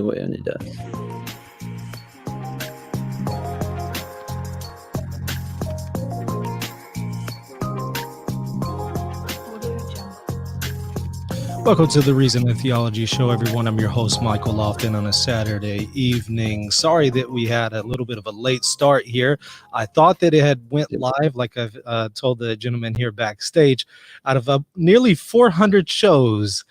away on your desk. Welcome to the Reason and Theology Show, everyone. I'm your host, Michael Lofton, on a Saturday evening. Sorry that we had a little bit of a late start here. I thought that it had went live, like I've told the gentleman here backstage. Out of nearly 400 shows,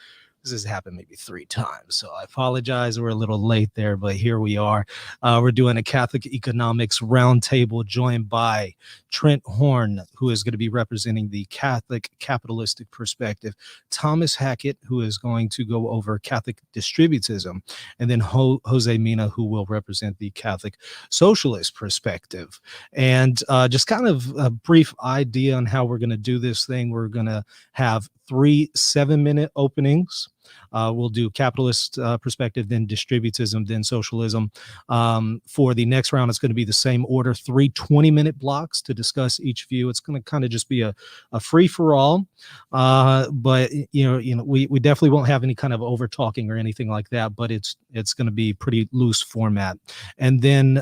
this has happened maybe 3 times, so I apologize. We're a little late there, but here we are. We're doing a Catholic Economics Roundtable joined by Trent Horn, who is going to be representing the Catholic Capitalistic perspective, Thomas Hackett, who is going to go over Catholic Distributism, and then Jose Mena, who will represent the Catholic Socialist perspective. And just kind of a brief idea on how we're going to do this thing. We're going to have 3 7-minute openings. We'll do capitalist perspective, then distributism, then socialism. For the next round, it's going to be the same order, 3 20-minute blocks to discuss each view. It's going to kind of just be a free-for-all. But we definitely won't have any kind of over talking or anything like that, but it's going to be pretty loose format. And then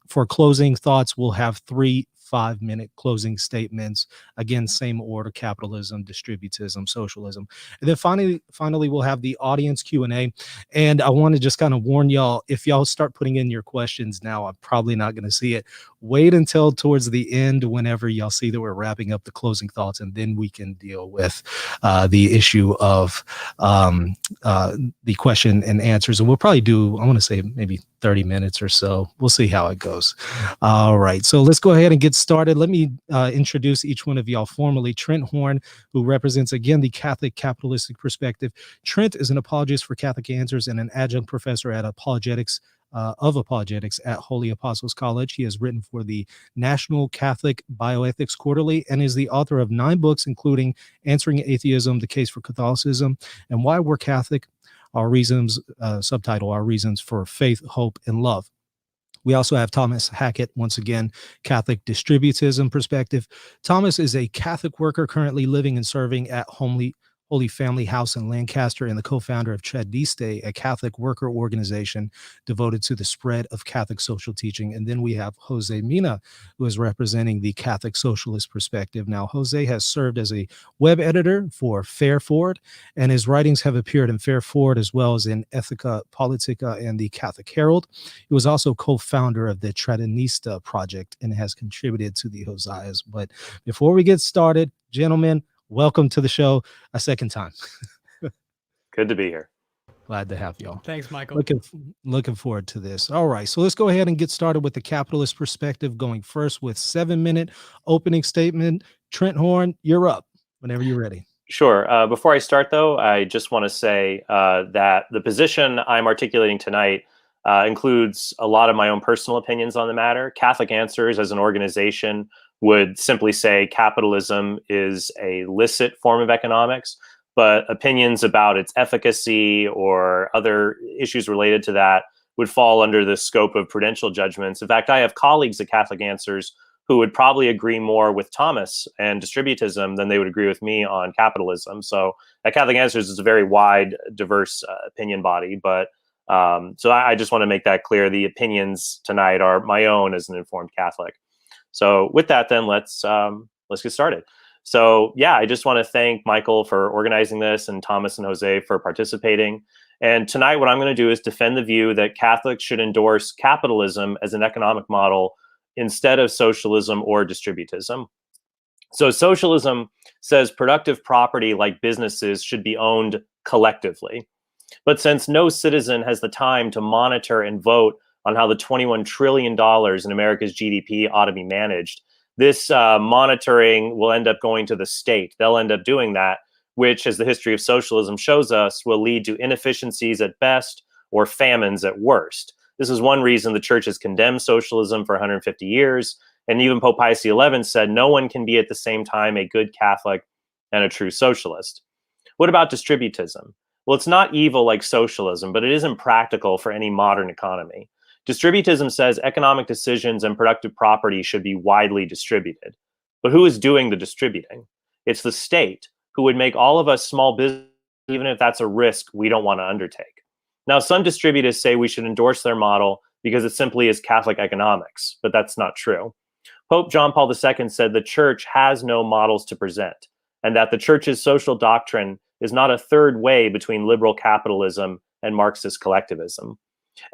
for closing thoughts, we'll have 3 5-minute closing statements. Again, same order: capitalism, distributism, socialism. And then finally we'll have the audience Q&A. And I want to just kind of warn y'all, if y'all start putting in your questions now, I'm probably not going to see it. Wait until towards the end, whenever y'all see that we're wrapping up the closing thoughts, and then we can deal with the issue of the question and answers. And we'll probably do, I want to say, maybe 30 minutes or so. We'll see how it goes. All right, so let's go ahead and get started. Let me introduce each one of y'all formally. Trent Horn, who represents, again, the Catholic capitalistic perspective. Trent is an apologist for Catholic Answers and an adjunct professor at apologetics at Holy Apostles College. He has written for the National Catholic Bioethics Quarterly and is the author of 9 books, including Answering Atheism, The Case for Catholicism, and Why We're Catholic. Our reasons, subtitle, Our Reasons for Faith, Hope, and Love. We also have Thomas Hackett, once again, Catholic Distributism perspective. Thomas is a Catholic worker currently living and serving at Holy Family House in Lancaster, and the co-founder of Tradistae, a Catholic worker organization devoted to the spread of Catholic social teaching. And then we have Jose Mena, who is representing the Catholic socialist perspective. Now, Jose has served as a web editor for Fair Forward, and his writings have appeared in Fair Forward as well as in Ethika Politika and the Catholic Herald. He was also co-founder of the Tradinista project and has contributed to the Josias. But before we get started, gentlemen, welcome to the show a second time. Good to be here. Glad to have y'all. Thanks, Michael. Looking forward to this. All right, so let's go ahead and get started with the capitalist perspective, going first with 7-minute opening statement. Trent Horn, you're up whenever you're ready. Sure. Before I start, though, I just want to say that the position I'm articulating tonight includes a lot of my own personal opinions on the matter. Catholic Answers as an organization would simply say capitalism is a licit form of economics, but opinions about its efficacy or other issues related to that would fall under the scope of prudential judgments. In fact, I have colleagues at Catholic Answers who would probably agree more with Thomas and distributism than they would agree with me on capitalism. So at Catholic Answers is a very wide, diverse opinion body, but so I just want to make that clear. The opinions tonight are my own as an informed Catholic. So with that, then let's get started. So yeah, I just want to thank Michael for organizing this and Thomas and Jose for participating. And tonight, what I'm going to do is defend the view that Catholics should endorse capitalism as an economic model instead of socialism or distributism. So socialism says productive property like businesses should be owned collectively. But since no citizen has the time to monitor and vote on how the $21 trillion in America's GDP ought to be managed, this monitoring will end up going to the state. They'll end up doing that, which, as the history of socialism shows us, will lead to inefficiencies at best or famines at worst. This is one reason the church has condemned socialism for 150 years. And even Pope Pius XI said no one can be at the same time a good Catholic and a true socialist. What about distributism? Well, it's not evil like socialism, but it is impractical for any modern economy. Distributism says economic decisions and productive property should be widely distributed. But who is doing the distributing? It's the state, who would make all of us small business, even if that's a risk we don't want to undertake. Now, some distributists say we should endorse their model because it simply is Catholic economics, but that's not true. Pope John Paul II said the church has no models to present, and that the church's social doctrine is not a third way between liberal capitalism and Marxist collectivism.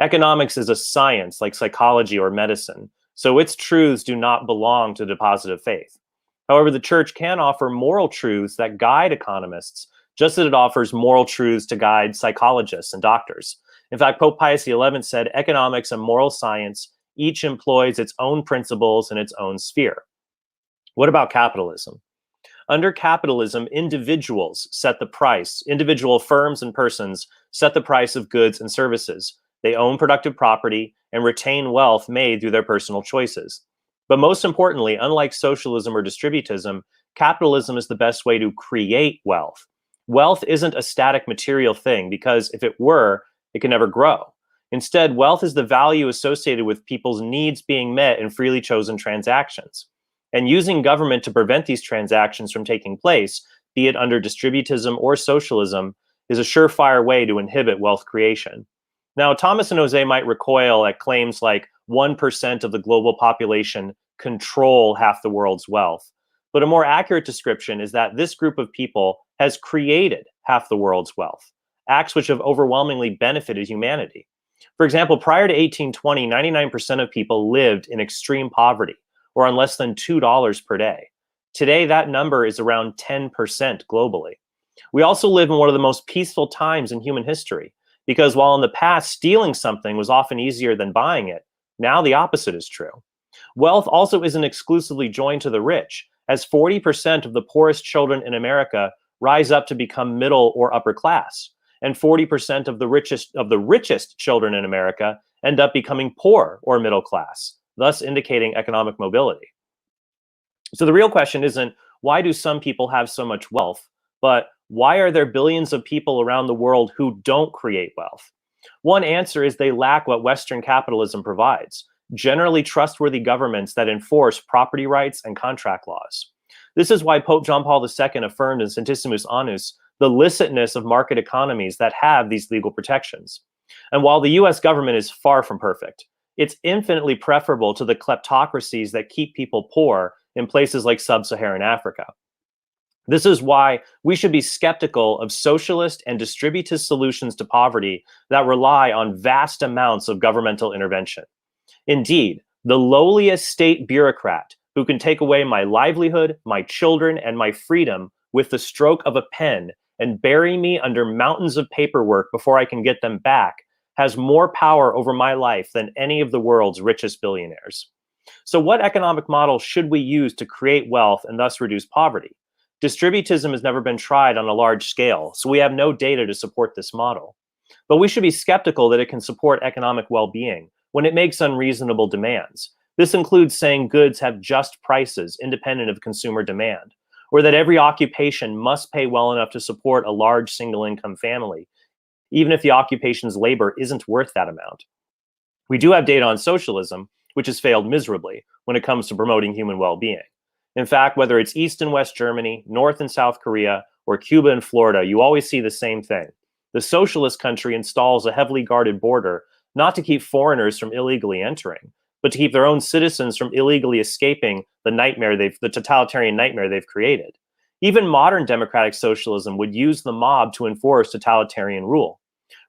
Economics is a science like psychology or medicine, so its truths do not belong to the deposit of faith. However, the church can offer moral truths that guide economists, just as it offers moral truths to guide psychologists and doctors. In fact, Pope Pius XI said economics and moral science each employs its own principles in its own sphere. What about capitalism? Under capitalism, individuals set the price. Individual firms and persons set the price of goods and services. They own productive property and retain wealth made through their personal choices. But most importantly, unlike socialism or distributism, capitalism is the best way to create wealth. Wealth isn't a static material thing because if it were, it can never grow. Instead, wealth is the value associated with people's needs being met in freely chosen transactions. And using government to prevent these transactions from taking place, be it under distributism or socialism, is a surefire way to inhibit wealth creation. Now, Thomas and Jose might recoil at claims like 1% of the global population control half the world's wealth. But a more accurate description is that this group of people has created half the world's wealth, acts which have overwhelmingly benefited humanity. For example, prior to 1820, 99% of people lived in extreme poverty, or on less than $2 per day. Today, that number is around 10% globally. We also live in one of the most peaceful times in human history, because while in the past stealing something was often easier than buying it, now the opposite is true. Wealth also isn't exclusively joined to the rich, as 40% of the poorest children in America rise up to become middle or upper class, and 40% of the richest children in America end up becoming poor or middle class, thus indicating economic mobility. So the real question isn't why do some people have so much wealth, but why are there billions of people around the world who don't create wealth? One answer is they lack what Western capitalism provides, generally trustworthy governments that enforce property rights and contract laws. This is why Pope John Paul II affirmed in Centesimus Annus the licitness of market economies that have these legal protections. And while the US government is far from perfect, it's infinitely preferable to the kleptocracies that keep people poor in places like sub-Saharan Africa. This is why we should be skeptical of socialist and distributist solutions to poverty that rely on vast amounts of governmental intervention. Indeed, the lowliest state bureaucrat who can take away my livelihood, my children, and my freedom with the stroke of a pen and bury me under mountains of paperwork before I can get them back has more power over my life than any of the world's richest billionaires. So what economic model should we use to create wealth and thus reduce poverty? Distributism has never been tried on a large scale, so we have no data to support this model. But we should be skeptical that it can support economic well-being when it makes unreasonable demands. This includes saying goods have just prices independent of consumer demand, or that every occupation must pay well enough to support a large single-income family, even if the occupation's labor isn't worth that amount. We do have data on socialism, which has failed miserably when it comes to promoting human well-being. In fact, whether it's East and West Germany, North and South Korea, or Cuba and Florida, you always see the same thing. The socialist country installs a heavily guarded border, not to keep foreigners from illegally entering, but to keep their own citizens from illegally escaping the totalitarian nightmare they've created. Even modern democratic socialism would use the mob to enforce totalitarian rule.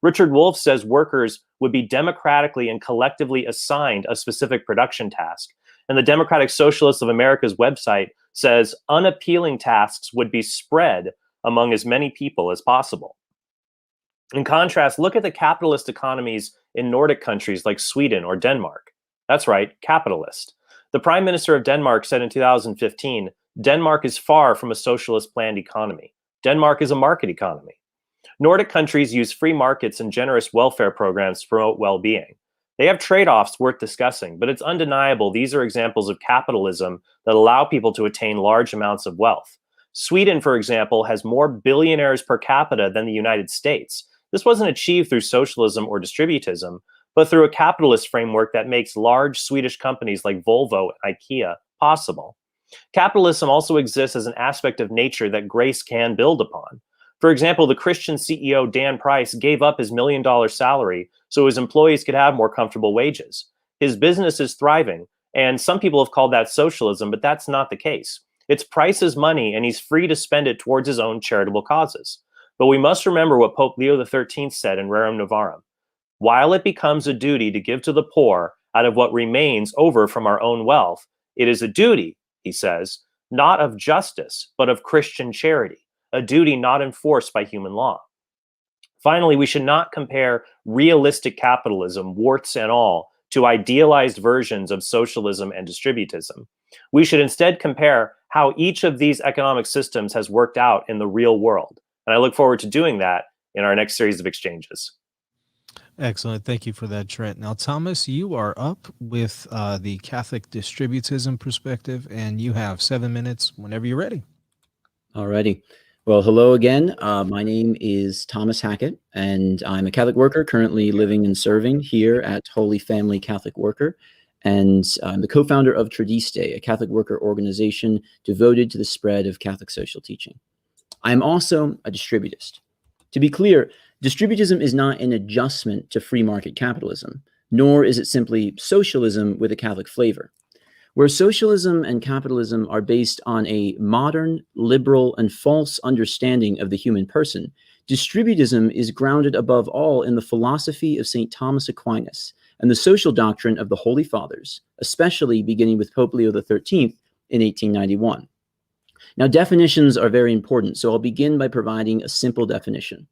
Richard Wolff says workers would be democratically and collectively assigned a specific production task. And the Democratic Socialists of America's website says unappealing tasks would be spread among as many people as possible. In contrast, look at the capitalist economies in Nordic countries like Sweden or Denmark. That's right, capitalist. The Prime Minister of Denmark said in 2015, Denmark is far from a socialist planned economy. Denmark is a market economy. Nordic countries use free markets and generous welfare programs to promote well-being. They have trade-offs worth discussing, but it's undeniable these are examples of capitalism that allow people to attain large amounts of wealth. Sweden, for example, has more billionaires per capita than the United States. This wasn't achieved through socialism or distributism, but through a capitalist framework that makes large Swedish companies like Volvo and IKEA possible. Capitalism also exists as an aspect of nature that grace can build upon. For example, the Christian CEO Dan Price gave up his $1 million salary so his employees could have more comfortable wages. His business is thriving, and some people have called that socialism, but that's not the case. It's Price's money, and he's free to spend it towards his own charitable causes. But we must remember what Pope Leo XIII said in Rerum Novarum. While it becomes a duty to give to the poor out of what remains over from our own wealth, it is a duty, he says, not of justice, but of Christian charity, a duty not enforced by human law. Finally, we should not compare realistic capitalism, warts and all, to idealized versions of socialism and distributism. We should instead compare how each of these economic systems has worked out in the real world. And I look forward to doing that in our next series of exchanges. Excellent. Thank you for that, Trent. Now, Thomas, you are up with the Catholic distributism perspective, and you have 7 minutes whenever you're ready. Alrighty. Well, hello again. My name is Thomas Hackett, and I'm a Catholic worker currently living and serving here at Holy Family Catholic Worker. And I'm the co-founder of Tradistae, a Catholic worker organization devoted to the spread of Catholic social teaching. I'm also a distributist. To be clear, distributism is not an adjustment to free market capitalism, nor is it simply socialism with a Catholic flavor. Where socialism and capitalism are based on a modern, liberal, and false understanding of the human person, distributism is grounded above all in the philosophy of St. Thomas Aquinas and the social doctrine of the Holy Fathers, especially beginning with Pope Leo XIII in 1891. Now, definitions are very important, so I'll begin by providing a simple definition.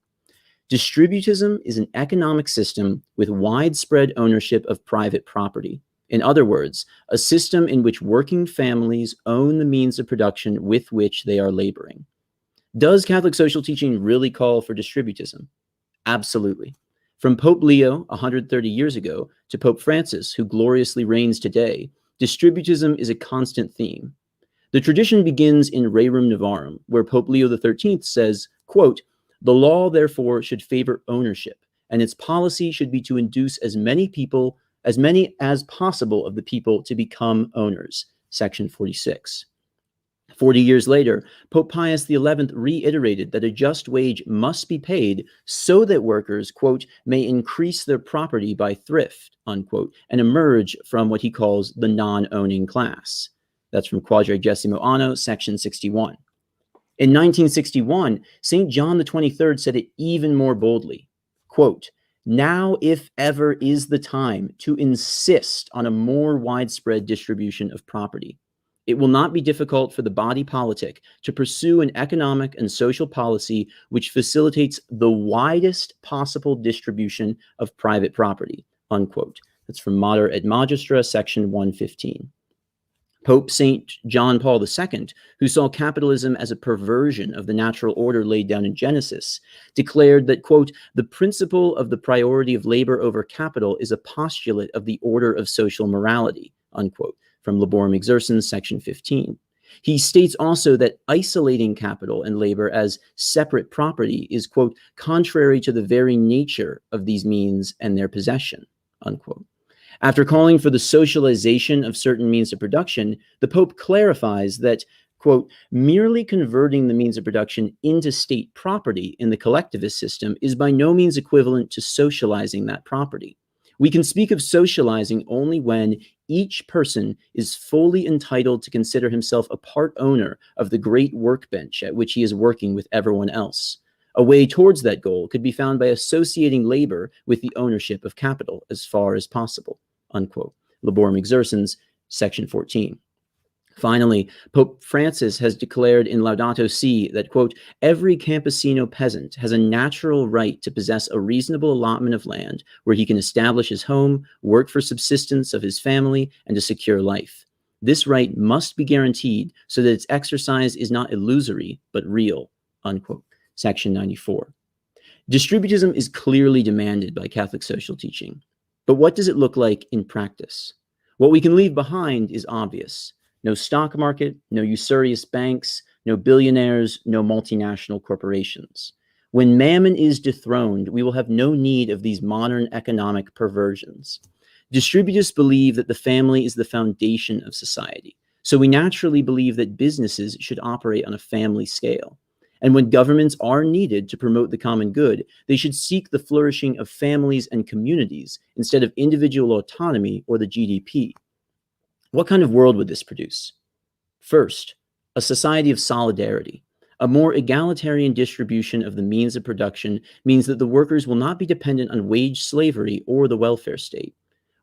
Distributism is an economic system with widespread ownership of private property. In other words, a system in which working families own the means of production with which they are laboring. Does Catholic social teaching really call for distributism? Absolutely. From Pope Leo 130 years ago to Pope Francis, who gloriously reigns today, distributism is a constant theme. The tradition begins in Rerum Novarum, where Pope Leo XIII says, quote, "The law, therefore, should favor ownership, and its policy should be to induce as many as possible of the people to become owners." Section 46. 40 years later, Pope Pius XI reiterated that a just wage must be paid so that workers, quote, "may increase their property by thrift," unquote, and emerge from what he calls the non-owning class. That's from Quadragesimo Anno, section 61. In 1961, St. John the 23rd said it even more boldly, quote, "Now, if ever, is the time to insist on a more widespread distribution of property. It will not be difficult for the body politic to pursue an economic and social policy which facilitates the widest possible distribution of private property," unquote. That's from Mater et Magistra, section 115. Pope St. John Paul II, who saw capitalism as a perversion of the natural order laid down in Genesis, declared that, quote, "the principle of the priority of labor over capital is a postulate of the order of social morality," unquote, from Laborum Exercens, section 15. He states also that isolating capital and labor as separate property is, quote, "contrary to the very nature of these means and their possession," unquote. After calling for the socialization of certain means of production, the Pope clarifies that, quote, "merely converting the means of production into state property in the collectivist system is by no means equivalent to socializing that property. We can speak of socializing only when each person is fully entitled to consider himself a part owner of the great workbench at which he is working with everyone else. A way towards that goal could be found by associating labor with the ownership of capital as far as possible," unquote. Laborum Exercens, section 14. Finally, Pope Francis has declared in Laudato Si that, quote, "every campesino peasant has a natural right to possess a reasonable allotment of land where he can establish his home, work for subsistence of his family, and a secure life. This right must be guaranteed so that its exercise is not illusory, but real," unquote. Section 94. Distributism is clearly demanded by Catholic social teaching. But what does it look like in practice? What we can leave behind is obvious. No stock market, no usurious banks, no billionaires, no multinational corporations. When mammon is dethroned, we will have no need of these modern economic perversions. Distributists believe that the family is the foundation of society. So we naturally believe that businesses should operate on a family scale. And when governments are needed to promote the common good, they should seek the flourishing of families and communities instead of individual autonomy or the GDP. What kind of world would this produce? First, a society of solidarity. A more egalitarian distribution of the means of production means that the workers will not be dependent on wage slavery or the welfare state.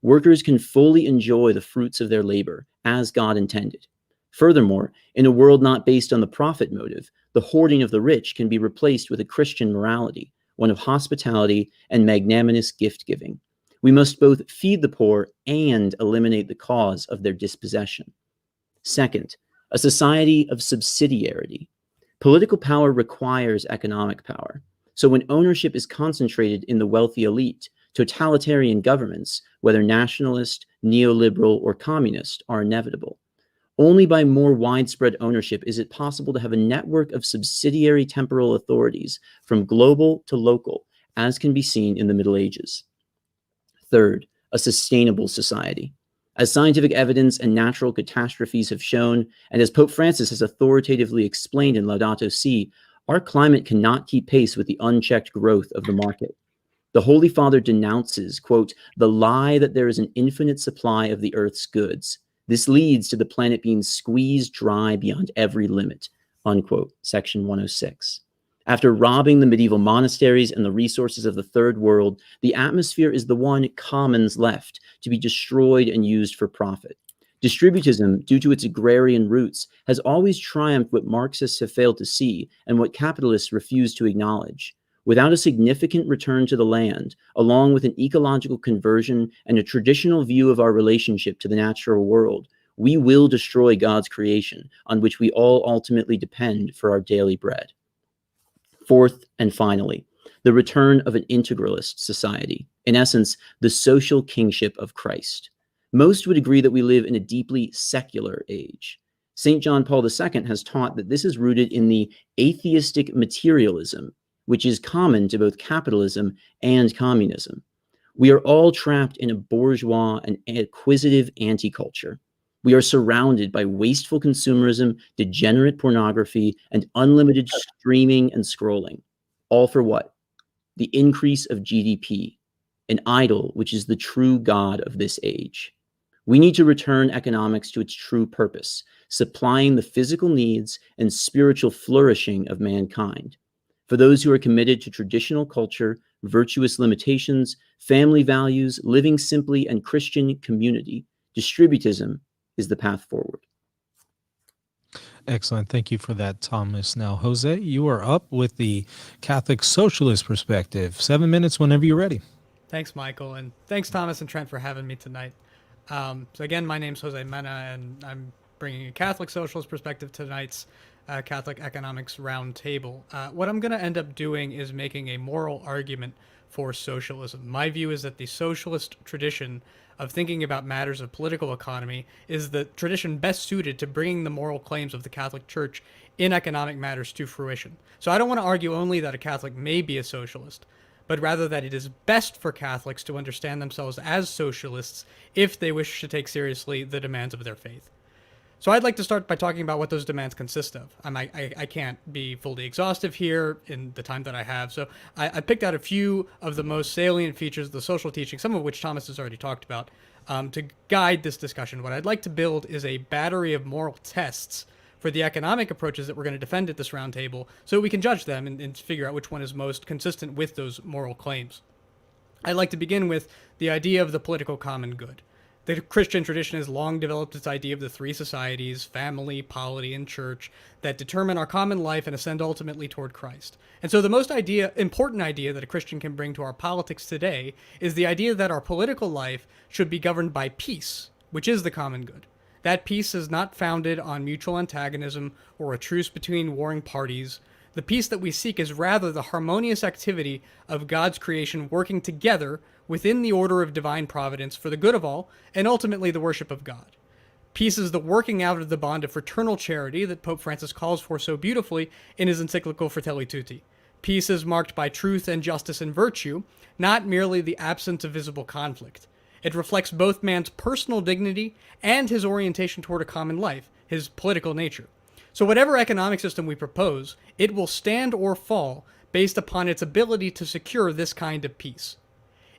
Workers can fully enjoy the fruits of their labor, as God intended. Furthermore, in a world not based on the profit motive, the hoarding of the rich can be replaced with a Christian morality, one of hospitality and magnanimous gift-giving. We must both feed the poor and eliminate the cause of their dispossession. Second, a society of subsidiarity. Political power requires economic power. So when ownership is concentrated in the wealthy elite, totalitarian governments, whether nationalist, neoliberal, or communist, are inevitable. Only by more widespread ownership is it possible to have a network of subsidiary temporal authorities from global to local, as can be seen in the Middle Ages. Third, a sustainable society. As scientific evidence and natural catastrophes have shown, and as Pope Francis has authoritatively explained in Laudato Si, our climate cannot keep pace with the unchecked growth of the market. The Holy Father denounces, quote, the lie that there is an infinite supply of the earth's goods. This leads to the planet being squeezed dry beyond every limit, unquote, section 106. After robbing the medieval monasteries and the resources of the Third World, the atmosphere is the one commons left to be destroyed and used for profit. Distributism, due to its agrarian roots, has always triumphed what Marxists have failed to see and what capitalists refuse to acknowledge. Without a significant return to the land, along with an ecological conversion and a traditional view of our relationship to the natural world, we will destroy God's creation, on which we all ultimately depend for our daily bread. Fourth, and finally, the return of an integralist society, in essence, the social kingship of Christ. Most would agree that we live in a deeply secular age. St. John Paul II has taught that this is rooted in the atheistic materialism, which is common to both capitalism and communism. We are all trapped in a bourgeois and acquisitive anti-culture. We are surrounded by wasteful consumerism, degenerate pornography, and unlimited streaming and scrolling. All for what? The increase of GDP, an idol which is the true God of this age. We need to return economics to its true purpose, supplying the physical needs and spiritual flourishing of mankind. For those who are committed to traditional culture, virtuous limitations, family values, living simply, and Christian community, distributism is the path forward. Excellent. Thank you for that, Thomas. Now, Jose, you are up with the Catholic socialist perspective. 7 minutes whenever you're ready. Thanks, Michael, and thanks, Thomas and Trent, for having me tonight. So again, my name's Jose Mena, and I'm bringing a Catholic socialist perspective to tonight's Catholic Economics Roundtable. What I'm going to end up doing is making a moral argument for socialism. My view is that the socialist tradition of thinking about matters of political economy is the tradition best suited to bringing the moral claims of the Catholic Church in economic matters to fruition. So I don't want to argue only that a Catholic may be a socialist, but rather that it is best for Catholics to understand themselves as socialists if they wish to take seriously the demands of their faith. So I'd like to start by talking about what those demands consist of. I can't be fully exhaustive here in the time that I have, so I picked out a few of the most salient features of the social teaching, some of which Thomas has already talked about, to guide this discussion. What I'd like to build is a battery of moral tests for the economic approaches that we're going to defend at this roundtable, so we can judge them and figure out which one is most consistent with those moral claims. I'd like to begin with the idea of the political common good. The Christian tradition has long developed its idea of the three societies, family, polity, and church, that determine our common life and ascend ultimately toward Christ. And so the most important idea that a Christian can bring to our politics today is the idea that our political life should be governed by peace, which is the common good. That peace is not founded on mutual antagonism or a truce between warring parties. The peace that we seek is rather the harmonious activity of God's creation working together within the order of divine providence for the good of all, and ultimately the worship of God. Peace is the working out of the bond of fraternal charity that Pope Francis calls for so beautifully in his encyclical Fratelli Tutti. Peace is marked by truth and justice and virtue, not merely the absence of visible conflict. It reflects both man's personal dignity and his orientation toward a common life, his political nature. So whatever economic system we propose, it will stand or fall based upon its ability to secure this kind of peace.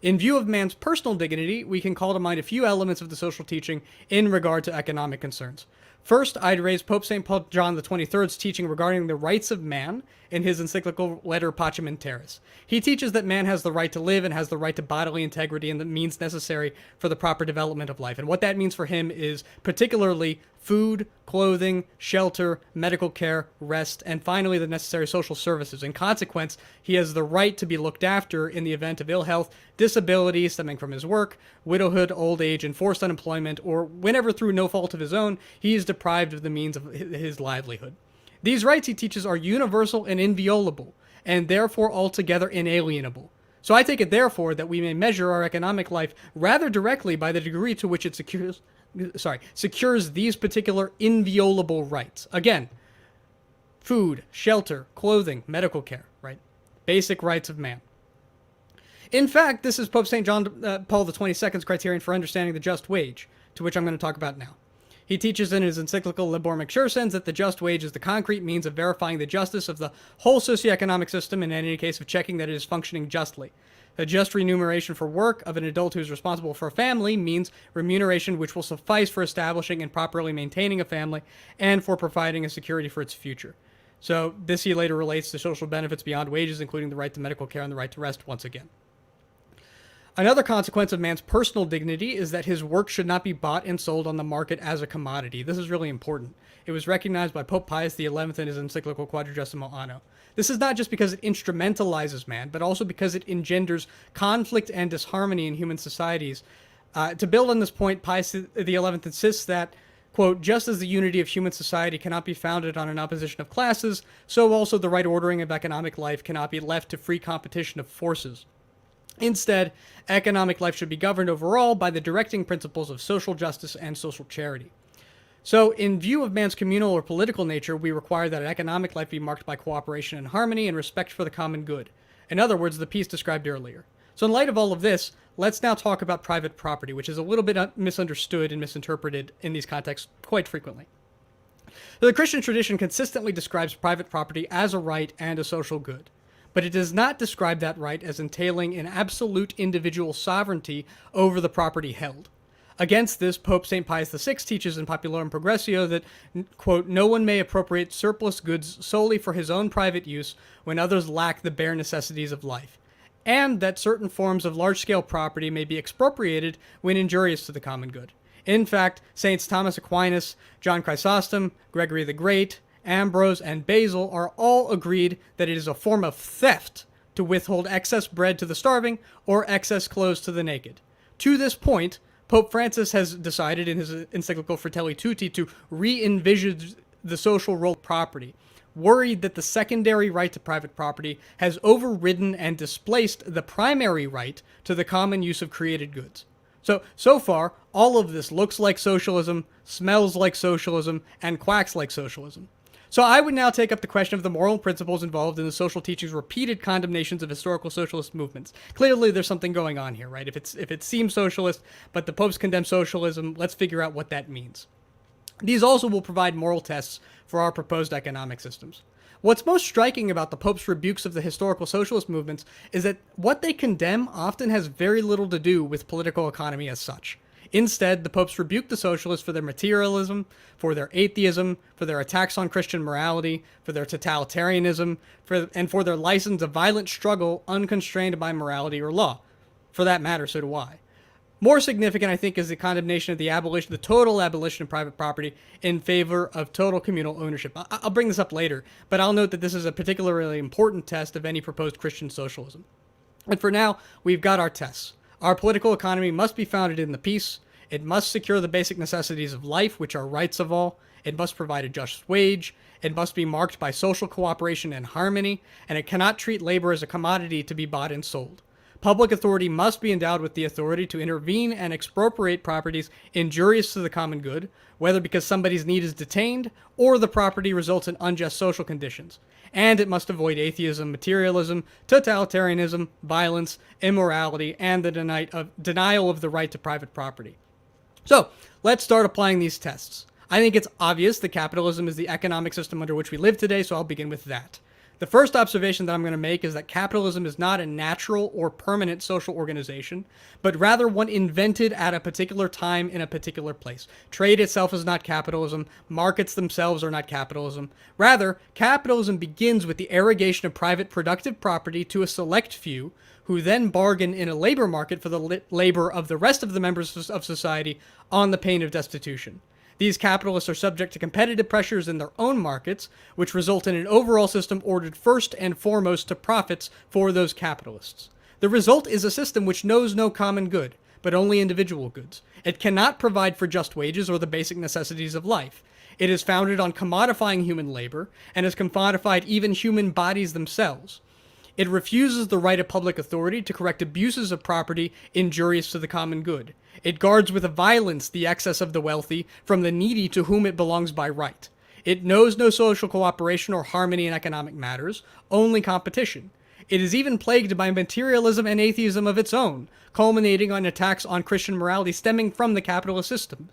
In view of man's personal dignity, we can call to mind a few elements of the social teaching in regard to economic concerns. First, I'd raise Pope St. Paul John XXIII's teaching regarding the rights of man in his encyclical letter Pacem in Terris. He teaches that man has the right to live and has the right to bodily integrity and the means necessary for the proper development of life. And what that means for him is particularly food, clothing, shelter, medical care, rest, and finally the necessary social services. In consequence, he has the right to be looked after in the event of ill health, disability stemming from his work, widowhood, old age, enforced unemployment, or whenever through no fault of his own, he is deprived of the means of his livelihood. These rights, he teaches, are universal and inviolable, and therefore altogether inalienable. So I take it, therefore, that we may measure our economic life rather directly by the degree to which it secures these particular inviolable rights. Again, food, shelter, clothing, medical care, right? Basic rights of man. In fact, this is Pope St. John Paul XXII's criterion for understanding the just wage, to which I'm going to talk about now. He teaches in his encyclical Libor Mexursens that the just wage is the concrete means of verifying the justice of the whole socioeconomic system and in any case of checking that it is functioning justly. A just remuneration for work of an adult who is responsible for a family means remuneration which will suffice for establishing and properly maintaining a family and for providing a security for its future. So this he later relates to social benefits beyond wages, including the right to medical care and the right to rest once again. Another consequence of man's personal dignity is that his work should not be bought and sold on the market as a commodity. This is really important. It was recognized by Pope Pius XI in his encyclical Quadragesimo Anno. This is not just because it instrumentalizes man, but also because it engenders conflict and disharmony in human societies. To build on this point, Pius XI insists that, quote, just as the unity of human society cannot be founded on an opposition of classes, so also the right ordering of economic life cannot be left to free competition of forces. Instead, economic life should be governed overall by the directing principles of social justice and social charity. So, in view of man's communal or political nature, we require that economic life be marked by cooperation and harmony and respect for the common good. In other words, the peace described earlier. So, in light of all of this, let's now talk about private property, which is a little bit misunderstood and misinterpreted in these contexts quite frequently. The Christian tradition consistently describes private property as a right and a social good, but it does not describe that right as entailing an absolute individual sovereignty over the property held. Against this, Pope St. Pius VI teaches in Populorum Progressio that, quote, no one may appropriate surplus goods solely for his own private use when others lack the bare necessities of life, and that certain forms of large-scale property may be expropriated when injurious to the common good. In fact, Saints Thomas Aquinas, John Chrysostom, Gregory the Great, Ambrose, and Basil are all agreed that it is a form of theft to withhold excess bread to the starving or excess clothes to the naked. To this point, Pope Francis has decided in his encyclical Fratelli Tutti to re-envisage the social role of property, worried that the secondary right to private property has overridden and displaced the primary right to the common use of created goods. So far, all of this looks like socialism, smells like socialism, and quacks like socialism. So I would now take up the question of the moral principles involved in the social teaching's repeated condemnations of historical socialist movements. Clearly, there's something going on here, right? If it seems socialist, but the popes condemn socialism, let's figure out what that means. These also will provide moral tests for our proposed economic systems. What's most striking about the Pope's rebukes of the historical socialist movements is that what they condemn often has very little to do with political economy as such. Instead, the popes rebuke the socialists for their materialism, for their atheism, for their attacks on Christian morality, for their totalitarianism, and for their license of violent struggle unconstrained by morality or law. For that matter, so do I. More significant, I think, is the condemnation of the total abolition of private property in favor of total communal ownership. I'll bring this up later, but I'll note that this is a particularly important test of any proposed Christian socialism. And for now, we've got our tests. Our political economy must be founded in the peace. It must secure the basic necessities of life, which are rights of all. It must provide a just wage. It must be marked by social cooperation and harmony, and it cannot treat labor as a commodity to be bought and sold. Public authority must be endowed with the authority to intervene and expropriate properties injurious to the common good, whether because somebody's need is detained or the property results in unjust social conditions. And it must avoid atheism, materialism, totalitarianism, violence, immorality, and the denial of the right to private property. So, let's start applying these tests. I think it's obvious that capitalism is the economic system under which we live today, so I'll begin with that. The first observation that I'm going to make is that capitalism is not a natural or permanent social organization, but rather one invented at a particular time in a particular place. Trade itself is not capitalism. Markets themselves are not capitalism. Rather, capitalism begins with the arrogation of private productive property to a select few, who then bargain in a labor market for the labor of the rest of the members of society on the pain of destitution. These capitalists are subject to competitive pressures in their own markets, which result in an overall system ordered first and foremost to profits for those capitalists. The result is a system which knows no common good, but only individual goods. It cannot provide for just wages or the basic necessities of life. It is founded on commodifying human labor, and has commodified even human bodies themselves. It refuses the right of public authority to correct abuses of property injurious to the common good. It guards with violence the excess of the wealthy from the needy to whom it belongs by right. It knows no social cooperation or harmony in economic matters, only competition. It is even plagued by materialism and atheism of its own, culminating on attacks on Christian morality stemming from the capitalist systems.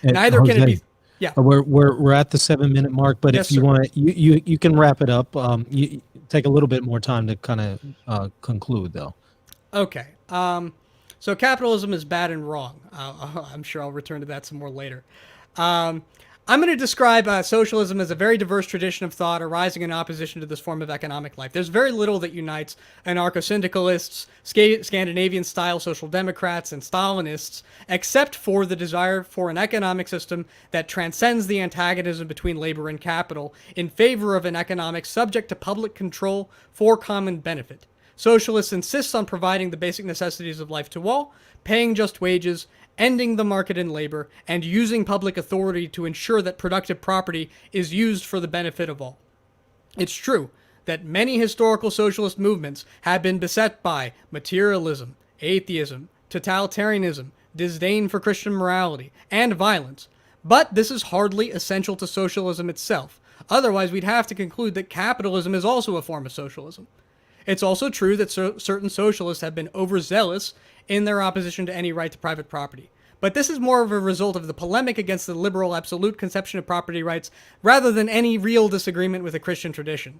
Neither Jose, can it be... Yeah. We're at the 7-minute mark, but Yes, if you sir. want, you can wrap it up. You take a little bit more time to kind of conclude, though. Okay. So capitalism is bad and wrong. I'm sure I'll return to that some more later. I'm going to describe socialism as a very diverse tradition of thought arising in opposition to this form of economic life. There's very little that unites anarcho-syndicalists, Scandinavian-style social democrats, and Stalinists, except for the desire for an economic system that transcends the antagonism between labor and capital in favor of an economic subject to public control for common benefit. Socialists insist on providing the basic necessities of life to all, paying just wages, ending the market in labor, and using public authority to ensure that productive property is used for the benefit of all. It's true that many historical socialist movements have been beset by materialism, atheism, totalitarianism, disdain for Christian morality, and violence, but this is hardly essential to socialism itself. Otherwise, we'd have to conclude that capitalism is also a form of socialism. It's also true that certain socialists have been overzealous in their opposition to any right to private property. But this is more of a result of the polemic against the liberal absolute conception of property rights rather than any real disagreement with the Christian tradition.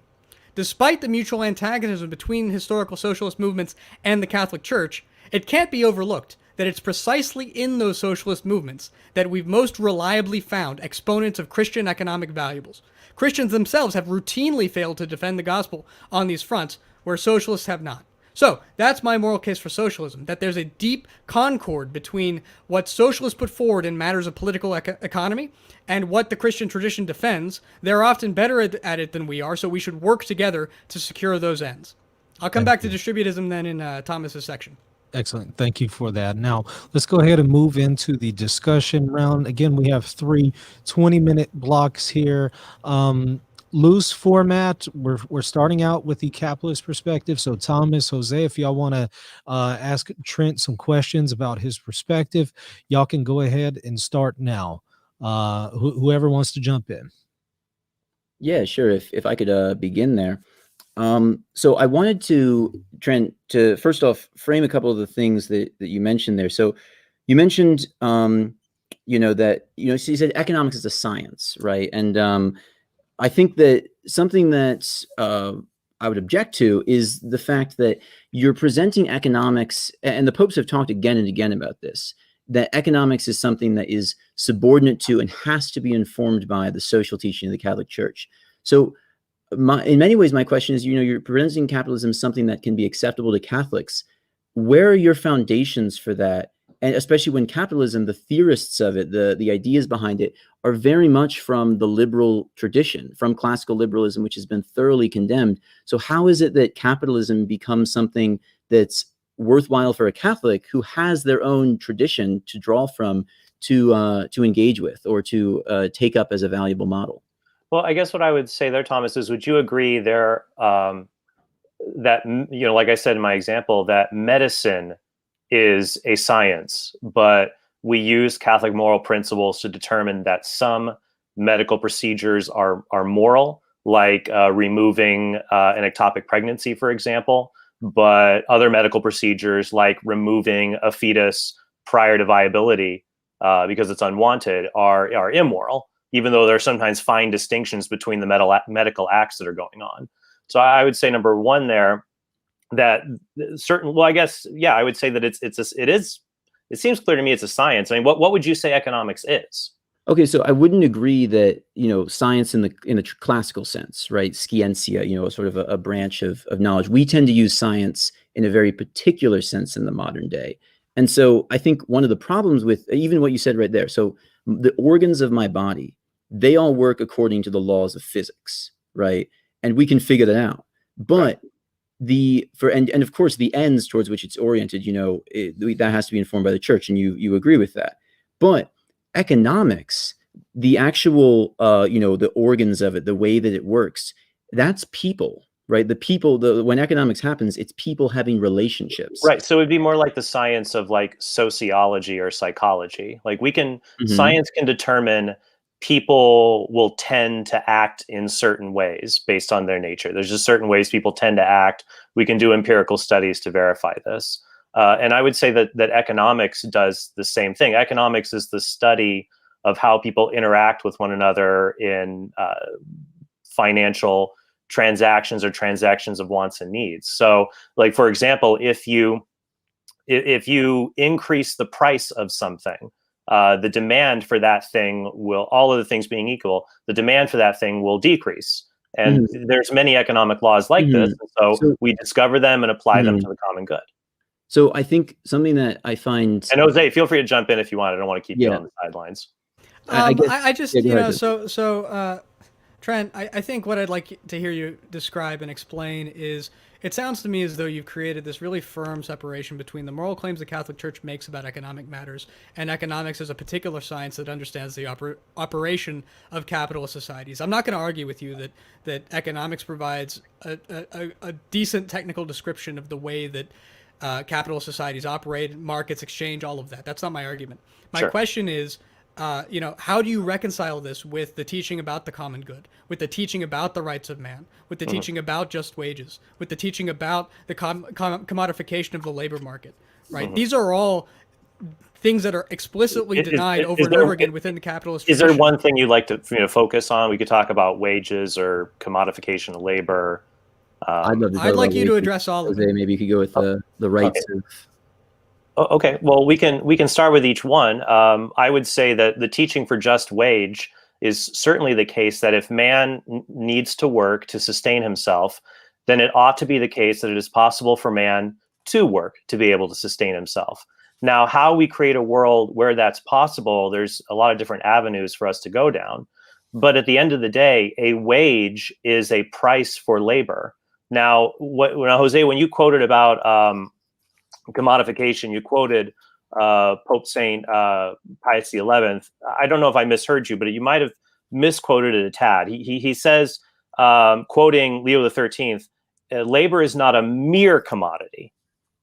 Despite the mutual antagonism between historical socialist movements and the Catholic Church, it can't be overlooked that it's precisely in those socialist movements that we've most reliably found exponents of Christian economic values. Christians themselves have routinely failed to defend the gospel on these fronts, where socialists have not. So that's my moral case for socialism, that there's a deep concord between what socialists put forward in matters of political economy and what the Christian tradition defends. They're often better at it than we are, so we should work together to secure those ends. I'll come back to distributism then in Thomas's section. Excellent. Thank you for that. Now, let's go ahead and move into the discussion round. Again, we have 3 20-minute blocks here. Loose format. We're starting out with the capitalist perspective. So Thomas, Jose, if y'all want to ask Trent some questions about his perspective, y'all can go ahead and start now. Whoever wants to jump in. Yeah, sure. If I could begin there. So I wanted to, Trent, to first off frame a couple of the things that you mentioned there. So you mentioned, so you said economics is a science, right? And I think that something that I would object to is the fact that you're presenting economics, and the popes have talked again and again about this, that economics is something that is subordinate to and has to be informed by the social teaching of the Catholic Church. So in many ways, my question is, you're presenting capitalism as something that can be acceptable to Catholics. Where are your foundations for that? And especially when capitalism, the theorists of it, the ideas behind it, are very much from the liberal tradition, from classical liberalism, which has been thoroughly condemned. So how is it that capitalism becomes something that's worthwhile for a Catholic who has their own tradition to draw from, to engage with, or to take up as a valuable model? Well, I guess what I would say there, Thomas, is would you agree there that, like I said in my example, that medicine is a science, but we use Catholic moral principles to determine that some medical procedures are moral, like removing an ectopic pregnancy, for example, but other medical procedures like removing a fetus prior to viability because it's unwanted are immoral, even though there are sometimes fine distinctions between the medical acts that are going on. So I would say number one there, that certain, well, I guess, yeah, I would say that it seems clear to me it's a science. I mean, what would you say economics is? Okay, so I wouldn't agree that, science in the classical sense, right? Scientia, sort of a branch of knowledge. We tend to use science in a very particular sense in the modern day. And so I think one of the problems with even what you said right there, so the organs of my body, they all work according to the laws of physics, right? And we can figure that out. But and of course the ends towards which it's oriented, that has to be informed by the church, and you agree with that. But economics, the actual the organs of it, the way that it works, that's people, right? The people, when economics happens, it's people having relationships, right? So it'd be more like the science of like sociology or psychology. Like science can determine people will tend to act in certain ways based on their nature. There's just certain ways people tend to act. We can do empirical studies to verify this. And I would say that economics does the same thing. Economics is the study of how people interact with one another in financial transactions or transactions of wants and needs. So, like, for example, if you increase the price of something, the demand for that thing will, all of the things being equal, the demand for that thing will decrease. And there's many economic laws like this. And so we discover them and apply them to the common good. So I think something that I find, and Jose, feel free to jump in if you want. I don't want to keep you on the sidelines. I just, Trent, I think what I'd like to hear you describe and explain is, it sounds to me as though you've created this really firm separation between the moral claims the Catholic Church makes about economic matters and economics as a particular science that understands the operation of capitalist societies. I'm not going to argue with you that economics provides a decent technical description of the way that capitalist societies operate, markets, exchange, all of that. That's not my argument. My question is, how do you reconcile this with the teaching about the common good, with the teaching about the rights of man, with the teaching about just wages, with the teaching about the commodification of the labor market, right? These are all things that are explicitly denied over and over again within the capitalist tradition. Is there one thing you'd like to focus on? We could talk about wages or commodification of labor. I'd like you to address all of it. Maybe you could go with the rights of... Okay, well, we can start with each one. I would say that the teaching for just wage is certainly the case that if man needs to work to sustain himself, then it ought to be the case that it is possible for man to work to be able to sustain himself. Now, how we create a world where that's possible, there's a lot of different avenues for us to go down. But at the end of the day, a wage is a price for labor. Now, Jose, when you quoted about commodification, you quoted Pope Saint Pius XI. I don't know if I misheard you, but you might have misquoted it a tad. He says, quoting Leo XIII, labor is not a mere commodity,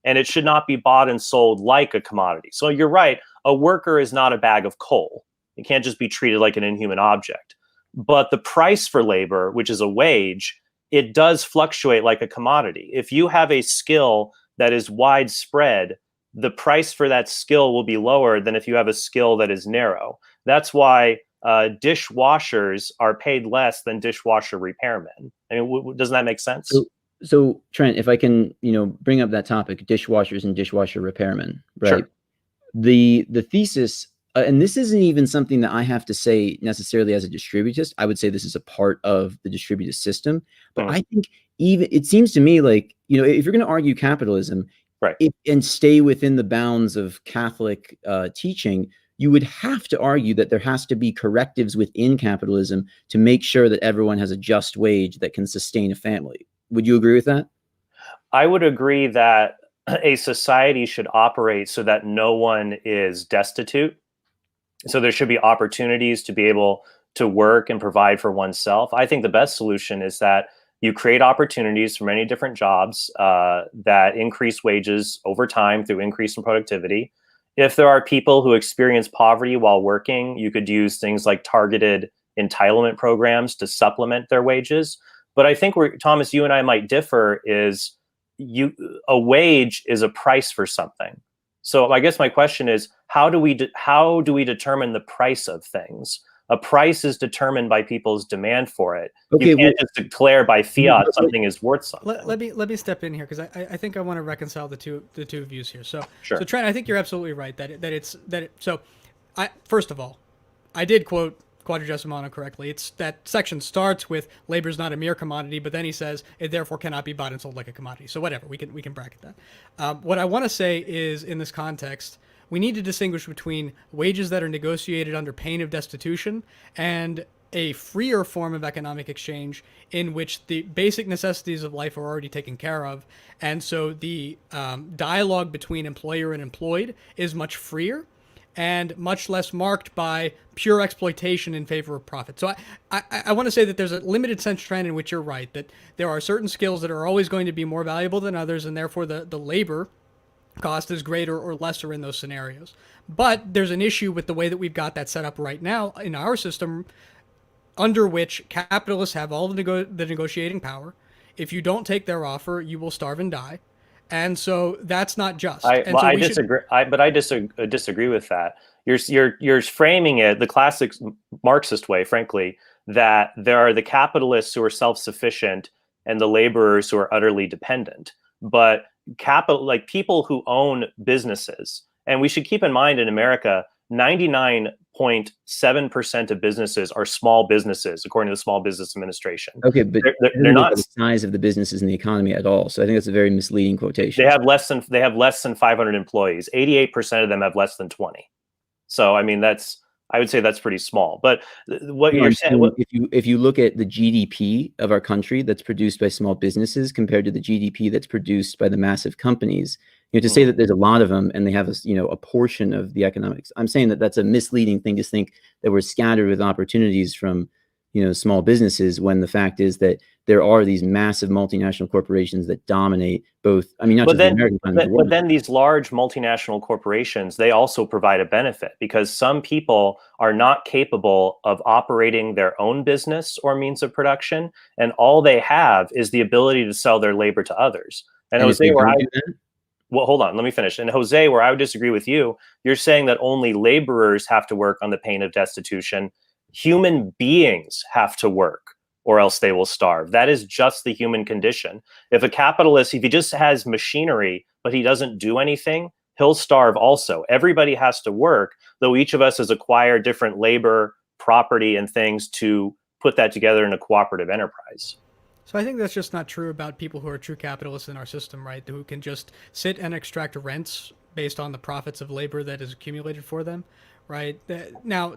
and it should not be bought and sold like a commodity. So you're right, a worker is not a bag of coal. It can't just be treated like an inhuman object. But the price for labor, which is a wage, it does fluctuate like a commodity. If you have a skill that is widespread, the price for that skill will be lower than if you have a skill that is narrow. That's why dishwashers are paid less than dishwasher repairmen. I mean, doesn't that make sense? So Trent, if I can, bring up that topic, dishwashers and dishwasher repairmen, right? Sure. The thesis, and this isn't even something that I have to say necessarily as a distributist. I would say this is a part of the distributist system. But I think it seems to me like, if you're going to argue capitalism, right, and stay within the bounds of Catholic teaching, you would have to argue that there has to be correctives within capitalism to make sure that everyone has a just wage that can sustain a family. Would you agree with that? I would agree that a society should operate so that no one is destitute. So there should be opportunities to be able to work and provide for oneself. I think the best solution is that you create opportunities for many different jobs that increase wages over time through increase in productivity. If there are people who experience poverty while working, you could use things like targeted entitlement programs to supplement their wages. But I think where, Thomas, you and I might differ is a wage is a price for something. So I guess my question is, how do we determine the price of things? A price is determined by people's demand for it. Okay, You can't just declare by fiat something is worth something. Let me step in here, because I think I want to reconcile the two views here. So Sure. So Trent, I think you're absolutely right first of all, I did quote Quadragesimo correctly. It's that section starts with labor is not a mere commodity, but then he says it therefore cannot be bought and sold like a commodity. So whatever, we can bracket that. What I want to say is, in this context, we need to distinguish between wages that are negotiated under pain of destitution and a freer form of economic exchange in which the basic necessities of life are already taken care of. And so the dialogue between employer and employed is much freer and much less marked by pure exploitation in favor of profit. So I want to say that there's a limited sense trend in which you're right, that there are certain skills that are always going to be more valuable than others, and therefore the labor cost is greater or lesser in those scenarios. But there's an issue with the way that we've got that set up right now in our system, under which capitalists have all the negotiating power. If you don't take their offer, you will starve and die. And so that's not just. I disagree. I disagree with that. You're framing it the classic Marxist way, frankly, that there are the capitalists who are self-sufficient and the laborers who are utterly dependent. But people who own businesses, and we should keep in mind in America, 99.7% of businesses are small businesses, according to the Small Business Administration. Okay, but they're not the size of the businesses in the economy at all. So I think that's a very misleading quotation. They have less than 500 employees. 88% of them have less than 20. So I mean, I would say that's pretty small. But what you're saying, if you look at the GDP of our country that's produced by small businesses compared to the GDP that's produced by the massive companies, to say that there's a lot of them and they have a portion of the economics, I'm saying that that's a misleading thing to think that we're scattered with opportunities from small businesses, when the fact is that there are these massive multinational corporations that dominate both. I mean, not just the American economy, but then these large multinational corporations, they also provide a benefit, because some people are not capable of operating their own business or means of production, and all they have is the ability to sell their labor to others. And Jose, well, hold on, let me finish. And Jose, where I would disagree with you, you're saying that only laborers have to work on the pain of destitution. Human beings have to work, or else they will starve. That is just the human condition. If a capitalist, if he just has machinery, but he doesn't do anything, he'll starve also. Everybody has to work, though each of us has acquired different labor, property, and things to put that together in a cooperative enterprise. So I think that's just not true about people who are true capitalists in our system, right? Who can just sit and extract rents based on the profits of labor that is accumulated for them, right? Now,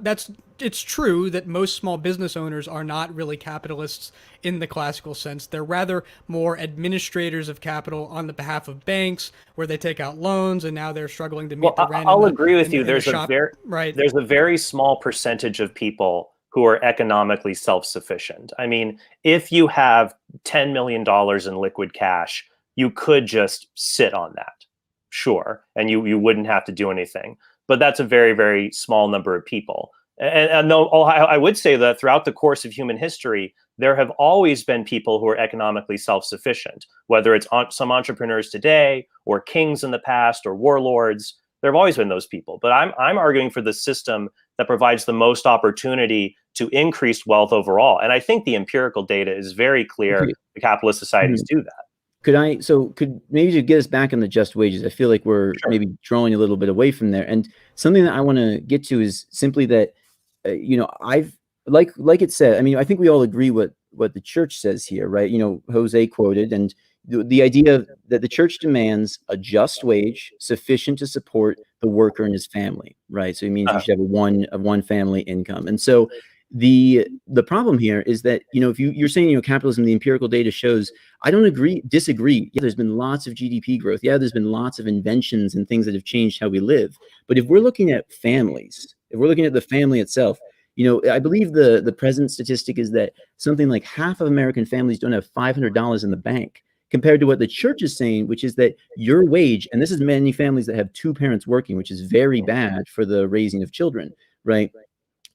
it's true that most small business owners are not really capitalists in the classical sense. They're rather more administrators of capital on the behalf of banks, where they take out loans and now they're struggling to meet the rent. I'll agree with you. There's a very small percentage of people who are economically self-sufficient. I mean, if you have $10 million in liquid cash, you could just sit on that, sure, and you wouldn't have to do anything. But that's a very, very small number of people. And though I would say that throughout the course of human history, there have always been people who are economically self-sufficient, whether it's some entrepreneurs today or kings in the past or warlords. There have always been those people. But I'm arguing for the system that provides the most opportunity to increase wealth overall. And I think the empirical data is very clear. The capitalist societies do that. Could maybe to get us back on the just wages, I feel like we're maybe drawing a little bit away from there. And something that I want to get to is simply that, I've like it said, I mean, I think we all agree what the church says here, right? Jose quoted, and the idea that the church demands a just wage sufficient to support the worker and his family, right? So it means you should have a one family income. And so the problem here is that, if you're saying, capitalism, the empirical data shows, I don't disagree. Yeah, there's been lots of GDP growth. Yeah, there's been lots of inventions and things that have changed how we live. But if we're looking at families, if we're looking at the family itself, I believe the present statistic is that something like half of American families don't have $500 in the bank, compared to what the church is saying, which is that your wage, and this is many families that have two parents working, which is very bad for the raising of children, right?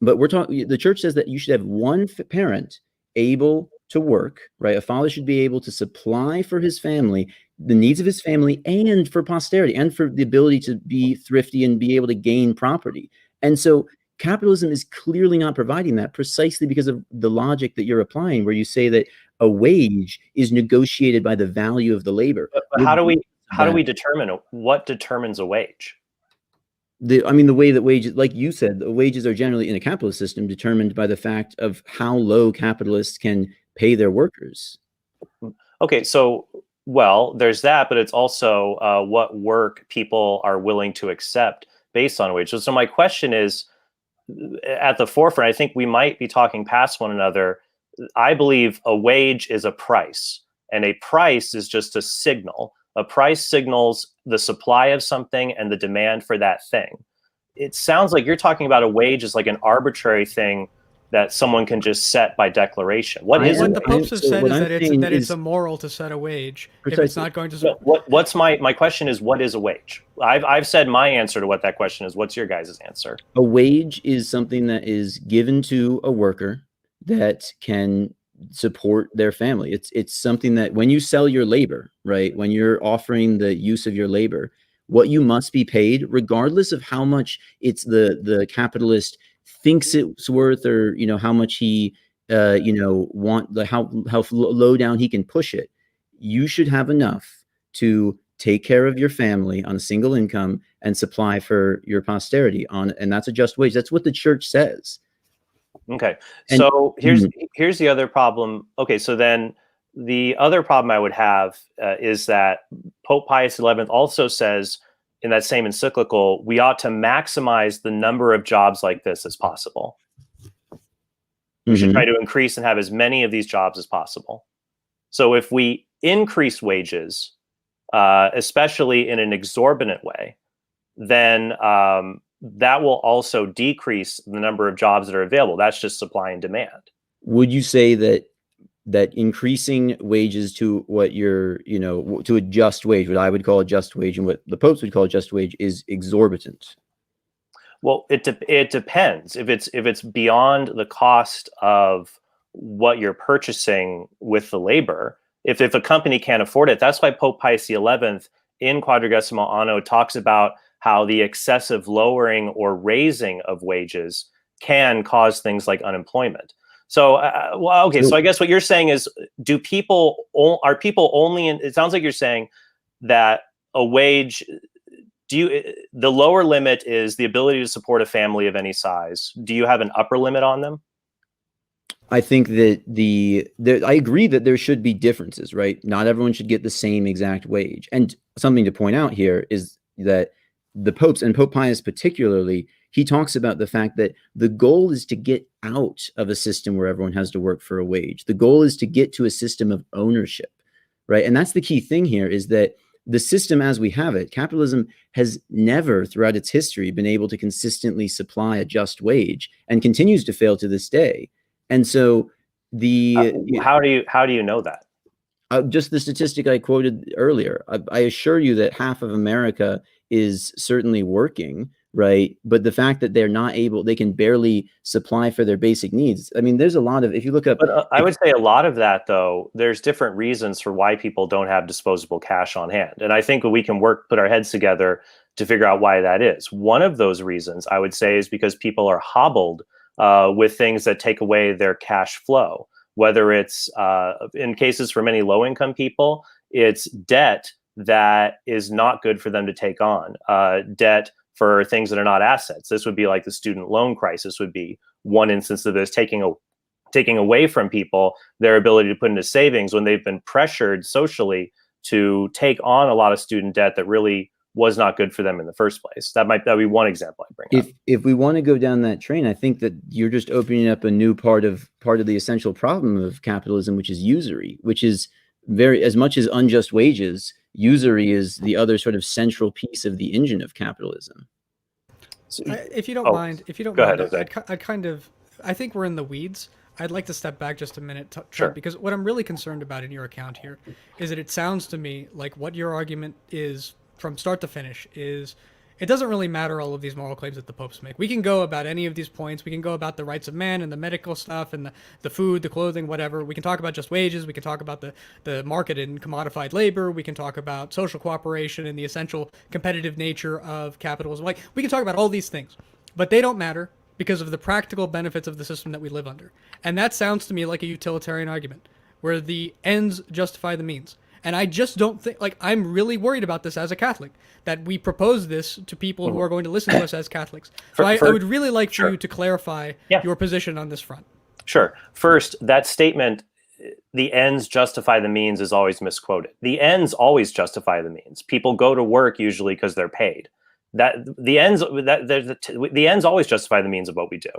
But the church says that you should have one parent able to work, right? A father should be able to supply for his family the needs of his family and for posterity and for the ability to be thrifty and be able to gain property. And so capitalism is clearly not providing that, precisely because of the logic that you're applying, where you say that a wage is negotiated by the value of the labor. But how do we determine what determines a wage? The way that wages, like you said, the wages are generally in a capitalist system determined by the fact of how low capitalists can pay their workers. Okay, so, well, there's that, but it's also what work people are willing to accept based on wages. So my question is, at the forefront, I think we might be talking past one another. I believe a wage is a price, and a price is just a signal. A price signals the supply of something and the demand for that thing. It sounds like you're talking about a wage as like an arbitrary thing that someone can just set by declaration. What the popes have said is that it's immoral to set a wage if it's not going to. What's my question is, what is a wage? I've said my answer to what that question is. What's your guys' answer? A wage is something that is given to a worker that can support their family. It's something that when you sell your labor, right, when you're offering the use of your labor, what you must be paid, regardless of how much it's the capitalist thinks it's worth, or how much he how low down he can push it, you should have enough to take care of your family on a single income and supply for your posterity and that's a just wage. That's what the church says. Okay, so here's the other problem. Okay, so then the other problem I would have is that Pope Pius XI also says in that same encyclical, we ought to maximize the number of jobs like this as possible. We should try to increase and have as many of these jobs as possible. So if we increase wages, especially in an exorbitant way, then that will also decrease the number of jobs that are available. That's just supply and demand. Would you say that increasing wages to what to a just wage, what I would call a just wage and what the popes would call a just wage, is exorbitant? Well, it depends. If it's beyond the cost of what you're purchasing with the labor, if a company can't afford it, that's why Pope Pius XI in Quadragesimo Anno talks about how the excessive lowering or raising of wages can cause things like unemployment. So, so I guess what you're saying is, are people only in, it sounds like you're saying that a wage, the lower limit is the ability to support a family of any size. Do you have an upper limit on them? I think that I agree that there should be differences, right? Not everyone should get the same exact wage. And something to point out here is that the popes, and Pope Pius particularly, he talks about the fact that the goal is to get out of a system where everyone has to work for a wage. The goal is to get to a system of ownership, right? And that's the key thing here, is that the system as we have it, capitalism, has never throughout its history been able to consistently supply a just wage, and continues to fail to this day. And so how do you know that? Just the statistic I quoted earlier. I assure you that half of America is certainly working, right? But the fact that they can barely supply for their basic needs. I mean, there's a lot of, if you look up. But I would say a lot of that, though, there's different reasons for why people don't have disposable cash on hand. And I think we can put our heads together to figure out why that is. One of those reasons, I would say, is because people are hobbled with things that take away their cash flow. Whether it's, in cases for many low-income people, it's debt that is not good for them to take on. Debt for things that are not assets. This would be like the student loan crisis would be one instance of this, taking away from people their ability to put into savings when they've been pressured socially to take on a lot of student debt that really was not good for them in the first place. That be one example I bring up. If we want to go down that train, I think that you're just opening up a new part of the essential problem of capitalism, which is usury, which is as much as unjust wages, usury is the other sort of central piece of the engine of capitalism. So, if you don't mind, I think we're in the weeds. I'd like to step back just a minute, Sure. Because what I'm really concerned about in your account here is that it sounds to me like what your argument is from start to finish is it doesn't really matter all of these moral claims that the popes make. We can go about any of these points. We can go about the rights of man and the medical stuff and the food, the clothing, whatever. We can talk about just wages. We can talk about the market and commodified labor. We can talk about social cooperation and the essential competitive nature of capitalism. Like, we can talk about all these things, but they don't matter because of the practical benefits of the system that we live under. And that sounds to me like a utilitarian argument, where the ends justify the means. And I just don't think, like, I'm really worried about this as a Catholic, that we propose this to people who are going to listen to us as Catholics. So I would really like for you to clarify your position on this front. Sure. First, that statement, the ends justify the means, is always misquoted. The ends always justify the means. People go to work usually because they're paid. The ends always justify the means of what we do.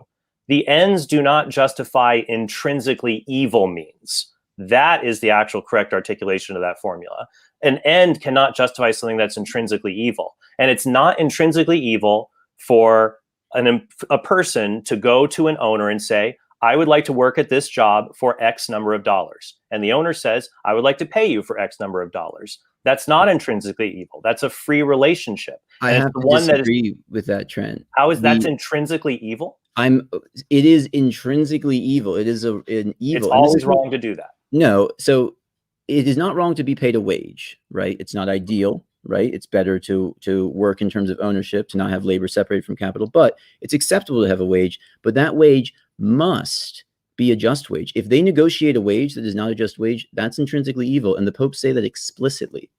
The ends do not justify intrinsically evil means. That is the actual correct articulation of that formula. An end cannot justify something that's intrinsically evil. And it's not intrinsically evil for a person to go to an owner and say, I would like to work at this job for X number of dollars. And the owner says, I would like to pay you for X number of dollars. That's not intrinsically evil. That's a free relationship. I have to disagree with that, Trent. How is that intrinsically evil? It is intrinsically evil. It is an evil. It's always wrong to do that. No, so it is not wrong to be paid a wage, right? It's not ideal, right? It's better to work in terms of ownership, to not have labor separated from capital, but it's acceptable to have a wage, but that wage must be a just wage. If they negotiate a wage that is not a just wage, that's intrinsically evil, and the popes say that explicitly.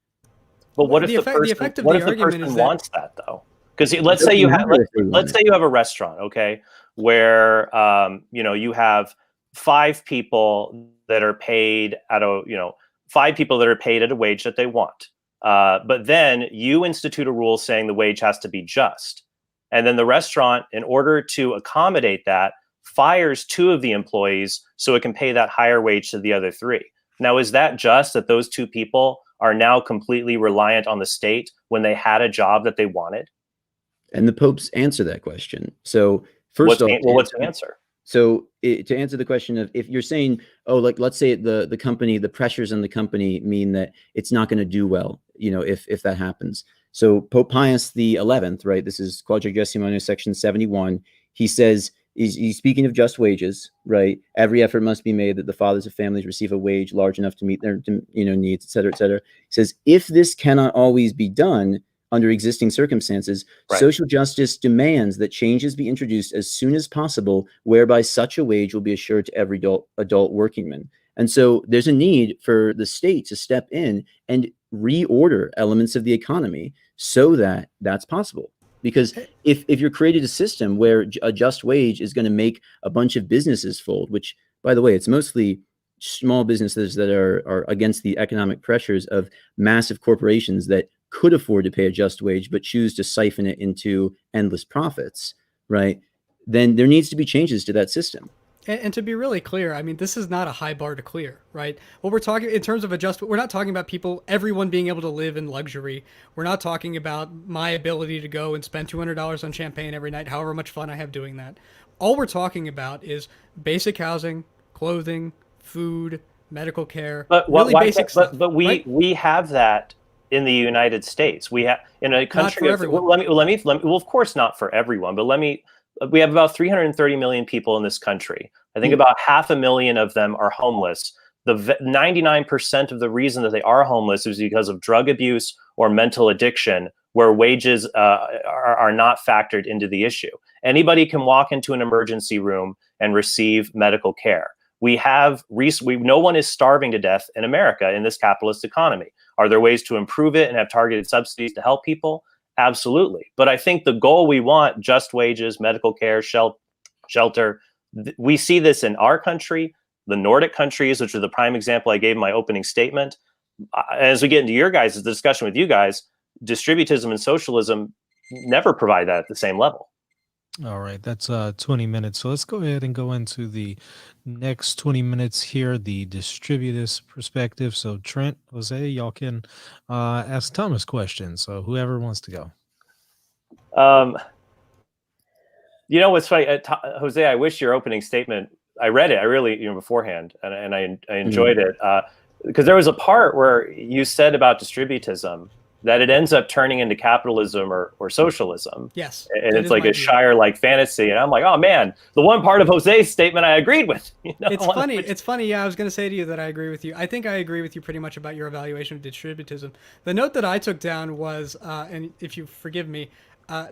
But what if the person wants that, though? Because let's say you have a restaurant, okay, where you have 5 people that are paid at a wage that they want. But then you institute a rule saying the wage has to be just. And then the restaurant, in order to accommodate that, fires 2 of the employees so it can pay that higher wage to the other 3. Now, is that just that those 2 people are now completely reliant on the state when they had a job that they wanted? And the popes answer that question. So first of all, what's the answer? So to answer the question of, if you're saying, oh, like, let's say the company, the pressures on the company mean that it's not going to do well, if that happens. So Pope Pius XI, right? This is Quadragesimo section 71. He says, he's speaking of just wages, right? Every effort must be made that the fathers of families receive a wage large enough to meet their needs, et cetera, et cetera. He says, if this cannot always be done under existing circumstances, right, social justice demands that changes be introduced as soon as possible, whereby such a wage will be assured to every adult working man. And so there's a need for the state to step in and reorder elements of the economy so that that's possible. Because if you're created a system where a just wage is going to make a bunch of businesses fold, which, by the way, it's mostly small businesses that are against the economic pressures of massive corporations that could afford to pay a just wage but choose to siphon it into endless profits, right? Then there needs to be changes to that system. And to be really clear, I mean, this is not a high bar to clear, right? What we're talking in terms of we're not talking about everyone being able to live in luxury. We're not talking about my ability to go and spend $200 on champagne every night, however much fun I have doing that. All we're talking about is basic housing, clothing, food, medical care, basic stuff. But we have that in the United States. We have in a country. Not for everyone. Well, of course, not for everyone. But we have about 330 million people in this country. I think about 500,000 of them are homeless. The 99% of the reason that they are homeless is because of drug abuse or mental addiction, where wages are not factored into the issue. Anybody can walk into an emergency room and receive medical care. No one is starving to death in America in this capitalist economy. Are there ways to improve it and have targeted subsidies to help people? Absolutely. But I think the goal we want, just wages, medical care, shelter, we see this in our country, the Nordic countries, which are the prime example I gave in my opening statement. As we get into your guys' discussion with you guys, distributism and socialism never provide that at the same level. All right, that's 20 minutes. So let's go ahead and go into the next 20 minutes here, the distributist perspective. So Trent, Jose, y'all can ask Thomas questions. So whoever wants to go. What's funny, Jose, I wish your opening statement, I read it, I really, beforehand, and I enjoyed it. Because there was a part where you said about distributism that it ends up turning into capitalism or socialism. Yes. And it's like a Shire-like fantasy. And I'm like, oh man, the one part of Jose's statement I agreed with. It's funny. It's funny. Yeah, I was going to say to you that I agree with you. I think I agree with you pretty much about your evaluation of distributism. The note that I took down was, and if you forgive me,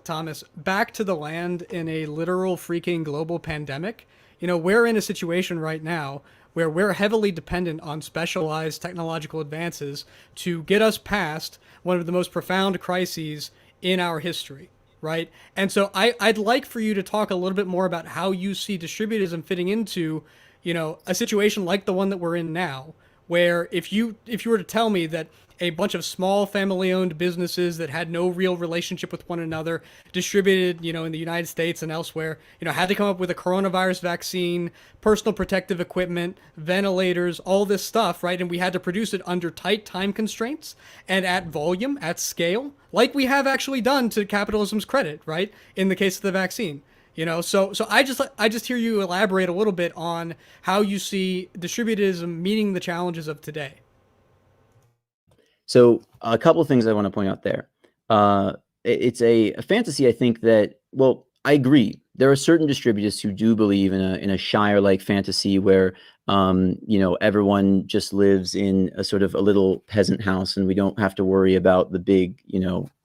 Thomas, back to the land in a literal freaking global pandemic. We're in a situation right now where we're heavily dependent on specialized technological advances to get us past one of the most profound crises in our history, right? And so I'd like for you to talk a little bit more about how you see distributism fitting into, a situation like the one that we're in now, where if you were to tell me that a bunch of small family-owned businesses that had no real relationship with one another, distributed, in the United States and elsewhere, had to come up with a coronavirus vaccine, personal protective equipment, ventilators, all this stuff, right? And we had to produce it under tight time constraints and at volume, at scale, like we have actually done to capitalism's credit, right? In the case of the vaccine. So I just hear you elaborate a little bit on how you see distributism meeting the challenges of today. So a couple of things I want to point out there. It's a fantasy, I think that, well, I agree. There are certain distributists who do believe in a Shire-like fantasy where, everyone just lives in a sort of a little peasant house and we don't have to worry about the big,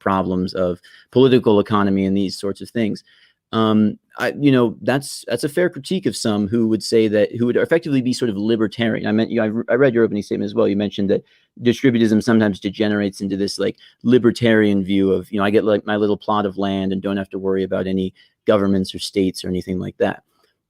problems of political economy and these sorts of things. That's a fair critique of some who would say that, who would effectively be sort of libertarian. I read your opening statement as well. You mentioned that distributism sometimes degenerates into this like libertarian view of, I get like my little plot of land and don't have to worry about any governments or states or anything like that.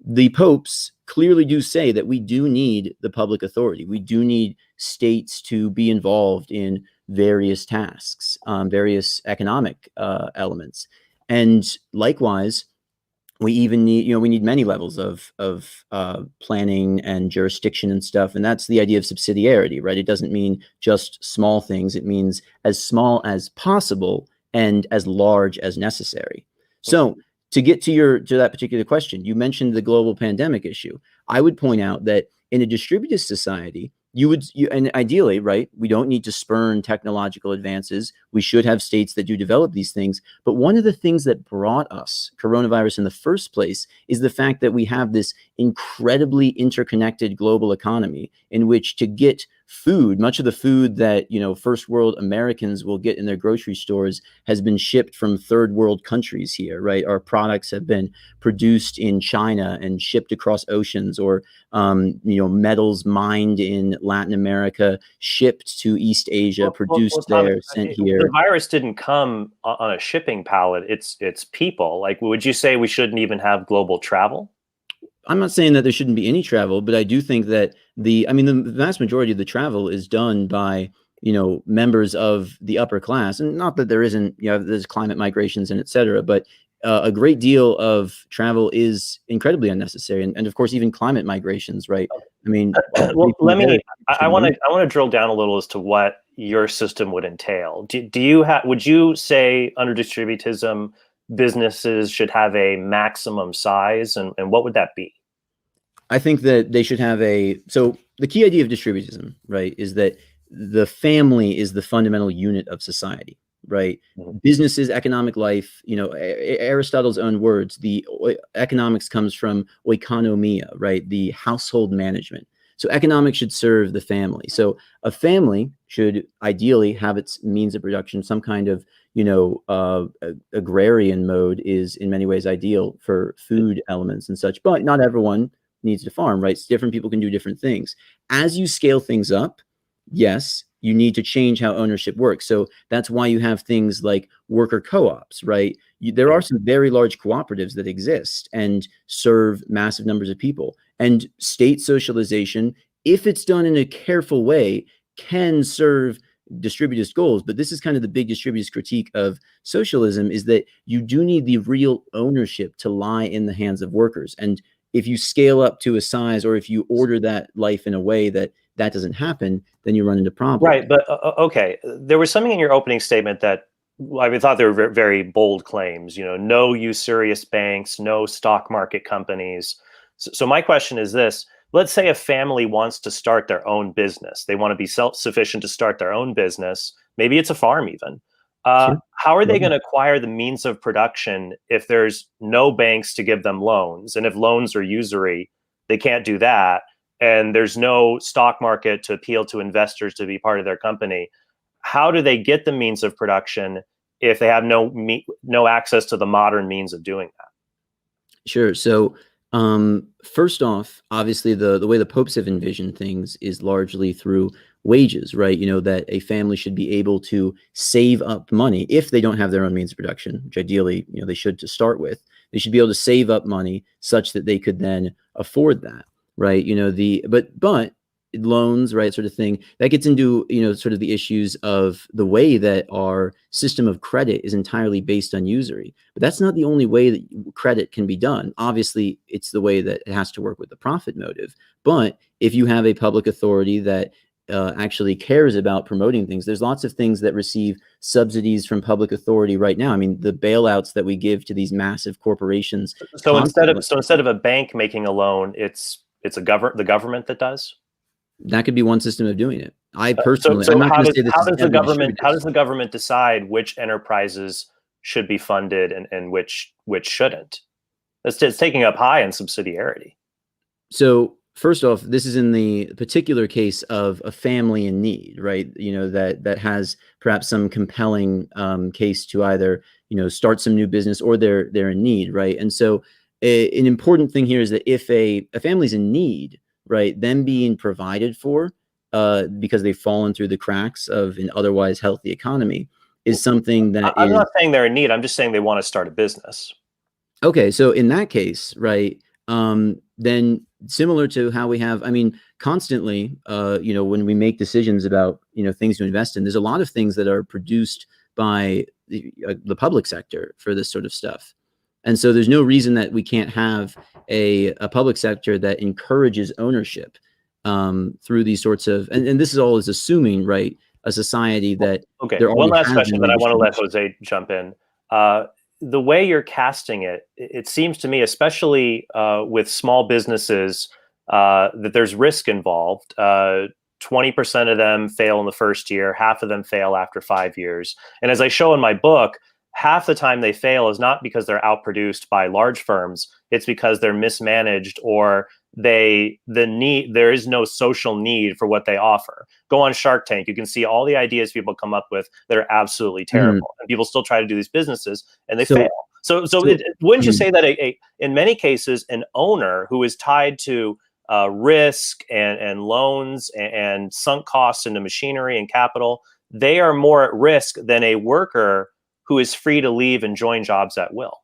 The popes clearly do say that we do need the public authority. We do need states to be involved in various tasks, various economic elements. And likewise, we even need, we need many levels of planning and jurisdiction and stuff. And that's the idea of subsidiarity, right? It doesn't mean just small things. It means as small as possible and as large as necessary. So to get to that particular question, you mentioned the global pandemic issue. I would point out that in a distributive society, and ideally, right, we don't need to spurn technological advances. We should have states that do develop these things. But one of the things that brought us coronavirus in the first place is the fact that we have this incredibly interconnected global economy in which to get food, much of the food that, first world Americans will get in their grocery stores has been shipped from third world countries here, right? Our products have been produced in China and shipped across oceans, or, metals mined in Latin America, shipped to East Asia, produced there, sent here. The virus didn't come on a shipping pallet. It's people. Like, would you say we shouldn't even have global travel? I'm not saying that there shouldn't be any travel, but I do think that the vast majority of the travel is done by, members of the upper class. And not that there isn't, there's climate migrations and et cetera, but a great deal of travel is incredibly unnecessary. And of course, even climate migrations, right? Well, I want to drill down a little as to what your system would entail. Would you say under distributism, businesses should have a maximum size, and what would that be? I think that they should have so the key idea of distributism, right, is that the family is the fundamental unit of society, right? Mm-hmm. Businesses, economic life, Aristotle's own words, the economics comes from oikonomia, right? The household management. So economics should serve the family. So a family should ideally have its means of production, some kind of, agrarian mode is in many ways ideal for food elements and such, but not everyone needs to farm, right? Different people can do different things. As you scale things up, yes, you need to change how ownership works. So that's why you have things like worker co-ops, right? There are some very large cooperatives that exist and serve massive numbers of people. And state socialization, if it's done in a careful way, can serve distributist goals. But this is kind of the big distributist critique of socialism, is that you do need the real ownership to lie in the hands of workers. And if you scale up to a size, or if you order that life in a way that doesn't happen, then you run into problems. Right, but okay, there was something in your opening statement that I thought they were very bold claims. No usurious banks, no stock market companies. So my question is this: let's say a family wants to start their own business. They want to be self-sufficient to start their own business. Maybe it's a farm even. Sure. How are they Well, going to acquire the means of production if there's no banks to give them loans? And if loans are usury, they can't do that. And there's no stock market to appeal to investors to be part of their company. How do they get the means of production if they have no access to the modern means of doing that? Sure. So, first off, obviously, the way the popes have envisioned things is largely through wages, right? You know, that a family should be able to save up money if they don't have their own means of production, which ideally, you know, they should to start with. They should be able to save up money such that they could then afford that, right? You know, but loans, right, sort of thing, that gets into, you know, sort of the issues of the way that our system of credit is entirely based on usury. But that's not the only way that credit can be done. Obviously, it's the way that it has to work with the profit motive. But if you have a public authority that actually cares about promoting things, there's lots of things that receive subsidies from public authority right now. I mean, the bailouts that we give to these massive corporations. So instead of a bank making a loan, it's the government that does. That could be one system of doing it. I personally, so I'm not how going to does say this how is does the every government how distributor. does the government decide which enterprises should be funded and which shouldn't? It's taking up high in subsidiarity. So first off, this is in the particular case of a family in need, right? You know, that has perhaps some compelling case to either, you know, start some new business or they're in need, right? And so an important thing here is that if a family's in need, right, them being provided for because they've fallen through the cracks of an otherwise healthy economy is something that I'm is not saying they're in need. I'm just saying they want to start a business. okay. So in that case, right, then similar to how we have, I mean, constantly, you know, when we make decisions about, you know, things to invest in, there's a lot of things that are produced by the public sector for this sort of stuff. And so there's no reason that we can't have a public sector that encourages ownership through these sorts of, and this is all is assuming, right, a society that Okay. there One already last has question, been then I want to let redistribution. Jose jump in. The way you're casting it, it seems to me, especially with small businesses, that there's risk involved. 20% of them fail in the first year, half of them fail after 5 years. And as I show in my book, half the time they fail is not because they're outproduced by large firms. It's because they're mismanaged or there is no social need for what they offer. Go on Shark Tank. You can see all the ideas people come up with that are absolutely terrible. And people still try to do these businesses and they So, fail. So wouldn't you mhm. say that in many cases, an owner who is tied to risk and loans and sunk costs into machinery and capital, they are more at risk than a worker who is free to leave and join jobs at will?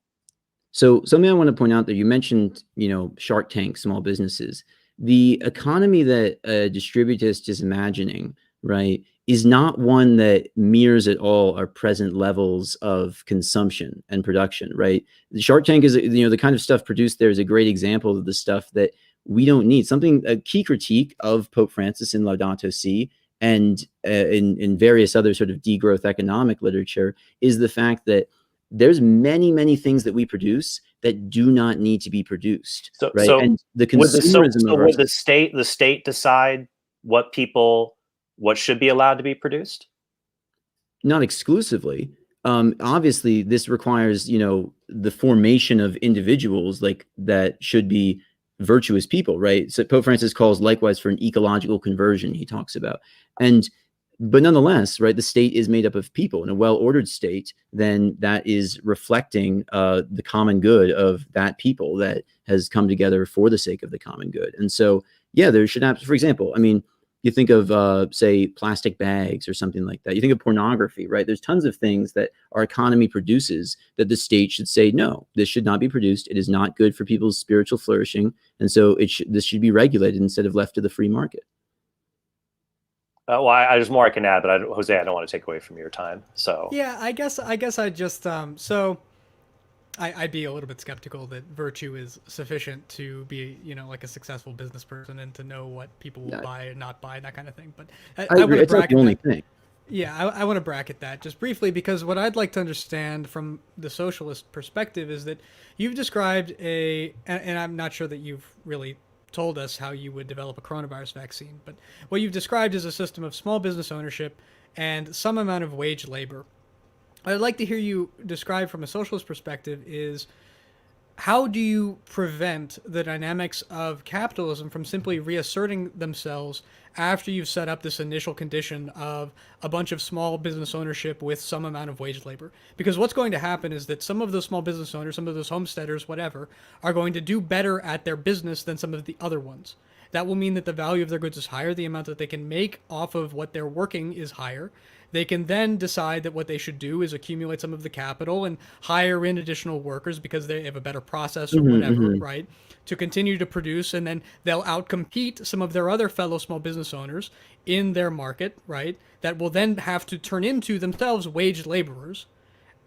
So something I want to point out that you mentioned, you know, Shark Tank, small businesses. The economy that a distributist is imagining, right, is not one that mirrors at all our present levels of consumption and production, right? The Shark Tank is, you know, the kind of stuff produced there is a great example of the stuff that we don't need. A key critique of Pope Francis in Laudato Si and in various other sort of degrowth economic literature is the fact that there's many things that we produce that do not need to be produced, right? And the consumerism of our would the state decide what should be allowed to be produced? not exclusively. Obviously, this requires, you know, the formation of individuals like that should be virtuous people, right? So Pope Francis calls likewise for an ecological conversion. He talks about, and but nonetheless, right, the state is made up of people. In a well-ordered state, then that is reflecting the common good of that people that has come together for the sake of the common good. And so, yeah, there should have, for example, I mean, you think of, say, plastic bags or something like that. You think of pornography, right? There's tons of things that our economy produces that the state should say, no, this should not be produced. It is not good for people's spiritual flourishing. And so this should be regulated instead of left to the free market. Well, there's more I can add, but Jose, I don't want to take away from your time. So Yeah, I guess I just so I'd be a little bit skeptical that virtue is sufficient to be, you know, like a successful business person and to know what people will buy and not buy, that kind of thing. But I agree. want to It's not the bracket only that. thing. Yeah, I want to bracket that just briefly because what I'd like to understand from the socialist perspective is that you've described and I'm not sure that you've really told us how you would develop a coronavirus vaccine, but what you've described is a system of small business ownership and some amount of wage labor. I'd like to hear you describe from a socialist perspective is how do you prevent the dynamics of capitalism from simply reasserting themselves after you've set up this initial condition of a bunch of small business ownership with some amount of wage labor? Because what's going to happen is that some of those small business owners, some of those homesteaders, whatever, are going to do better at their business than some of the other ones. That will mean that the value of their goods is higher, the amount that they can make off of what they're working is higher. They can then decide that what they should do is accumulate some of the capital and hire in additional workers because they have a better process or whatever, right? To continue to produce, and then they'll outcompete some of their other fellow small business owners in their market, right? That will then have to turn into themselves wage laborers.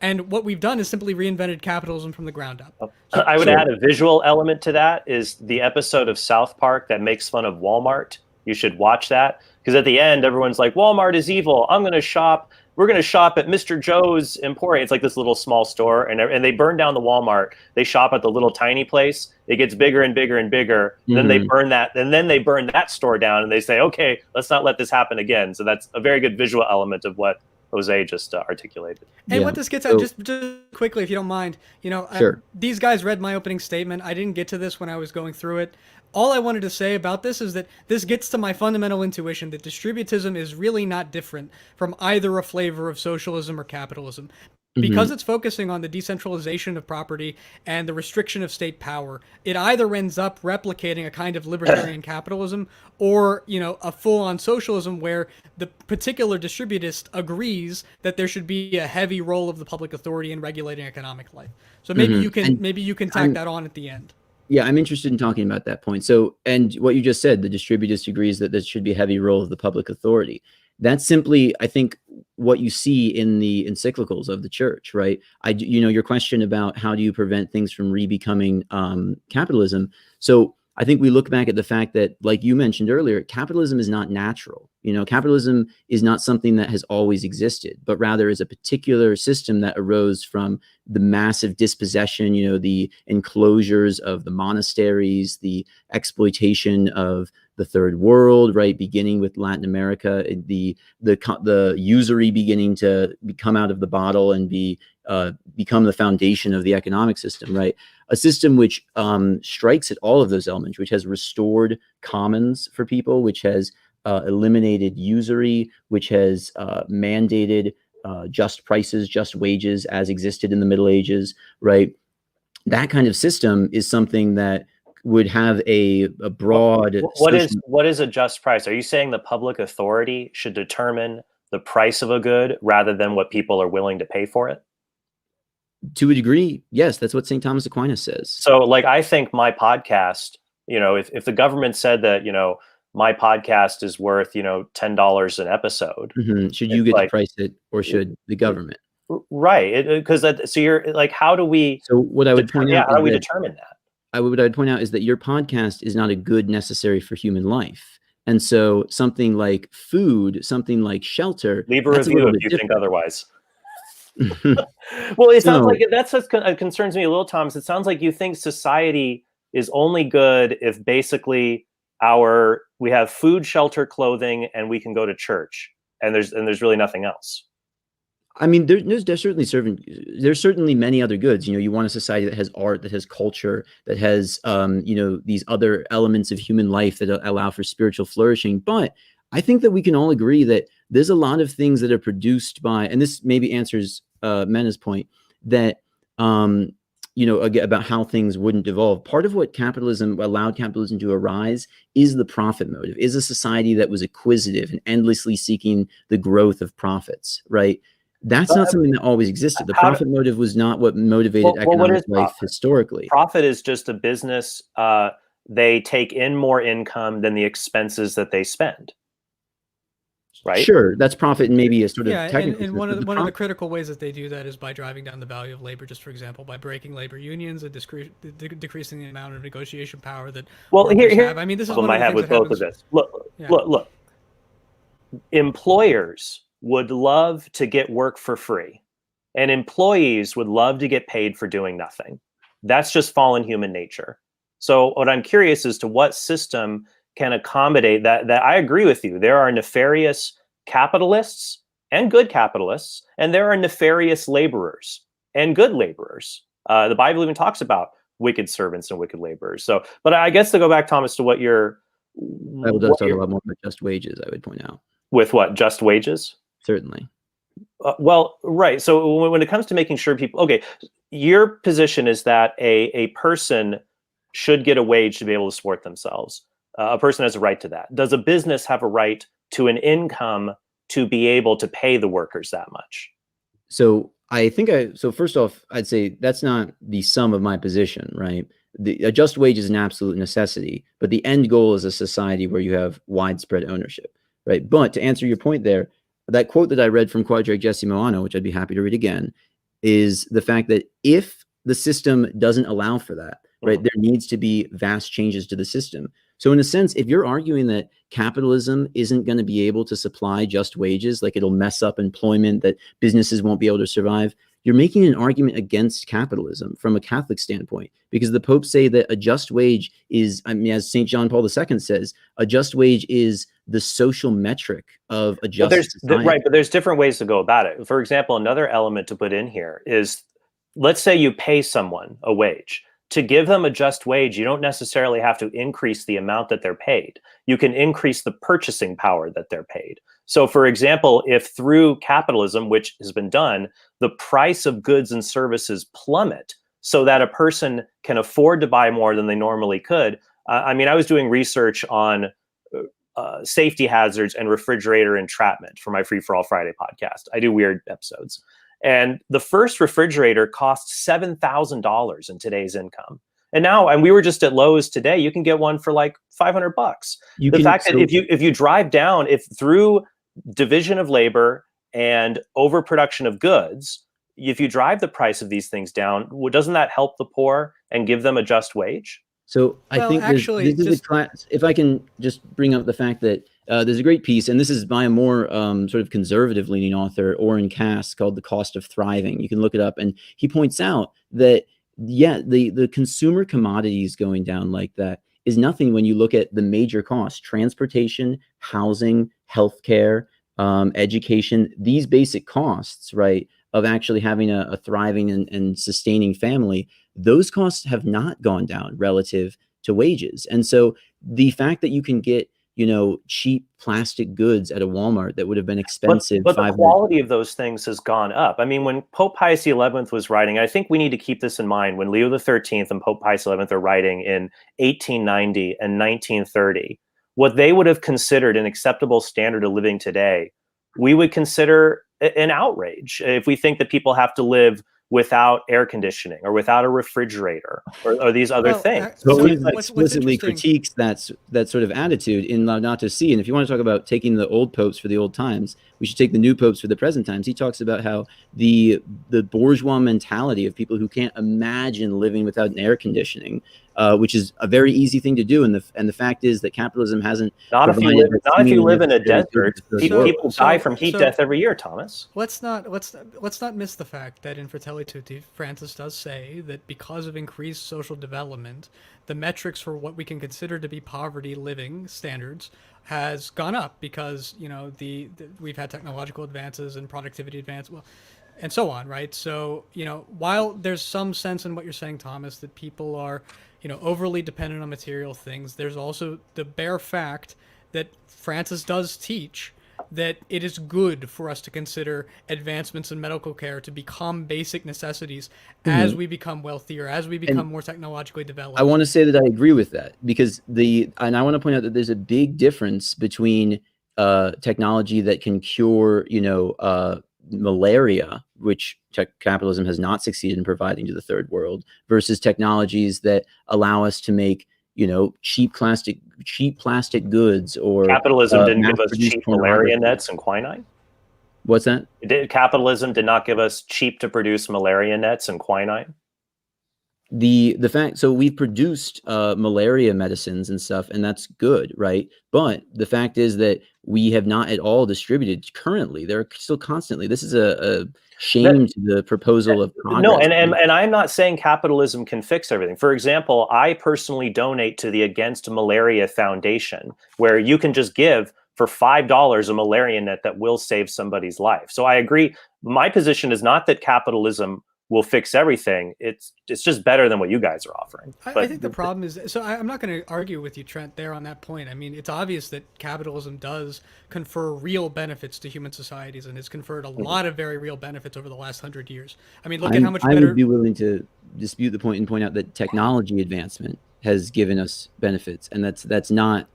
And what we've done is simply reinvented capitalism from the ground up. So, I would add a visual element to that is the episode of South Park that makes fun of Walmart. You should watch that, because at the end, everyone's like, Walmart is evil. We're going to shop at Mr. Joe's Emporium. It's like this little small store, and they burn down the Walmart. They shop at the little tiny place. It gets bigger and bigger and bigger. Then they burn that, and then they burn that store down, and they say, okay, let's not let this happen again. So that's a very good visual element of what Jose just articulated. And what this gets at, just quickly, if you don't mind, Sure. These guys read my opening statement. I didn't get to this when I was going through it. All I wanted to say about this is that this gets to my fundamental intuition that distributism is really not different from either a flavor of socialism or capitalism. Because it's focusing on the decentralization of property and the restriction of state power, it either ends up replicating a kind of libertarian capitalism or, a full-on socialism where the particular distributist agrees that there should be a heavy role of the public authority in regulating economic life. So maybe you can tack that on at the end. Yeah, I'm interested in talking about that point. So, and what you just said, the distributist agrees that there should be a heavy role of the public authority. That's simply, I think, what you see in the encyclicals of the church, right? Your question about how do you prevent things from re-becoming capitalism. So I think we look back at the fact that, like you mentioned earlier, capitalism is not natural. Capitalism is not something that has always existed, but rather is a particular system that arose from the massive dispossession, the enclosures of the monasteries, the exploitation of the third world, right? Beginning with Latin America, the usury beginning to come out of the bottle and become the foundation of the economic system, right? A system which strikes at all of those elements, which has restored commons for people, which has eliminated usury, which has mandated just prices, just wages as existed in the Middle Ages, right? That kind of system is something that would have a broad... What is a just price? Are you saying the public authority should determine the price of a good rather than what people are willing to pay for it? To a degree, yes, that's what St. Thomas Aquinas says. So, I think my podcast, if the government said that, my podcast is worth, $10 an episode. Should you get to price it, or should the government? Right. Because so you're how do we... So what I would point out... how do we determine that? What I would point out is that your podcast is not a good necessary for human life. And so something like food, something like shelter... Leave a review if you think otherwise. Well, it sounds like that's what concerns me a little, Thomas. It sounds like you think society is only good if basically we have food, shelter, clothing, and we can go to church, and there's really nothing else. I mean, there's certainly many other goods. You want a society that has art, that has culture, that has these other elements of human life that allow for spiritual flourishing. But I think that we can all agree that there's a lot of things that are produced by, and this maybe answers Mena's point, that about how things wouldn't evolve. Part of what allowed capitalism to arise is the profit motive, is a society that was acquisitive and endlessly seeking the growth of profits, right? That's not something that always existed. The profit motive was not what motivated economic life historically. Profit is just a business. They take in more income than the expenses that they spend. Right? Sure, that's profit and maybe a sort of technical. And one of the critical ways that they do that is by driving down the value of labor. Just for example, by breaking labor unions and decreasing the amount of negotiation power that workers have. I mean, this is what I have with both of this. Look. Employers would love to get work for free, and employees would love to get paid for doing nothing. That's just fallen human nature. So what I'm curious as to what system can accommodate that I agree with you. There are nefarious capitalists and good capitalists, and there are nefarious laborers and good laborers. The Bible even talks about wicked servants and wicked laborers. So, but I guess to go back, Thomas, to what you're... The Bible does talk a lot more about just wages, I would point out. With what? Just wages? Certainly. Well, right. So when it comes to making sure people... Okay, your position is that a person should get a wage to be able to support themselves. A person has a right to that. Does a business have a right to an income to be able to pay the workers that much? So I think so first off, I'd say that's not the sum of my position, right? A just wage is an absolute necessity, but the end goal is a society where you have widespread ownership, right? But to answer your point there, that quote that I read from Quadragesimo Anno, which I'd be happy to read again, is the fact that if the system doesn't allow for that, right, there needs to be vast changes to the system. So in a sense, if you're arguing that capitalism isn't going to be able to supply just wages, like it'll mess up employment, that businesses won't be able to survive, you're making an argument against capitalism from a Catholic standpoint, because the popes say that a just wage is, I mean, as St. John Paul II says, a just wage is the social metric of a just society. Right, but there's different ways to go about it. For example, another element to put in here is, let's say you pay someone a wage. To give them a just wage, you don't necessarily have to increase the amount that they're paid. You can increase the purchasing power that they're paid. So for example, if through capitalism, which has been done, the price of goods and services plummet so that a person can afford to buy more than they normally could. I mean, I was doing research on safety hazards and refrigerator entrapment for my Free for All Friday podcast. I do weird episodes. And the first refrigerator cost $7,000 in today's income. And now, and we were just at Lowe's today, you can get one for like $500. The fact that if you drive down, if through division of labor and overproduction of goods, if you drive the price of these things down, doesn't that help the poor and give them a just wage? So I think actually, if I can just bring up the fact that there's a great piece, and this is by a more sort of conservative leaning author, Orrin Cass, called The Cost of Thriving. You can look it up. And he points out that, yeah, the consumer commodities going down like that is nothing when you look at the major costs: transportation, housing, healthcare, education, these basic costs, right, of actually having a thriving and sustaining family. Those costs have not gone down relative to wages. And so the fact that you can get, you know, cheap plastic goods at a Walmart that would have been expensive. But the quality of those things has gone up. I mean, when Pope Pius XI was writing, I think we need to keep this in mind, when Leo XIII and Pope Pius XI are writing in 1890 and 1930, what they would have considered an acceptable standard of living today, we would consider an outrage if we think that people have to live without air conditioning or without a refrigerator or these other things. So he explicitly critiques that sort of attitude in Laudato Si. And if you want to talk about taking the old popes for the old times, we should take the new popes for the present times. He talks about how the bourgeois mentality of people who can't imagine living without an air conditioning, which is a very easy thing to do. And the fact is that capitalism hasn't. Not if you live in a desert. People die from heat death every year, Thomas. Let's not miss the fact that in Fratelli Tutti, Francis does say that because of increased social development, the metrics for what we can consider to be poverty living standards has gone up, because, you know, we've had technological advances and productivity advances, and so on, right? So, you know, while there's some sense in what you're saying, Thomas, that people are, you know, overly dependent on material things, there's also the bare fact that Francis does teach that it is good for us to consider advancements in medical care to become basic necessities as we become wealthier, as we become more technologically developed. I want to say that I agree with that, because and I want to point out that there's a big difference between technology that can cure, you know, malaria, which capitalism has not succeeded in providing to the third world, versus technologies that allow us to make, you know, cheap plastic goods. Or capitalism didn't give us cheap malaria nets and quinine. What's that? Capitalism did not give us cheap to produce malaria nets and quinine. The fact, so we've produced malaria medicines and stuff, and that's good, right? But the fact is that we have not at all distributed currently. They're still constantly. This is a shame to the proposal of progress. No, and I'm not saying capitalism can fix everything. For example, I personally donate to the Against Malaria Foundation, where you can just give for $5 a malaria net that will save somebody's life. So I agree. My position is not that capitalism will fix everything. It's just better than what you guys are offering. I think the problem is, so I'm not going to argue with you, Trent, there on that point. I mean, it's obvious that capitalism does confer real benefits to human societies, and has conferred a lot of very real benefits over the last 100 years. I mean, look at how much better. I would be willing to dispute the point and point out that technology advancement has given us benefits, and that's not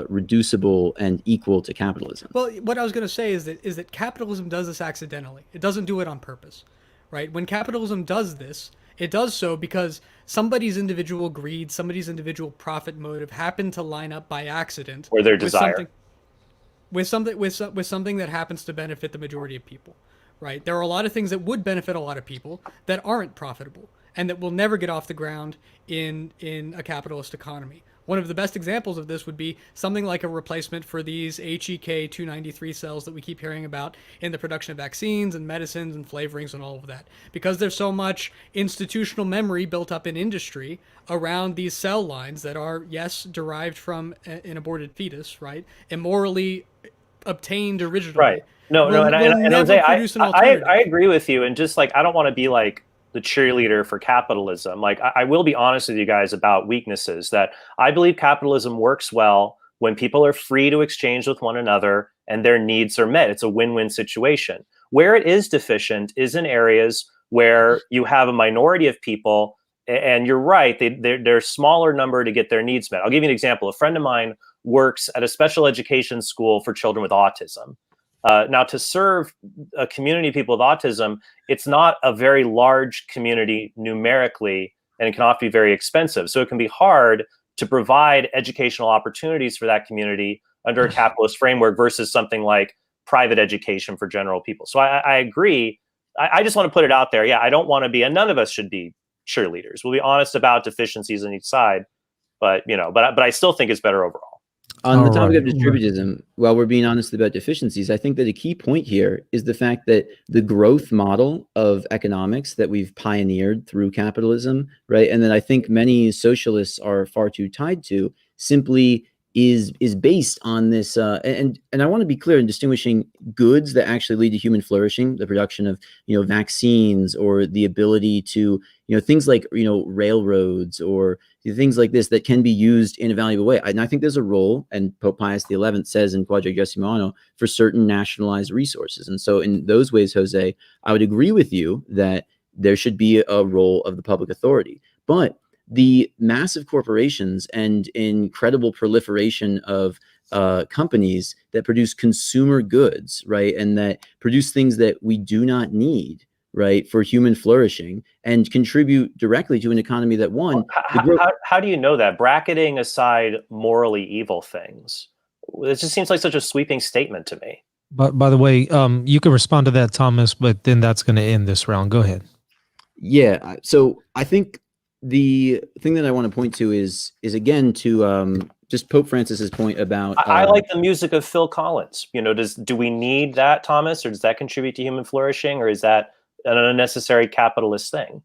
reducible and equal to capitalism. Well, what I was going to say is that capitalism does this accidentally. It doesn't do it on purpose. Right? When capitalism does this, it does so because somebody's individual greed, somebody's individual profit motive happened to line up by accident, or their desire, with something that happens to benefit the majority of people. Right? There are a lot of things that would benefit a lot of people that aren't profitable and that will never get off the ground in a capitalist economy. One of the best examples of this would be something like a replacement for these HEK 293 cells that we keep hearing about in the production of vaccines and medicines and flavorings and all of that. Because there's so much institutional memory built up in industry around these cell lines that are, yes, derived from an aborted fetus, right? Immorally obtained originally. Right. No, and Jose, I agree with you. And just like, I don't want to be like the cheerleader for capitalism. Like, I will be honest with you guys about weaknesses, that I believe capitalism works well when people are free to exchange with one another and their needs are met. It's a win-win situation. Where it is deficient is in areas where you have a minority of people, and you're right, they're a smaller number to get their needs met. I'll give you an example. A friend of mine works at a special education school for children with autism. Now, to serve a community of people with autism, it's not a very large community numerically, and it can often be very expensive. So it can be hard to provide educational opportunities for that community under a capitalist framework versus something like private education for general people. So I agree. I just want to put it out there. Yeah, I don't want to be, and none of us should be cheerleaders. We'll be honest about deficiencies on each side, but I still think it's better overall. On the topic of distributism, while we're being honest about deficiencies, I think that a key point here is the fact that the growth model of economics that we've pioneered through capitalism, right, and that I think many socialists are far too tied to, simply is based on this. And I want to be clear in distinguishing goods that actually lead to human flourishing, the production of vaccines, or the ability to things like railroads, or things like this that can be used in a valuable way. And I think there's a role, and Pope Pius XI says in Quadragesimo Anno, for certain nationalized resources. And so in those ways, Jose, I would agree with you that there should be a role of the public authority. But the massive corporations and incredible proliferation of companies that produce consumer goods, right, and that produce things that we do not need, right, for human flourishing, and contribute directly to an economy that how do you know that? Bracketing aside morally evil things, it just seems like such a sweeping statement to me. But by the way, you can respond to that, Thomas, but then that's going to end this round. Go ahead. Yeah. So I think the thing that I want to point to is again to just Pope Francis's point about. I like the music of Phil Collins. Do we need that, Thomas, or does that contribute to human flourishing, or is that an unnecessary capitalist thing?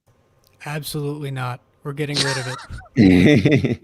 Absolutely not. We're getting rid of it.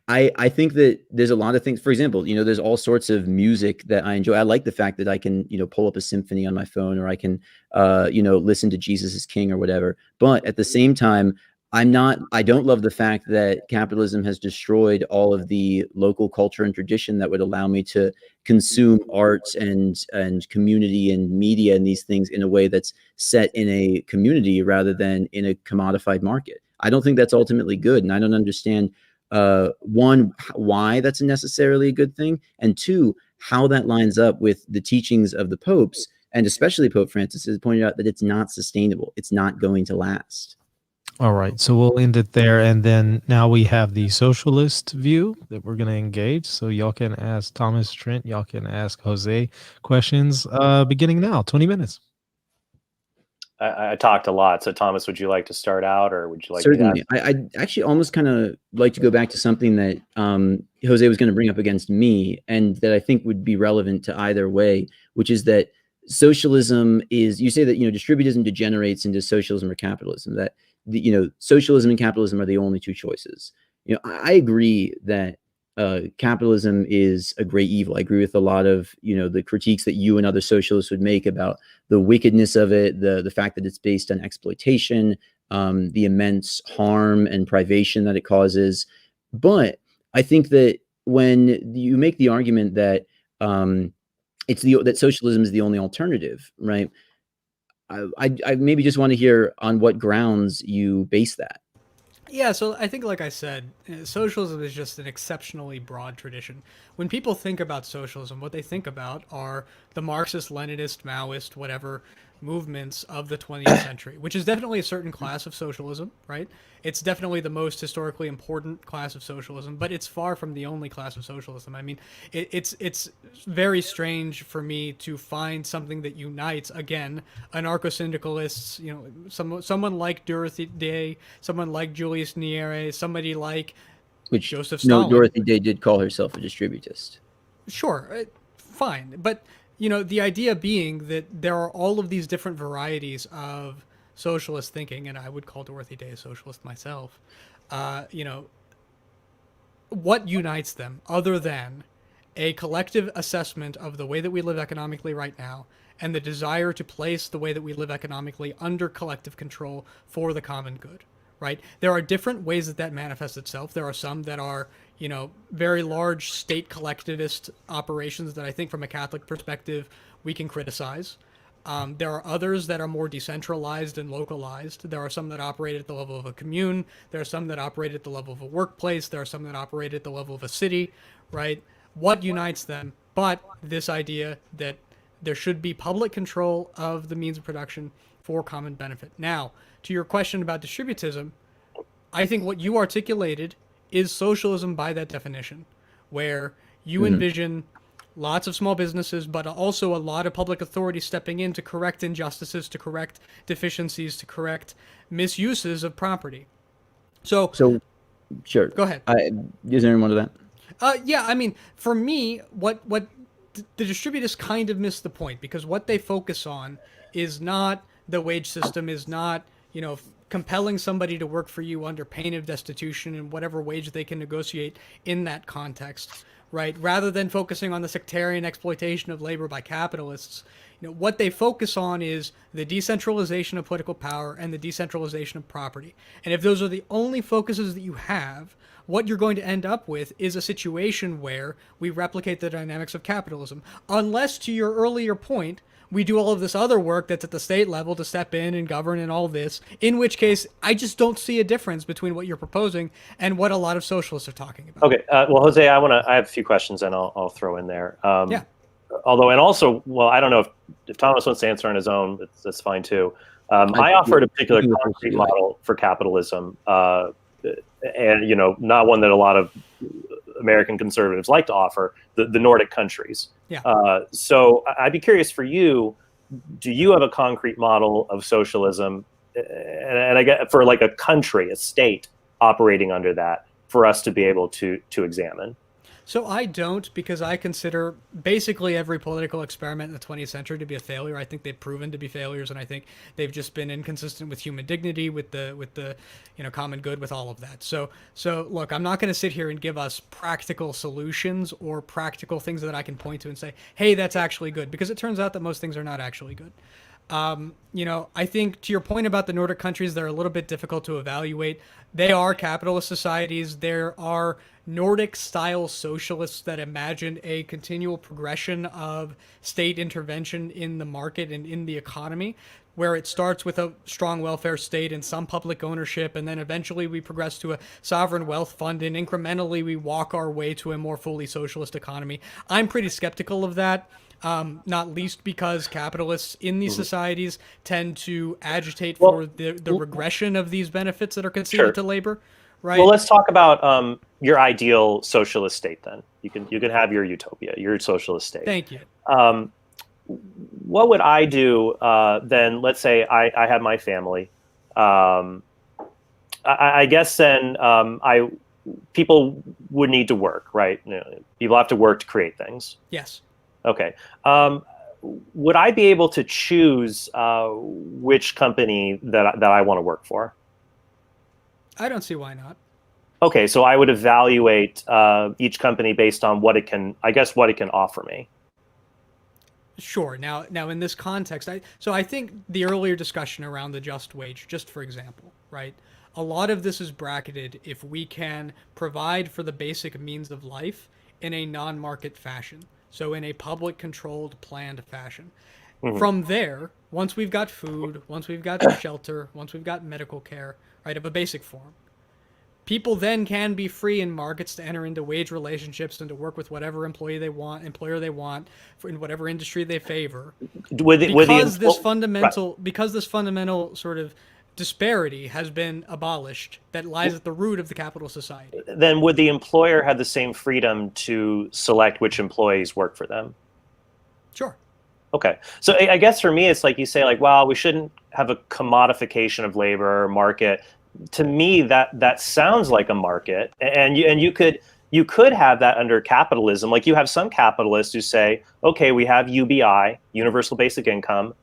I think that there's a lot of things. For example, there's all sorts of music that I enjoy. I like the fact that I can, pull up a symphony on my phone, or I can, listen to Jesus is King or whatever. But at the same time, I don't love the fact that capitalism has destroyed all of the local culture and tradition that would allow me to consume arts and community and media and these things in a way that's set in a community rather than in a commodified market. I don't think that's ultimately good. And I don't understand, one, why that's necessarily a good thing, and two, how that lines up with the teachings of the popes, and especially Pope Francis has pointed out that it's not sustainable. It's not going to last. All right, so we'll end it there, and then now we have the socialist view that we're going to engage. So y'all can ask Thomas, Trent, y'all can ask Jose questions beginning now, 20 minutes. I talked a lot, so Thomas, would you like to start out, or would you like Certainly. to I'd actually almost kind of like to go back to something that Jose was going to bring up against me, and that I think would be relevant to either way, which is that socialism is, you say that, distributism degenerates into socialism or capitalism, that socialism and capitalism are the only two choices. I agree that capitalism is a great evil. I agree with a lot of, the critiques that you and other socialists would make about the wickedness of it, the fact that it's based on exploitation, the immense harm and privation that it causes. But I think that when you make the argument that that socialism is the only alternative, right? I maybe just want to hear on what grounds you base that. Yeah, so I think, like I said, socialism is just an exceptionally broad tradition. When people think about socialism, what they think about are the Marxist, Leninist, Maoist, whatever movements of the 20th century, which is definitely a certain class of socialism, right? It's definitely the most historically important class of socialism, but it's far from the only class of socialism. I mean, it's very strange for me to find something that unites, again, anarcho-syndicalists, someone like Dorothy Day, someone like Julius Nyerere, somebody like Joseph Stalin. Dorothy Day did call herself a distributist. Sure, fine, but the idea being that there are all of these different varieties of socialist thinking, and I would call Dorothy Day a socialist myself. What unites them other than a collective assessment of the way that we live economically right now and the desire to place the way that we live economically under collective control for the common good, right? There are different ways that manifests itself. There are some that are, very large state collectivist operations that I think from a Catholic perspective we can criticize. There are others that are more decentralized and localized. There are some that operate at the level of a commune. There are some that operate at the level of a workplace. There are some that operate at the level of a city, right? What unites them but this idea that there should be public control of the means of production for common benefit. Now, to your question about distributism, I think what you articulated is socialism by that definition, where you envision lots of small businesses, but also a lot of public authority stepping in to correct injustices, to correct deficiencies, to correct misuses of property. So sure. Go ahead. Is there anyone to that? Yeah, I mean, for me, what the distributists kind of miss the point, because what they focus on is not the wage system, is not, compelling somebody to work for you under pain of destitution and whatever wage they can negotiate in that context, right? Rather than focusing on the sectarian exploitation of labor by capitalists, what they focus on is the decentralization of political power and the decentralization of property. And if those are the only focuses that you have, what you're going to end up with is a situation where we replicate the dynamics of capitalism. Unless, to your earlier point, we do all of this other work that's at the state level to step in and govern and all this, in which case I just don't see a difference between what you're proposing and what a lot of socialists are talking about. Okay, well, Jose, I have a few questions and I'll throw in there. Yeah. Although, and also, well, I don't know if Thomas wants to answer on his own, that's fine too. I offered a particular concrete model for capitalism, and not one that a lot of American conservatives like to offer, the Nordic countries. Yeah. So I'd be curious for you, do you have a concrete model of socialism, and I get for like a country, a state operating under that, for us to be able to examine? So I don't, because I consider basically every political experiment in the 20th century to be a failure. I think they've proven to be failures, and I think they've just been inconsistent with human dignity, with the common good, with all of that. So look, I'm not going to sit here and give us practical solutions or practical things that I can point to and say, hey, that's actually good, because it turns out that most things are not actually good. I think to your point about the Nordic countries, they're a little bit difficult to evaluate. They are capitalist societies. There are Nordic-style socialists that imagine a continual progression of state intervention in the market and in the economy, where it starts with a strong welfare state and some public ownership, and then eventually we progress to a sovereign wealth fund, and incrementally we walk our way to a more fully socialist economy. I'm pretty skeptical of that. Not least because capitalists in these societies tend to agitate for the regression of these benefits that are conceded to labor, right? Well, let's talk about your ideal socialist state then. You can have your utopia, your socialist state. Thank you. What would I do then? Let's say I have my family. I guess then people would need to work, right? People have to work to create things. Yes. Okay. Would I be able to choose which company that I want to work for? I don't see why not. Okay, so I would evaluate each company based on what it can, I guess, what it can offer me. Sure. Now in this context, I think the earlier discussion around the just wage, just for example, right? A lot of this is bracketed if we can provide for the basic means of life in a non-market fashion. So in a public controlled, planned fashion. Mhm. From there, once we've got food, once we've got shelter, once we've got medical care, right, of a basic form, people then can be free in markets to enter into wage relationships and to work with whatever employer they want in whatever industry they favor. Because this fundamental sort of disparity has been abolished that lies at the root of the capital society. Then would the employer have the same freedom to select which employees work for them? Sure. Okay. So I guess for me, it's like you say, like, well, we shouldn't have a commodification of labor or market. To me, that sounds like a market, and you could have that under capitalism. Like, you have some capitalists who say, okay, we have UBI, universal basic income,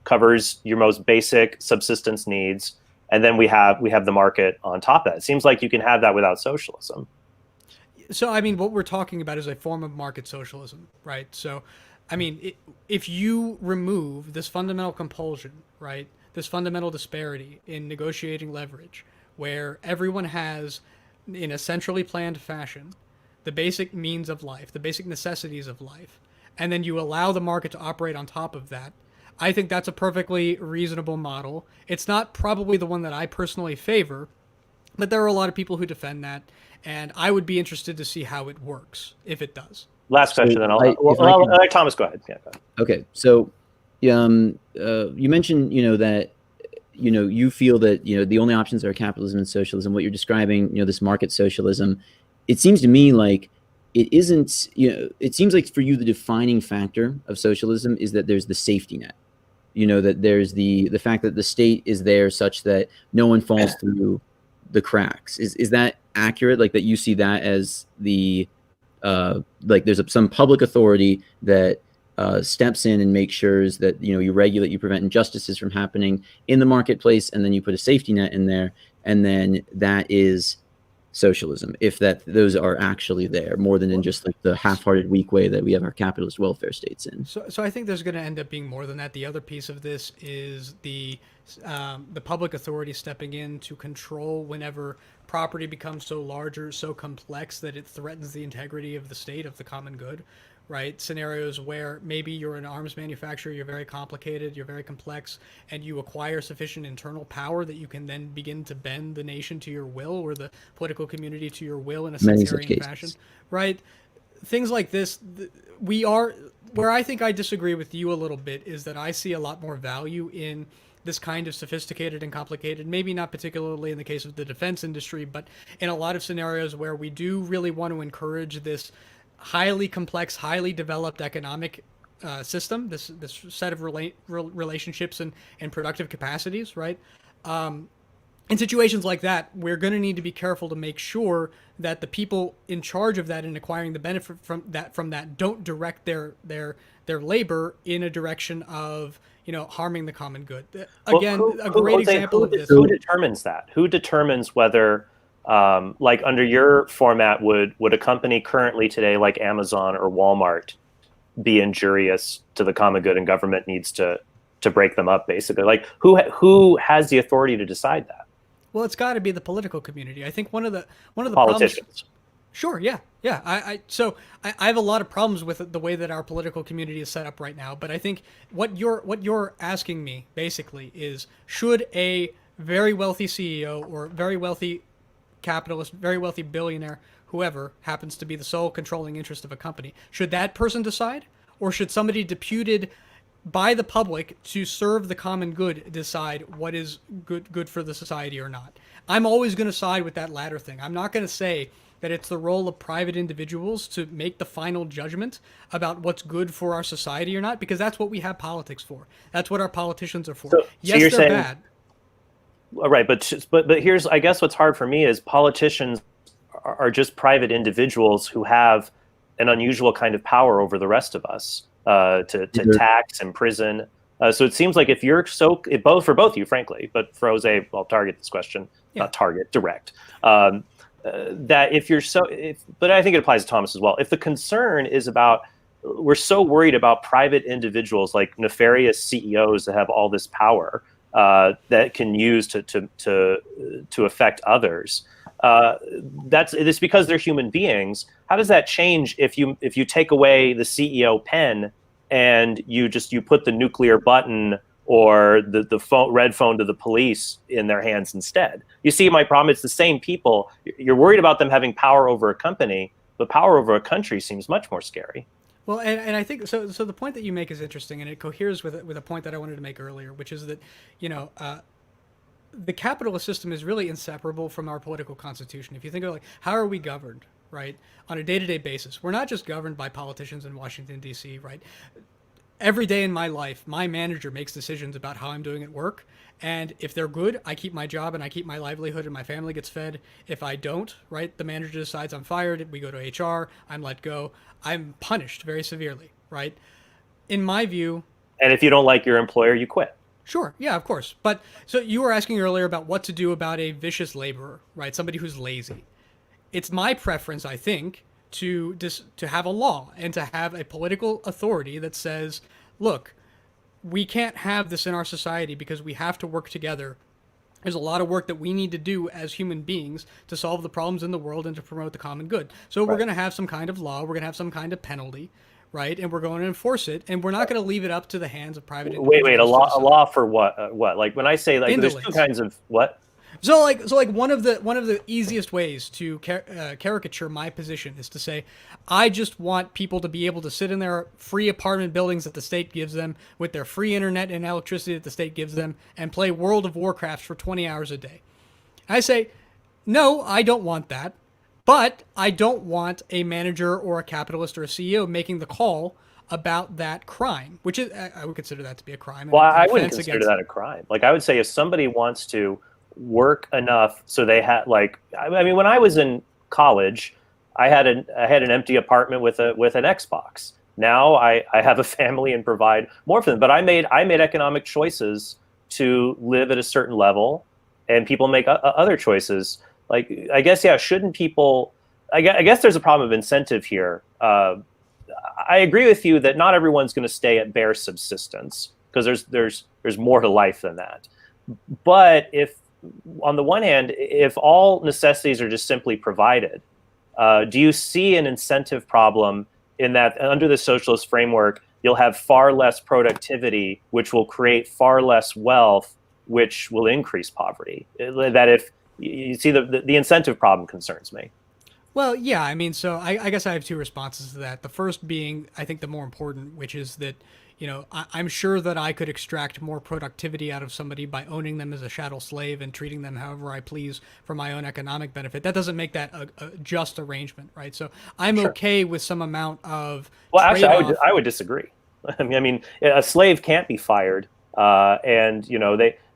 covers your most basic subsistence needs, and then we have the market on top of that. It seems like you can have that without socialism. So, I mean, what we're talking about is a form of market socialism, right? So, I mean, if you remove this fundamental compulsion, right, this fundamental disparity in negotiating leverage, where everyone has, in a centrally planned fashion, the basic means of life, the basic necessities of life, and then you allow the market to operate on top of that, I think that's a perfectly reasonable model. It's not probably the one that I personally favor, but there are a lot of people who defend that, and I would be interested to see how it works, if it does. Last question, then I'll let Thomas go ahead. Yeah, go ahead. Okay, so you mentioned, that, you feel that, the only options are capitalism and socialism. What you're describing, this market socialism, it seems to me like it isn't, it seems like for you the defining factor of socialism is that there's the safety net, that there's the fact that the state is there such that no one falls through the cracks. Is that accurate? Like, that you see that as the, like there's some public authority that steps in and makes sure that you regulate, you prevent injustices from happening in the marketplace, and then you put a safety net in there, and then that is socialism, if those are actually there, more than in just like the half-hearted, weak way that we have our capitalist welfare states in. So I think there's going to end up being more than that. The other piece of this is the public authority stepping in to control whenever property becomes so large or so complex that it threatens the integrity of the state, of the common good, right? Scenarios where maybe you're an arms manufacturer, you're very complicated, you're very complex, and you acquire sufficient internal power that you can then begin to bend the nation to your will, or the political community to your will in a sectarian fashion, right? Things like this, where I think I disagree with you a little bit is that I see a lot more value in this kind of sophisticated and complicated, maybe not particularly in the case of the defense industry, but in a lot of scenarios where we do really want to encourage this highly complex, highly developed economic system, this set of relationships and productive capacities, right? In situations like that, we're going to need to be careful to make sure that the people in charge of that and acquiring the benefit from that don't direct their labor in a direction of harming the common good. Again, a great example of this. Who determines that? Who determines whether, like under your format, would a company currently today like Amazon or Walmart be injurious to the common good, and government needs to break them up, basically? Like, who has the authority to decide that? Well, it's got to be the political community. I think one of the politicians. Problems, sure, yeah. So I have a lot of problems with the way that our political community is set up right now. But I think what you're asking me basically is, should a very wealthy CEO or very wealthy capitalist, very wealthy billionaire, whoever happens to be the sole controlling interest of a company, should that person decide, or should somebody deputed by the public to serve the common good decide what is good for the society or not? I'm always going to side with that latter thing. I'm not going to say that it's the role of private individuals to make the final judgment about what's good for our society or not, because that's what we have politics for. That's what our politicians are for. Yes, you're they're saying, bad. Right, but here's, I guess what's hard for me is politicians are just private individuals who have an unusual kind of power over the rest of us, to tax, imprison. So it seems like if you're for both of you, frankly, but for Jose, I'll target this question, not target, direct. that if you're but I think it applies to Thomas as well. If the concern is about, we're so worried about private individuals like nefarious CEOs that have all this power that can use to affect others. It's because they're human beings. How does that change if you take away the CEO pen and you put the nuclear button or the red phone to the police in their hands instead? You see my problem? It's the same people. You're worried about them having power over a company, but power over a country seems much more scary. Well, and I think so. So the point that you make is interesting, and it coheres with a point that I wanted to make earlier, which is that, the capitalist system is really inseparable from our political constitution. If you think of like, how are we governed, right, on a day-to-day basis? We're not just governed by politicians in Washington, D.C., right? Every day in my life, my manager makes decisions about how I'm doing at work. And if they're good, I keep my job and I keep my livelihood and my family gets fed. If I don't, right, the manager decides I'm fired, we go to HR, I'm let go, I'm punished very severely, right? In my view... And if you don't like your employer, you quit. Sure, yeah, of course. But so you were asking earlier about what to do about a vicious laborer, right? Somebody who's lazy. It's my preference, I think, to have a law and to have a political authority that says, look, we can't have this in our society because we have to work together. There's a lot of work that we need to do as human beings to solve the problems in the world and to promote the common good. So we're going to have some kind of law, we're going to have some kind of penalty, right? And we're going to enforce it, and we're not going to leave it up to the hands of private individuals. Wait, a law for what? What? Like when I say like Indolence. There's two kinds of what? So one of the easiest ways to caricature my position is to say, I just want people to be able to sit in their free apartment buildings that the state gives them with their free internet and electricity that the state gives them and play World of Warcraft for 20 hours a day. I say, no, I don't want that, but I don't want a manager or a capitalist or a CEO making the call about that crime, which is, I would consider that to be a crime. Well, I wouldn't consider that a crime. Like I would say if somebody wants to work enough so they had like, I mean, when I was in college, I had an empty apartment with an Xbox. Now I have a family and provide more for them, but I made economic choices to live at a certain level, and people make other choices. Like, I guess, yeah, shouldn't people, I guess there's a problem of incentive here. I agree with you that not everyone's going to stay at bare subsistence because there's more to life than that. But if, on the one hand, if all necessities are just simply provided, do you see an incentive problem in that under the socialist framework, you'll have far less productivity, which will create far less wealth, which will increase poverty? That if you see the incentive problem concerns me. Well, yeah, I mean, so I guess I have two responses to that. The first being, I think, the more important, which is that, I'm sure that I could extract more productivity out of somebody by owning them as a chattel slave and treating them however I please for my own economic benefit. That doesn't make that a just arrangement, right? So I'm Sure. okay with some amount of Well, actually, trade-off. I would disagree. I mean, a slave can't be fired, and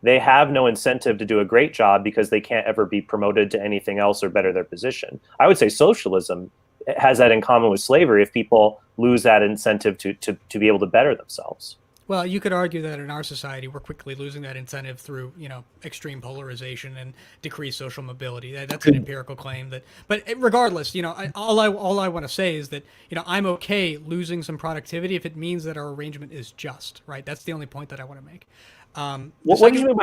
they have no incentive to do a great job because they can't ever be promoted to anything else or better their position. I would say socialism has that in common with slavery if people lose that incentive to be able to better themselves. Well, you could argue that in our society, we're quickly losing that incentive through, extreme polarization and decreased social mobility. That's an empirical claim. But regardless, all I want to say is that, I'm okay losing some productivity if it means that our arrangement is just, right? That's the only point that I want to make. What do you mean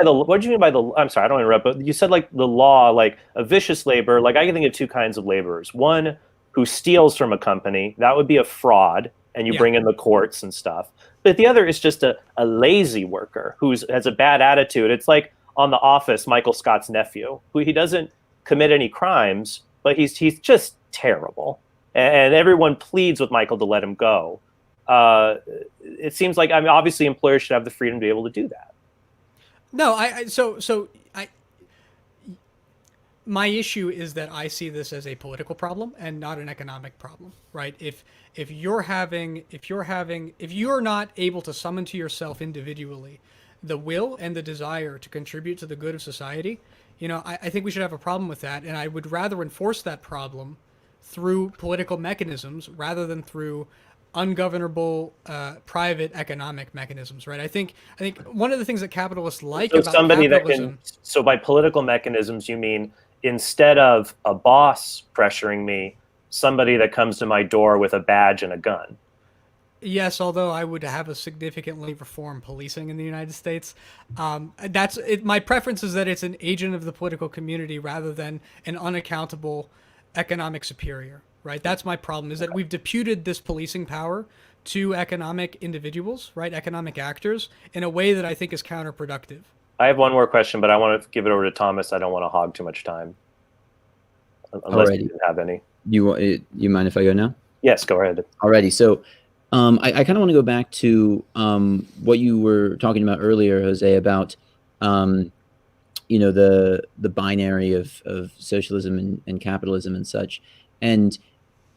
by the? I'm sorry, I don't interrupt, but you said like the law, like a vicious labor. Like I can think of two kinds of laborers. One who steals from a company, that would be a fraud, and you bring in the courts and stuff. But the other is just a lazy worker who has a bad attitude. It's like on The Office, Michael Scott's nephew, who he doesn't commit any crimes, but he's just terrible, and everyone pleads with Michael to let him go. It seems like, I mean, obviously employers should have the freedom to be able to do that. No, my issue is that I see this as a political problem and not an economic problem, right? If you're not able to summon to yourself individually the will and the desire to contribute to the good of society, I think we should have a problem with that, and I would rather enforce that problem through political mechanisms rather than through ungovernable private economic mechanisms, right? I think one of the things that capitalists like So about somebody capitalism, so by political mechanisms, you mean instead of a boss pressuring me, somebody that comes to my door with a badge and a gun. Yes, although I would have a significantly reformed policing in the United States. That's it. My preference is that it's an agent of the political community rather than an unaccountable economic superior, right? That's my problem, is that we've deputed this policing power to economic individuals, right? Economic actors, in a way that I think is counterproductive. I have one more question, but I want to give it over to Thomas. I don't want to hog too much time. Unless you have any. You mind if I go now? Yes, go ahead. Alrighty. So I kind of want to go back to what you were talking about earlier, Jose, about the binary of socialism and capitalism and such. And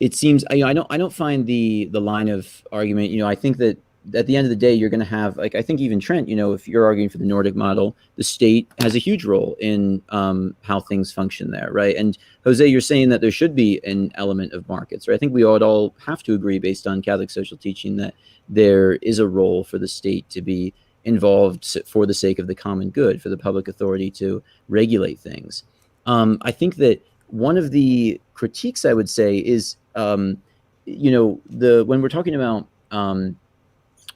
it seems I don't find the line of argument. I think that at the end of the day, you're going to have, like, I think even Trent, if you're arguing for the Nordic model, the state has a huge role in how things function there, right? And Jose, you're saying that there should be an element of markets, right? I think we ought all have to agree, based on Catholic social teaching, that there is a role for the state to be involved for the sake of the common good, for the public authority to regulate things. I think that one of the critiques I would say is, when we're talking about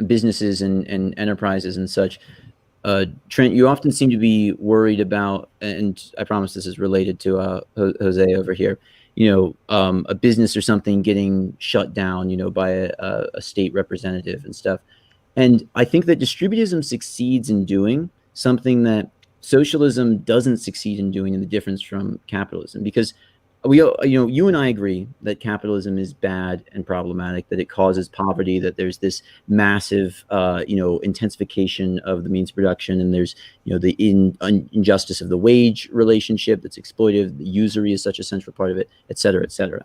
businesses and enterprises and such, Trent, you often seem to be worried about, and I promise this is related to Jose over here, a business or something getting shut down, by a state representative and stuff. And I think that distributism succeeds in doing something that socialism doesn't succeed in doing, in the difference from capitalism, because you and I agree that capitalism is bad and problematic, that it causes poverty, that there's this massive, intensification of the means of production, and there's, the injustice of the wage relationship that's exploitive, the usury is such a central part of it, et cetera, et cetera.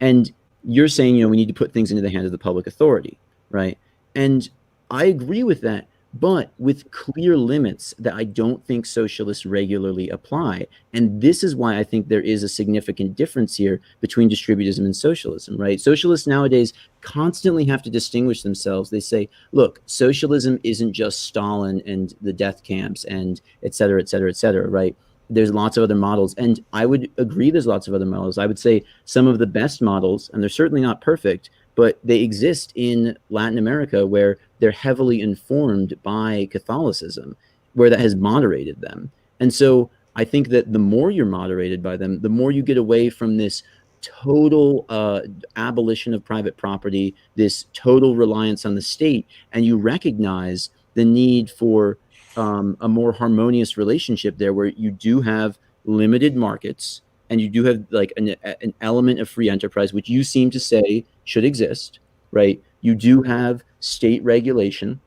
And you're saying, we need to put things into the hands of the public authority, right? And I agree with that, but with clear limits that I don't think socialists regularly apply. And this is why I think there is a significant difference here between distributism and socialism, right? Socialists nowadays constantly have to distinguish themselves. They say, look, socialism isn't just Stalin and the death camps and et cetera, et cetera, et cetera, right? There's lots of other models. And I would agree there's lots of other models. I would say some of the best models, and they're certainly not perfect, but they exist in Latin America, where they're heavily informed by Catholicism, where that has moderated them. And so I think that the more you're moderated by them, the more you get away from this total abolition of private property, this total reliance on the state, and you recognize the need for a more harmonious relationship there, where you do have limited markets, and you do have like an element of free enterprise, which you seem to say should exist, right? You do have state regulation,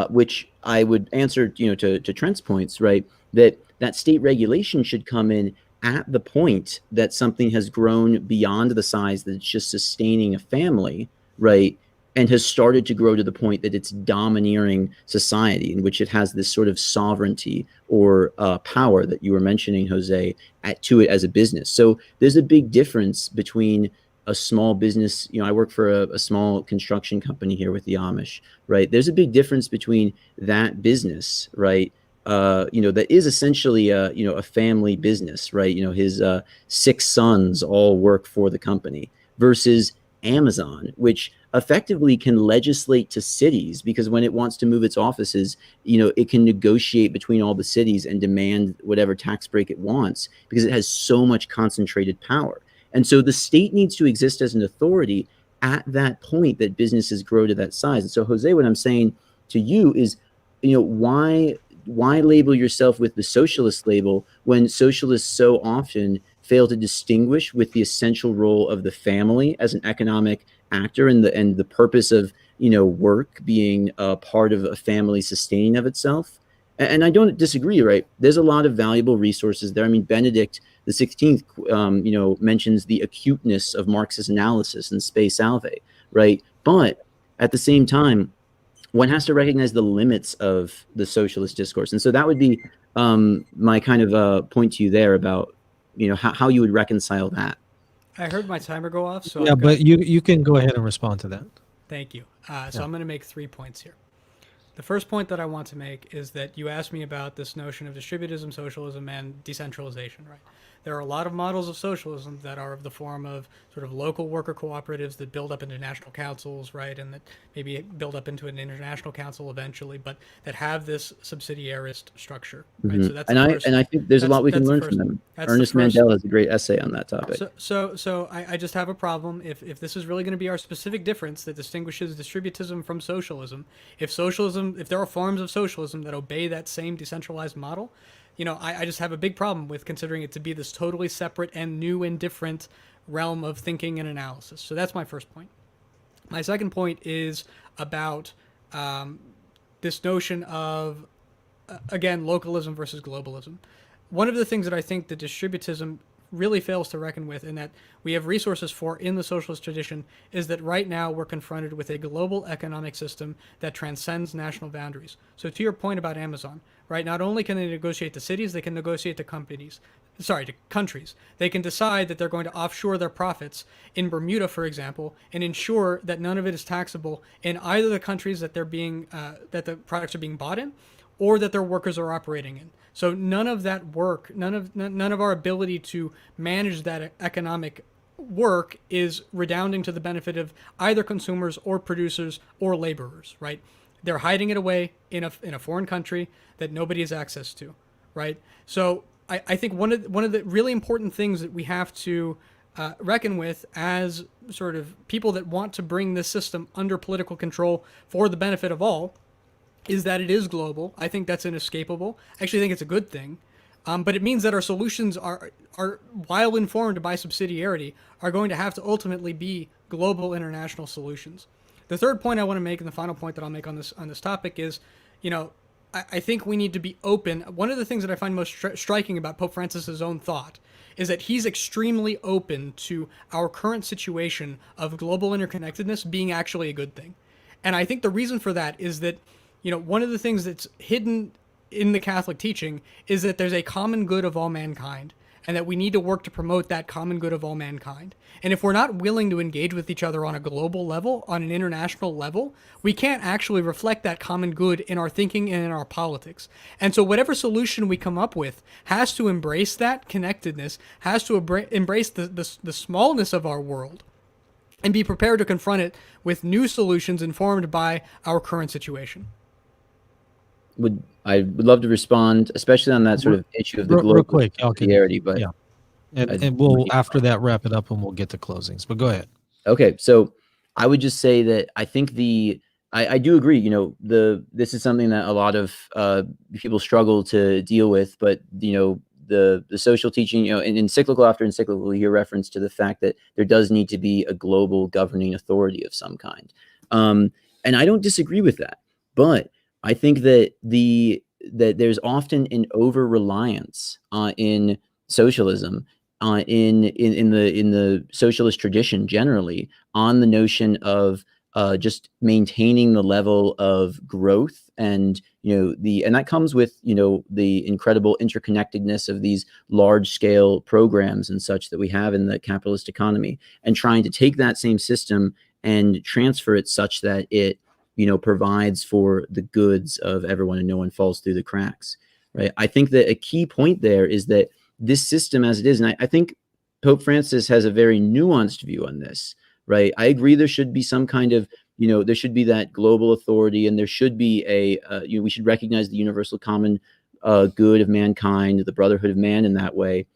which I would answer, to Trent's points, right? That state regulation should come in at the point that something has grown beyond the size that it's just sustaining a family, right? And has started to grow to the point that it's domineering society, in which it has this sort of sovereignty or power that you were mentioning, Jose, to it as a business. So there's a big difference between a small business. I work for a small construction company here with the Amish, right? There's a big difference between that business, right? That is essentially a family business, right? His 6 sons all work for the company, versus Amazon, which effectively can legislate to cities, because when it wants to move its offices, it can negotiate between all the cities and demand whatever tax break it wants, because it has so much concentrated power. And so the state needs to exist as an authority at that point that businesses grow to that size. And so, Jose, what I'm saying to you is, why label yourself with the socialist label when socialists so often fail to distinguish with the essential role of the family as an economic actor, and the purpose of work being a part of a family sustaining of itself? And I don't disagree, right? There's a lot of valuable resources there. I mean, Benedict the 16th, mentions the acuteness of Marxist analysis and Spe Salve, right? But at the same time, one has to recognize the limits of the socialist discourse. And so that would be my kind of point to you there about, how you would reconcile that. I heard my timer go off. So yeah, but you can go ahead and respond to that. Thank you. So I'm going to make 3 points here. The first point that I want to make is that you asked me about this notion of distributism, socialism, and decentralization, right? There are a lot of models of socialism that are of the form of sort of local worker cooperatives that build up into national councils, right? And that maybe build up into an international council eventually, but that have this subsidiarist structure, right? Mhm. So that's and I think there's a lot we can learn from them. Ernest Mandel has a great essay on that topic. So I just have a problem if this is really going to be our specific difference that distinguishes distributism from socialism. If there are forms of socialism that obey that same decentralized model, I just have a big problem with considering it to be this totally separate and new and different realm of thinking and analysis. So that's my first point. My second point is about this notion of, again, localism versus globalism. One of the things that I think that distributism really fails to reckon with, and that we have resources for in the socialist tradition, is that right now we're confronted with a global economic system that transcends national boundaries. So to your point about Amazon, right, not only can they negotiate to cities, they can negotiate to countries. They can decide that they're going to offshore their profits in Bermuda, for example, and ensure that none of it is taxable in either the countries that that the products are being bought in, or that their workers are operating in. So none of that work, none of our ability to manage that economic work is redounding to the benefit of either consumers or producers or laborers, right? They're hiding it away in a foreign country that nobody has access to, right? So I think one of the really important things that we have to reckon with as sort of people that want to bring this system under political control for the benefit of all is that it is global. I think that's inescapable. I actually think it's a good thing. But it means that our solutions are, while informed by subsidiarity, are going to have to ultimately be global international solutions. The third point I want to make, and the final point that I'll make on this topic is, I think we need to be open. One of the things that I find most striking about Pope Francis's own thought is that he's extremely open to our current situation of global interconnectedness being actually a good thing. And I think the reason for that is that one of the things that's hidden in the Catholic teaching is that there's a common good of all mankind, and that we need to work to promote that common good of all mankind. And if we're not willing to engage with each other on a global level, on an international level, we can't actually reflect that common good in our thinking and in our politics. And so whatever solution we come up with has to embrace that connectedness, has to embrace the smallness of our world, and be prepared to confront it with new solutions informed by our current situation. I would love to respond, especially on that sort of issue of the global subsidiarity, but yeah, and we'll after that wrap it up and we'll get to closings. But go ahead. Okay, so I would just say that I think I do agree. This is something that a lot of people struggle to deal with, but the social teaching, in encyclical after encyclical, you hear reference to the fact that there does need to be a global governing authority of some kind, and I don't disagree with that, but I think that that there's often an over reliance in socialism, in the socialist tradition generally, on the notion of just maintaining the level of growth, and and that comes with the incredible interconnectedness of these large scale programs and such that we have in the capitalist economy, and trying to take that same system and transfer it such that it provides for the goods of everyone and no one falls through the cracks, right? I think that a key point there is that this system as it is, and I think Pope Francis has a very nuanced view on this, right? I agree there should be some kind of, there should be that global authority, and there should be we should recognize the universal common good of mankind, the brotherhood of man in that way.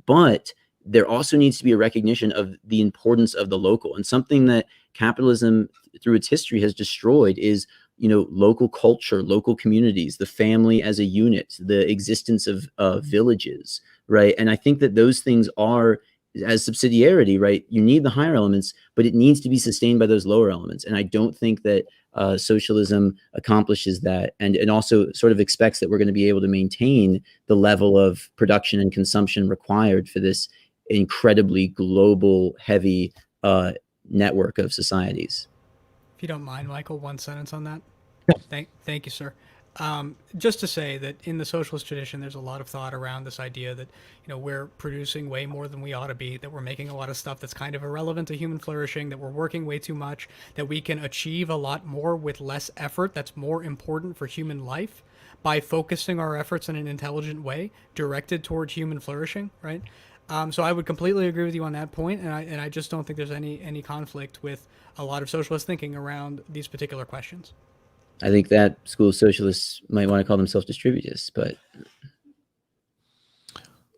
But there also needs to be a recognition of the importance of the local, and something that capitalism through its history has destroyed is local culture, local communities, the family as a unit, the existence of villages, right? And I think that those things are, as subsidiarity, right, you need the higher elements, but it needs to be sustained by those lower elements. And I don't think that socialism accomplishes that, and also sort of expects that we're going to be able to maintain the level of production and consumption required for this incredibly global, heavy network of societies. If you don't mind, Michael, one sentence on that. Thank you, sir. Just to say that in the socialist tradition, there's a lot of thought around this idea that, we're producing way more than we ought to be, that we're making a lot of stuff that's kind of irrelevant to human flourishing, that we're working way too much, that we can achieve a lot more with less effort that's more important for human life by focusing our efforts in an intelligent way directed toward human flourishing, right? So I would completely agree with you on that point, and I just don't think there's any conflict with a lot of socialist thinking around these particular questions. I think that school of socialists might want to call themselves distributists, but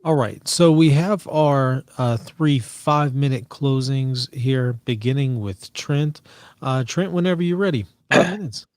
All right, so we have our 3 5-minute closings here, beginning with Trent. Trent, whenever you're ready, 5 minutes.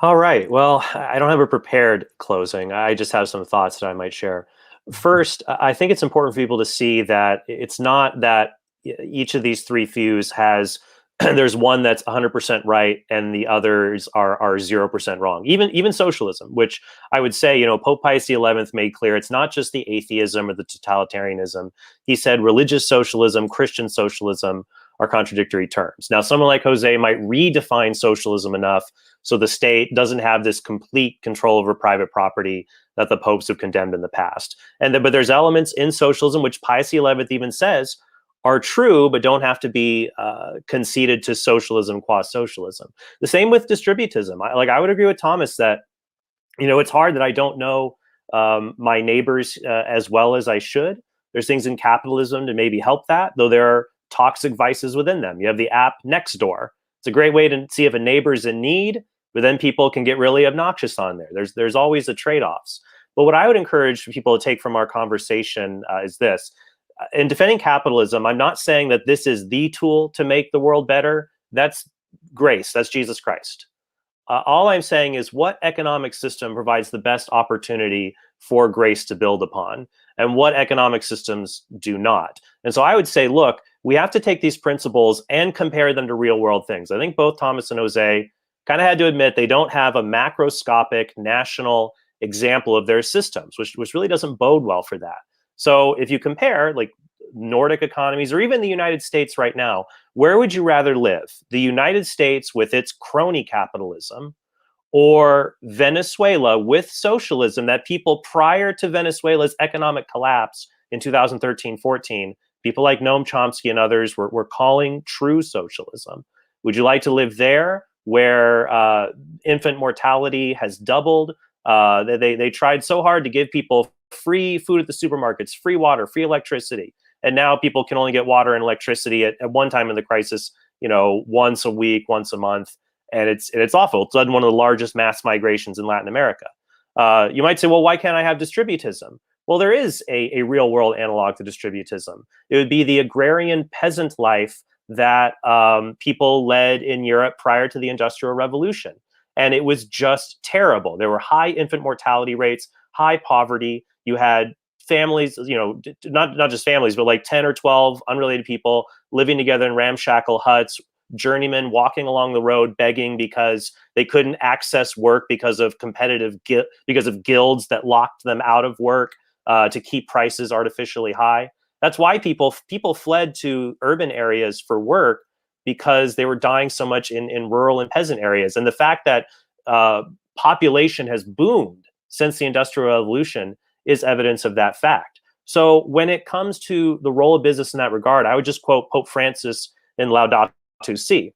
All right. Well, I don't have a prepared closing. I just have some thoughts that I might share. First, I think it's important for people to see that it's not that each of these three views has, there's one that's 100% right and the others are 0% wrong. Even socialism, which I would say, Pope Pius XI made clear, it's not just the atheism or the totalitarianism. He said religious socialism, Christian socialism are contradictory terms. Now, someone like Jose might redefine socialism enough so the state doesn't have this complete control over private property that the popes have condemned in the past. But there's elements in socialism which Pius XI even says are true, but don't have to be conceded to socialism qua socialism. The same with distributism. I would agree with Thomas that, it's hard that I don't know my neighbors as well as I should. There's things in capitalism to maybe help that, though there are toxic vices within them. You have the app Nextdoor. It's a great way to see if a neighbor's in need, but then people can get really obnoxious on there. There's always the trade-offs. But what I would encourage people to take from our conversation is this. In defending capitalism, I'm not saying that this is the tool to make the world better. That's grace. That's Jesus Christ. All I'm saying is what economic system provides the best opportunity for grace to build upon, and what economic systems do not. And so I would say, look, we have to take these principles and compare them to real world things. I think both Thomas and Jose kind of had to admit they don't have a macroscopic national example of their systems, which really doesn't bode well for that. So if you compare like Nordic economies or even the United States right now, where would you rather live? The United States with its crony capitalism, or Venezuela with socialism that people prior to Venezuela's economic collapse in 2013-14, people like Noam Chomsky and others were calling true socialism? Would you like to live there where infant mortality has doubled? They tried so hard to give people free food at the supermarkets, free water, free electricity. And now people can only get water and electricity at one time in the crisis, once a week, once a month. And it's awful. It's led one of the largest mass migrations in Latin America. You might say, well, why can't I have distributism? Well, there is a real world analog to distributism. It would be the agrarian peasant life that people led in Europe prior to the Industrial Revolution. And it was just terrible. There were high infant mortality rates, high poverty. You had families, not just families, but like 10 or 12 unrelated people living together in ramshackle huts, journeymen walking along the road begging because they couldn't access work because of guilds that locked them out of work to keep prices artificially high. That's why people fled to urban areas for work, because they were dying so much in rural and peasant areas. And the fact that population has boomed since the Industrial Revolution is evidence of that fact. So when it comes to the role of business in that regard, I would just quote Pope Francis in Laudato Si.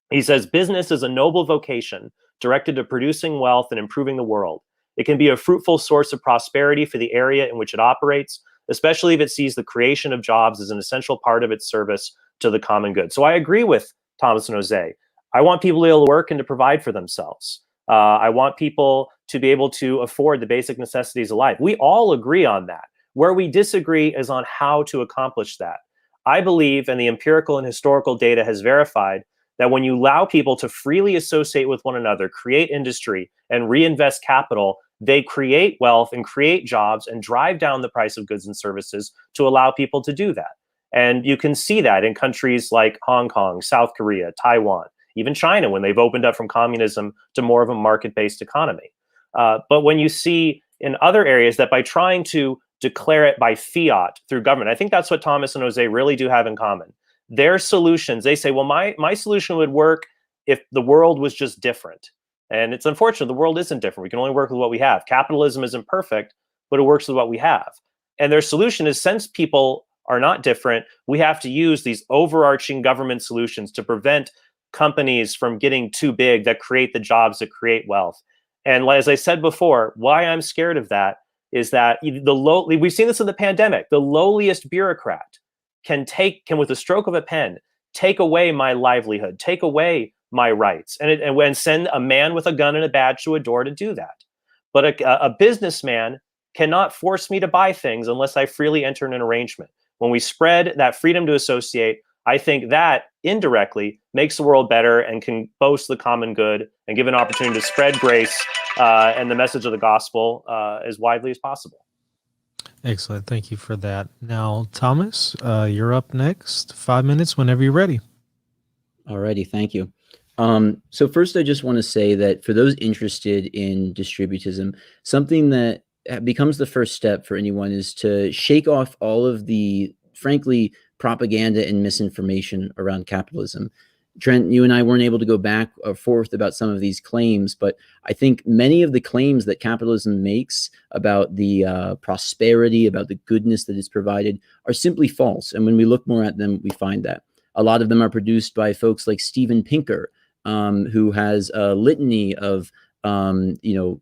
He says, "Business is a noble vocation directed to producing wealth and improving the world. It can be a fruitful source of prosperity for the area in which it operates, especially if it sees the creation of jobs as an essential part of its service to the common good." So I agree with Thomas and Jose. I want people to be able to work and to provide for themselves. I want people to be able to afford the basic necessities of life. We all agree on that. Where we disagree is on how to accomplish that. I believe, and the empirical and historical data has verified, that when you allow people to freely associate with one another, create industry, and reinvest capital, they create wealth and create jobs and drive down the price of goods and services to allow people to do that. And you can see that in countries like Hong Kong, South Korea, Taiwan, even China, when they've opened up from communism to more of a market-based economy. But when you see in other areas that by trying to declare it by fiat through government, I think that's what Thomas and Jose really do have in common. Their solutions, they say, well, my solution would work if the world was just different. And it's unfortunate the world isn't different. We can only work with what we have. Capitalism isn't perfect, but it works with what we have. And their solution is, since people are not different, we have to use these overarching government solutions to prevent companies from getting too big that create the jobs that create wealth. And as I said before, why I'm scared of that is that we've seen this in the pandemic. The lowliest bureaucrat can with a stroke of a pen, take away my livelihood, take away my rights, and send a man with a gun and a badge to a door to do that. But a businessman cannot force me to buy things unless I freely enter an arrangement. When we spread that freedom to associate, I think that indirectly makes the world better and can boast the common good and give an opportunity to spread grace and the message of the gospel as widely as possible. Excellent. Thank you for that. Now, Thomas, you're up next. 5 minutes whenever you're ready. Alrighty, thank you. So first, I just want to say that for those interested in distributism, something that becomes the first step for anyone is to shake off all of the, frankly, propaganda and misinformation around capitalism. Trent, you and I weren't able to go back or forth about some of these claims, but I think many of the claims that capitalism makes about the prosperity, about the goodness that is provided, are simply false. And when we look more at them, we find that. A lot of them are produced by folks like Steven Pinker, who has a litany of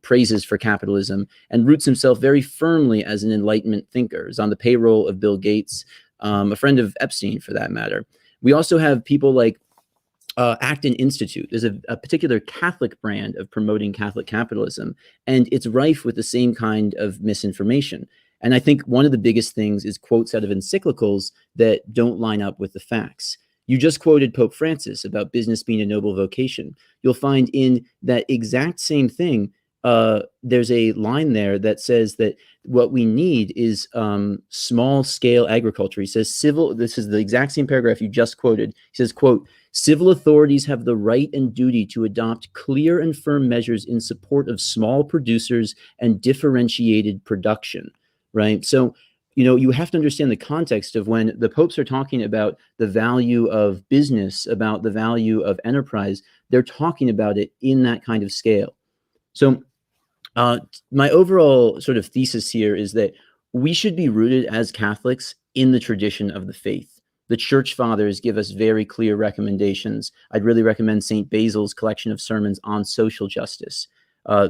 praises for capitalism and roots himself very firmly as an Enlightenment thinker. Is on the payroll of Bill Gates, a friend of Epstein for that matter. We also have people like Acton Institute. There's a particular Catholic brand of promoting Catholic capitalism, and it's rife with the same kind of misinformation. And I think one of the biggest things is quotes out of encyclicals that don't line up with the facts. You just quoted Pope Francis about business being a noble vocation. You'll find in that exact same thing, there's a line there that says that what we need is small scale agriculture. He says this is the exact same paragraph you just quoted. He says, quote, "Civil authorities have the right and duty to adopt clear and firm measures in support of small producers and differentiated production," right? So, you have to understand the context of when the popes are talking about the value of business, about the value of enterprise, they're talking about it in that kind of scale. So my overall sort of thesis here is that we should be rooted as Catholics in the tradition of the faith. The church fathers give us very clear recommendations. I'd really recommend St. Basil's collection of sermons on social justice.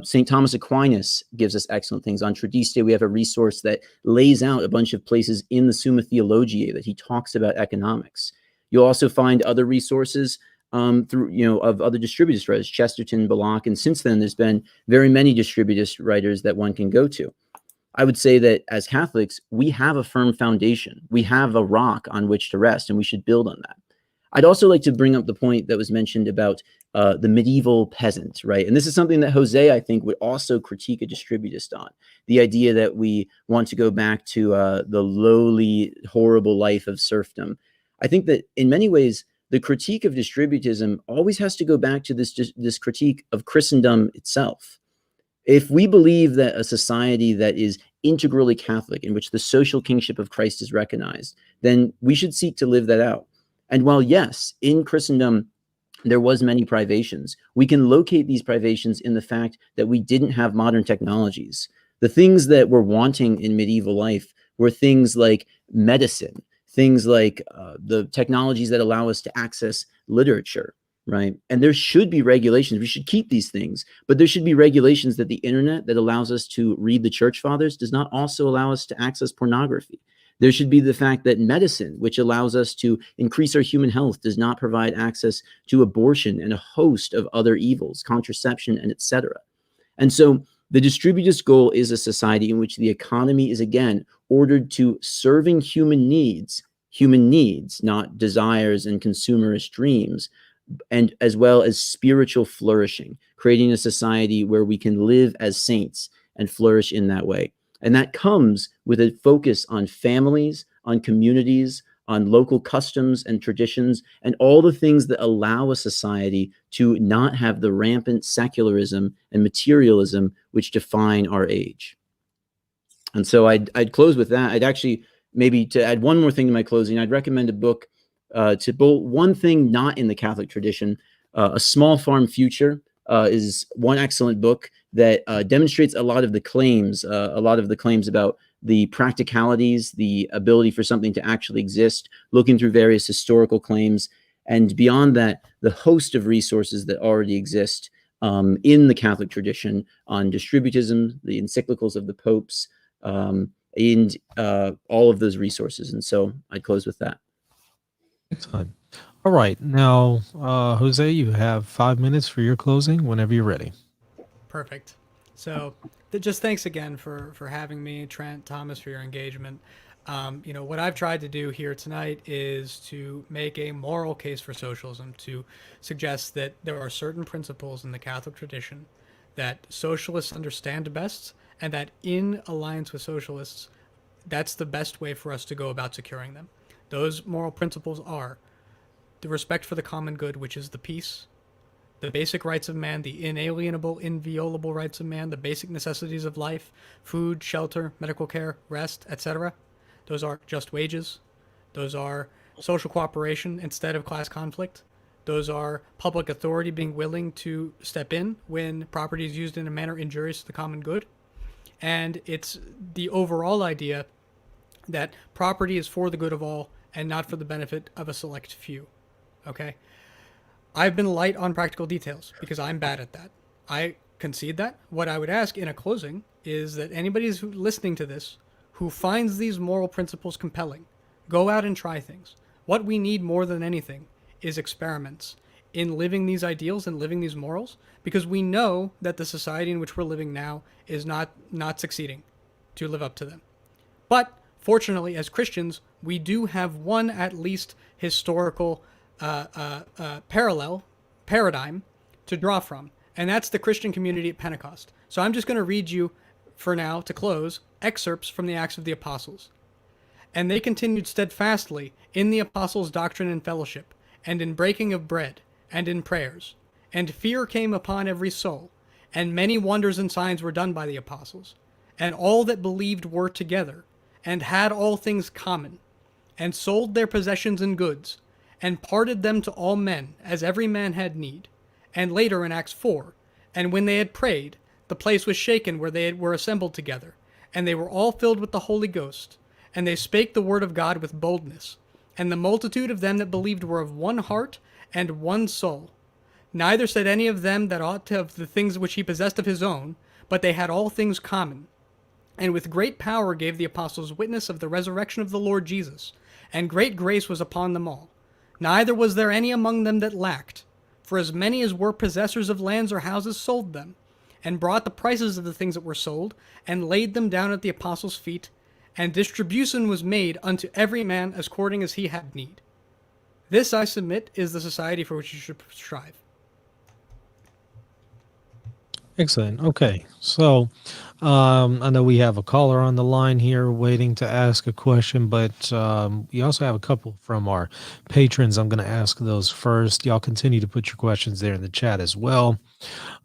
St. Thomas Aquinas gives us excellent things. On Tradistae, we have a resource that lays out a bunch of places in the Summa Theologiae that he talks about economics. You'll also find other resources through, of other distributist writers, Chesterton, Bullock, and since then there's been very many distributist writers that one can go to. I would say that as Catholics, we have a firm foundation. We have a rock on which to rest, and we should build on that. I'd also like to bring up the point that was mentioned about the medieval peasant, right? And this is something that Jose, I think, would also critique a distributist on. The idea that we want to go back to the lowly, horrible life of serfdom. I think that in many ways, the critique of distributism always has to go back to this critique of Christendom itself. If we believe that a society that is integrally Catholic, in which the social kingship of Christ is recognized, then we should seek to live that out. And while, yes, in Christendom, there was many privations, we can locate these privations in the fact that we didn't have modern technologies. The things that were wanting in medieval life were things like medicine, things like the technologies that allow us to access literature, right? And there should be regulations. We should keep these things, but there should be regulations that the internet that allows us to read the church fathers does not also allow us to access pornography. There should be the fact that medicine, which allows us to increase our human health, does not provide access to abortion and a host of other evils, contraception, and etc. And so the distributist goal is a society in which the economy is, again, ordered to serving human needs, not desires and consumerist dreams, and as well as spiritual flourishing, creating a society where we can live as saints and flourish in that way. And that comes with a focus on families, on communities, on local customs and traditions, and all the things that allow a society to not have the rampant secularism and materialism which define our age. And so I'd close with that. I'd actually, maybe to add one more thing to my closing, I'd recommend a book to both one thing not in the Catholic tradition, A Small Farm Future is one excellent book that demonstrates a lot of the claims about the practicalities, the ability for something to actually exist, looking through various historical claims, and beyond that, the host of resources that already exist in the Catholic tradition on distributism, the encyclicals of the popes, and all of those resources. And so I'd close with that. Excellent. All right. Now, Jose, you have 5 minutes for your closing whenever you're ready. Perfect. So just thanks again for having me, Trent, Thomas, for your engagement. What I've tried to do here tonight is to make a moral case for socialism, to suggest that there are certain principles in the Catholic tradition that socialists understand best, and that in alliance with socialists, that's the best way for us to go about securing them. Those moral principles are the respect for the common good, which is the peace, the basic rights of man, the inalienable, inviolable rights of man, the basic necessities of life, food, shelter, medical care, rest, etc. Those are just wages. Those are social cooperation instead of class conflict. Those are public authority being willing to step in when property is used in a manner injurious to the common good. And it's the overall idea that property is for the good of all and not for the benefit of a select few. Okay? I've been light on practical details because I'm bad at that. I concede that. What I would ask in a closing is that anybody who's listening to this who finds these moral principles compelling, go out and try things. What we need more than anything is experiments in living these ideals and living these morals, because we know that the society in which we're living now is not succeeding to live up to them. But fortunately, as Christians, we do have one at least historical paradigm to draw from, and that's the Christian community at Pentecost. So I'm just going to read you, for now, to close, excerpts from the Acts of the Apostles. And they continued steadfastly in the apostles' doctrine and fellowship, and in breaking of bread, and in prayers. And fear came upon every soul, and many wonders and signs were done by the apostles. And all that believed were together, and had all things common, and sold their possessions and goods, and parted them to all men, as every man had need. And later in Acts 4, and when they had prayed, the place was shaken where they were assembled together, and they were all filled with the Holy Ghost, and they spake the word of God with boldness. And the multitude of them that believed were of one heart and one soul. Neither said any of them that aught of the things which he possessed of his own, but they had all things common. And with great power gave the apostles witness of the resurrection of the Lord Jesus, and great grace was upon them all. Neither was there any among them that lacked, for as many as were possessors of lands or houses sold them, and brought the prices of the things that were sold, and laid them down at the apostles' feet, and distribution was made unto every man as according as he had need. This, I submit, is the society for which you should strive. Excellent. Okay. So I know we have a caller on the line here waiting to ask a question, but we also have a couple from our patrons. I'm going to ask those first. Y'all continue to put your questions there in the chat as well.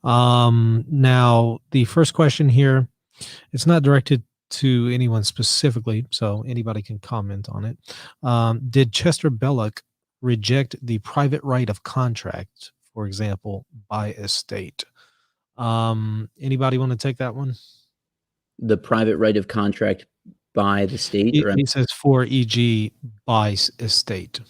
Now, the first question here, it's not directed to anyone specifically, so anybody can comment on it. Did Chester Belloc reject the private right of contract, for example, by estate? Anybody want to take that one? The private right of contract by the state? He says for e.g. by estate.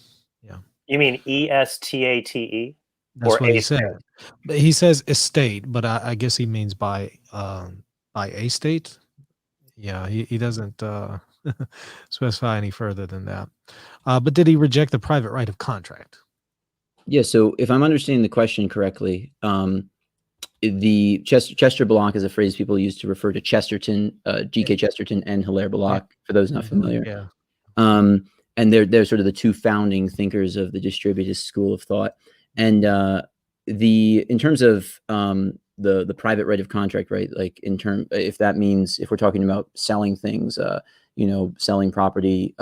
Yeah. You mean ESTATE? That's or what he estate? said. But he says estate, but I guess he means by a state. Yeah, he doesn't specify any further than that. But did he reject the private right of contract? Yeah, so if I'm understanding the question correctly, the Chester Belloc is a phrase people use to refer to Chesterton, G.K. Chesterton and Hilaire Belloc, for those not familiar. Yeah. And they're sort of the two founding thinkers of the distributist school of thought. And in terms of the private right of contract, right? Like if that means, if we're talking about selling things, selling property,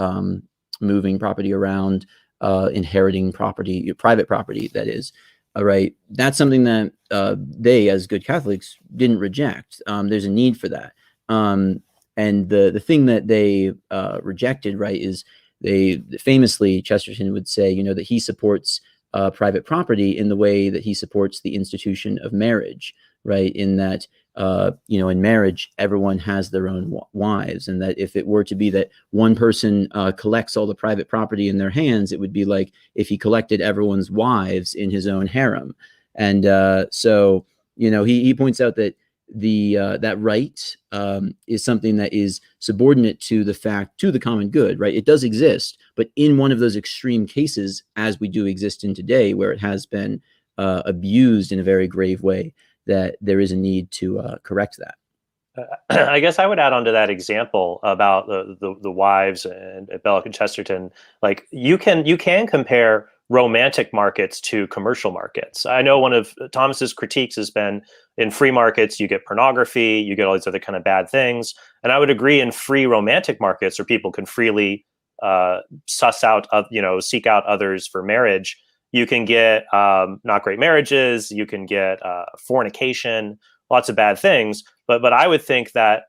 moving property around, inheriting property, private property, that is, right? That's something that they, as good Catholics, didn't reject. There's a need for that. And the thing that they rejected, right, is they famously, Chesterton would say, that he supports private property in the way that he supports the institution of marriage, right? In that, in marriage, everyone has their own wives, and that if it were to be that one person collects all the private property in their hands, it would be like if he collected everyone's wives in his own harem. And so, he points out that that right is something that is subordinate to the common good, right? It does exist, but in one of those extreme cases, as we do exist in today, where it has been abused in a very grave way, that there is a need to correct that. I guess I would add on to that example about the wives and Belloc and Chesterton. Like you can compare romantic markets to commercial markets. I know one of Thomas's critiques has been in free markets, you get pornography, you get all these other kind of bad things. And I would agree in free romantic markets where people can freely seek out others for marriage, you can get not great marriages, you can get fornication, lots of bad things. But I would think that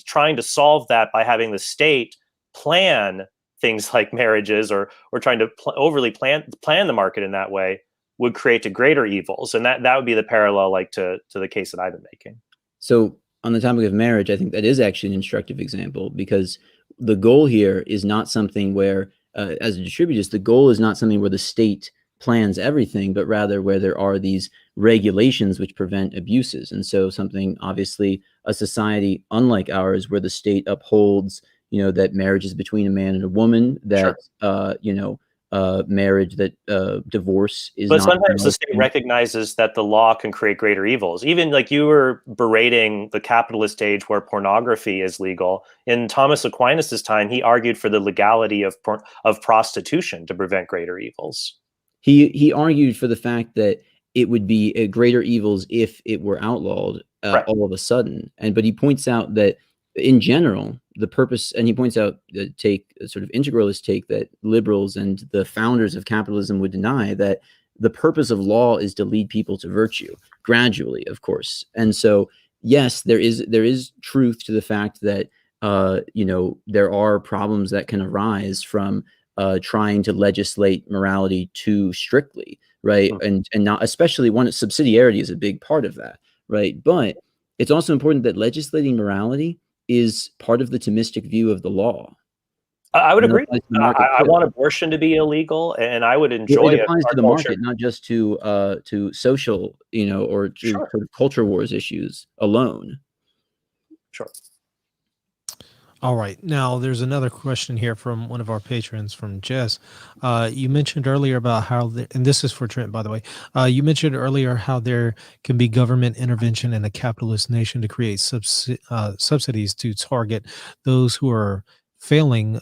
trying to solve that by having the state plan things like marriages or trying to overly plan the market in that way would create greater evils. And that would be the parallel to the case that I've been making. So on the topic of marriage, I think that is actually an instructive example, because the goal here is not something where, as a distributist, the goal is not something where the state plans everything, but rather where there are these regulations which prevent abuses. And so something, obviously, a society unlike ours, where the state upholds, that marriage is between a man and a woman, that, sure. Marriage, that divorce is but not. But sometimes the state recognizes that the law can create greater evils. Even like you were berating the capitalist age where pornography is legal. In Thomas Aquinas's time, he argued for the legality of prostitution to prevent greater evils. He argued for the fact that it would be greater evils if it were outlawed right. all of a sudden. But he points out that in general, the purpose, and he points out the sort of integralist take that liberals and the founders of capitalism would deny, that the purpose of law is to lead people to virtue gradually, of course. And so, yes, there is truth to the fact that, there are problems that can arise from trying to legislate morality too strictly, right? And not, especially one, subsidiarity is a big part of that, right? But it's also important that legislating morality is part of the Thomistic view of the law. I would agree. I want abortion to be illegal, and I would enjoy it. It applies to the market, not just to social, or to sure. sort of culture wars issues alone. Sure. All right. Now, there's another question here from one of our patrons, from Jess. You mentioned earlier about how, and this is for Trent, by the way. You mentioned earlier how there can be government intervention in a capitalist nation to create subsidies to target those who are falling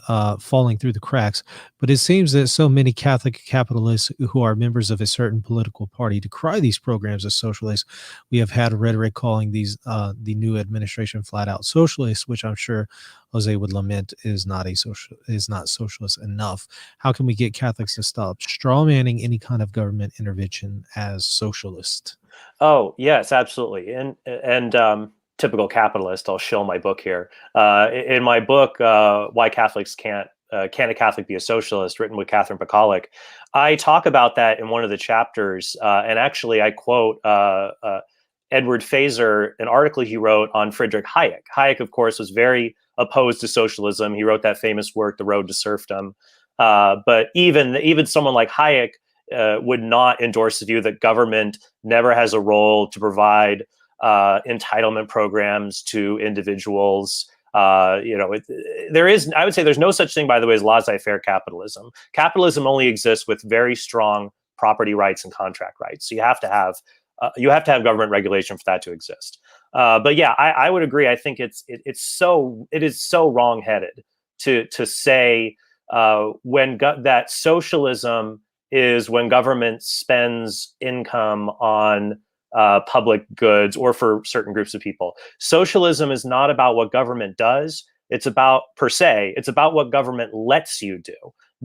through the cracks. But it seems that so many Catholic capitalists who are members of a certain political party decry these programs as socialist. We have had rhetoric calling these the new administration flat out socialist, which I'm sure Jose would lament is not socialist enough. How can we get Catholics to stop strawmanning any kind of government intervention as socialist? Oh, yes, absolutely. And typical capitalist, I'll show my book here. In my book, Why Catholics Can a Catholic Be a Socialist, written with Catherine Pacolic, I talk about that in one of the chapters. And actually, I quote Edward Fazer, an article he wrote on Friedrich Hayek. Hayek, of course, was very opposed to socialism. He wrote that famous work, The Road to Serfdom. But even someone like Hayek would not endorse the view that government never has a role to provide entitlement programs to individuals. There is, I would say, there's no such thing, by the way, as laissez-faire capitalism. Capitalism only exists with very strong property rights and contract rights. So you have to have government regulation for that to exist. But yeah, I would agree. I think it is so wrong-headed to say that socialism is when government spends income on public goods or for certain groups of people. Socialism is not about what government does. It's about what government lets you do.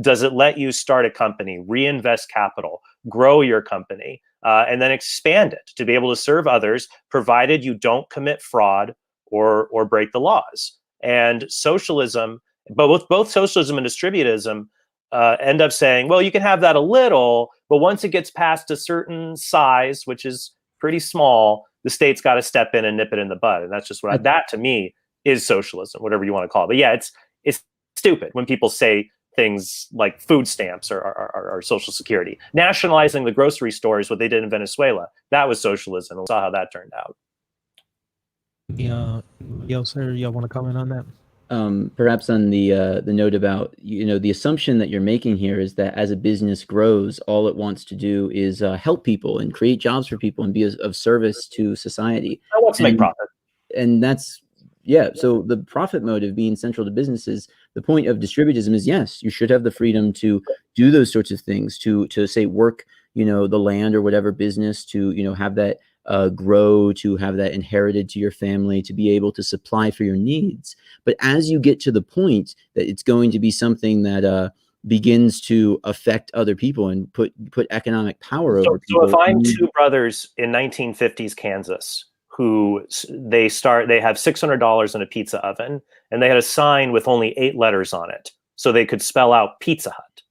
Does it let you start a company, reinvest capital, grow your company, and then expand it to be able to serve others, provided you don't commit fraud or break the laws? And socialism, but with both socialism and distributism, end up saying, well, you can have that a little, but once it gets past a certain size, which is pretty small, the state's got to step in and nip it in the bud. And that's just what that to me is socialism, whatever you want to call it. But yeah, it's stupid when people say things like food stamps or Social Security. Nationalizing the grocery stores, what they did in Venezuela, that was socialism. We saw how that turned out. Yo, sir, y'all want to comment on that? Perhaps on the note about, the assumption that you're making here is that as a business grows, all it wants to do is help people and create jobs for people and be of service to society. I want to make profit. And that's, yeah. So the profit motive being central to businesses, the point of distributism is, yes, you should have the freedom to do those sorts of things, to say work, the land or whatever business, to, have that grow, to have that inherited to your family, to be able to supply for your needs. But as you get to the point that it's going to be something that begins to affect other people and put economic power over people. So if I'm two brothers in 1950s Kansas who they have $600 in a pizza oven, and they had a sign with only 8 letters on it, so they could spell out Pizza Hut,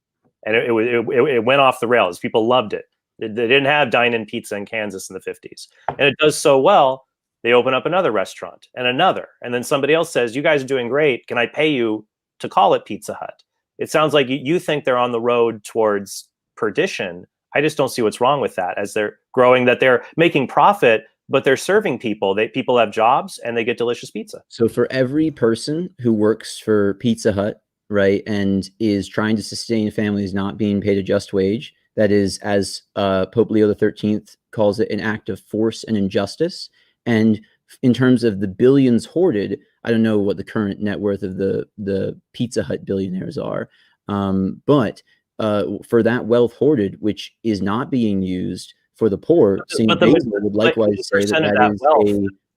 and it went off the rails. People loved it. They didn't have dine-in pizza in Kansas in the 50s. And it does so well, they open up another restaurant and another. And then somebody else says, you guys are doing great. Can I pay you to call it Pizza Hut? It sounds like you think they're on the road towards perdition. I just don't see what's wrong with that as they're growing, that they're making profit, but they're serving people. People have jobs and they get delicious pizza. So for every person who works for Pizza Hut, right, and is trying to sustain families not being paid a just wage, that is, as Pope Leo XIII calls it, an act of force and injustice. And in terms of the billions hoarded, I don't know what the current net worth of the Pizza Hut billionaires are, but for that wealth hoarded, which is not being used for the poor, St. Basil would likewise say that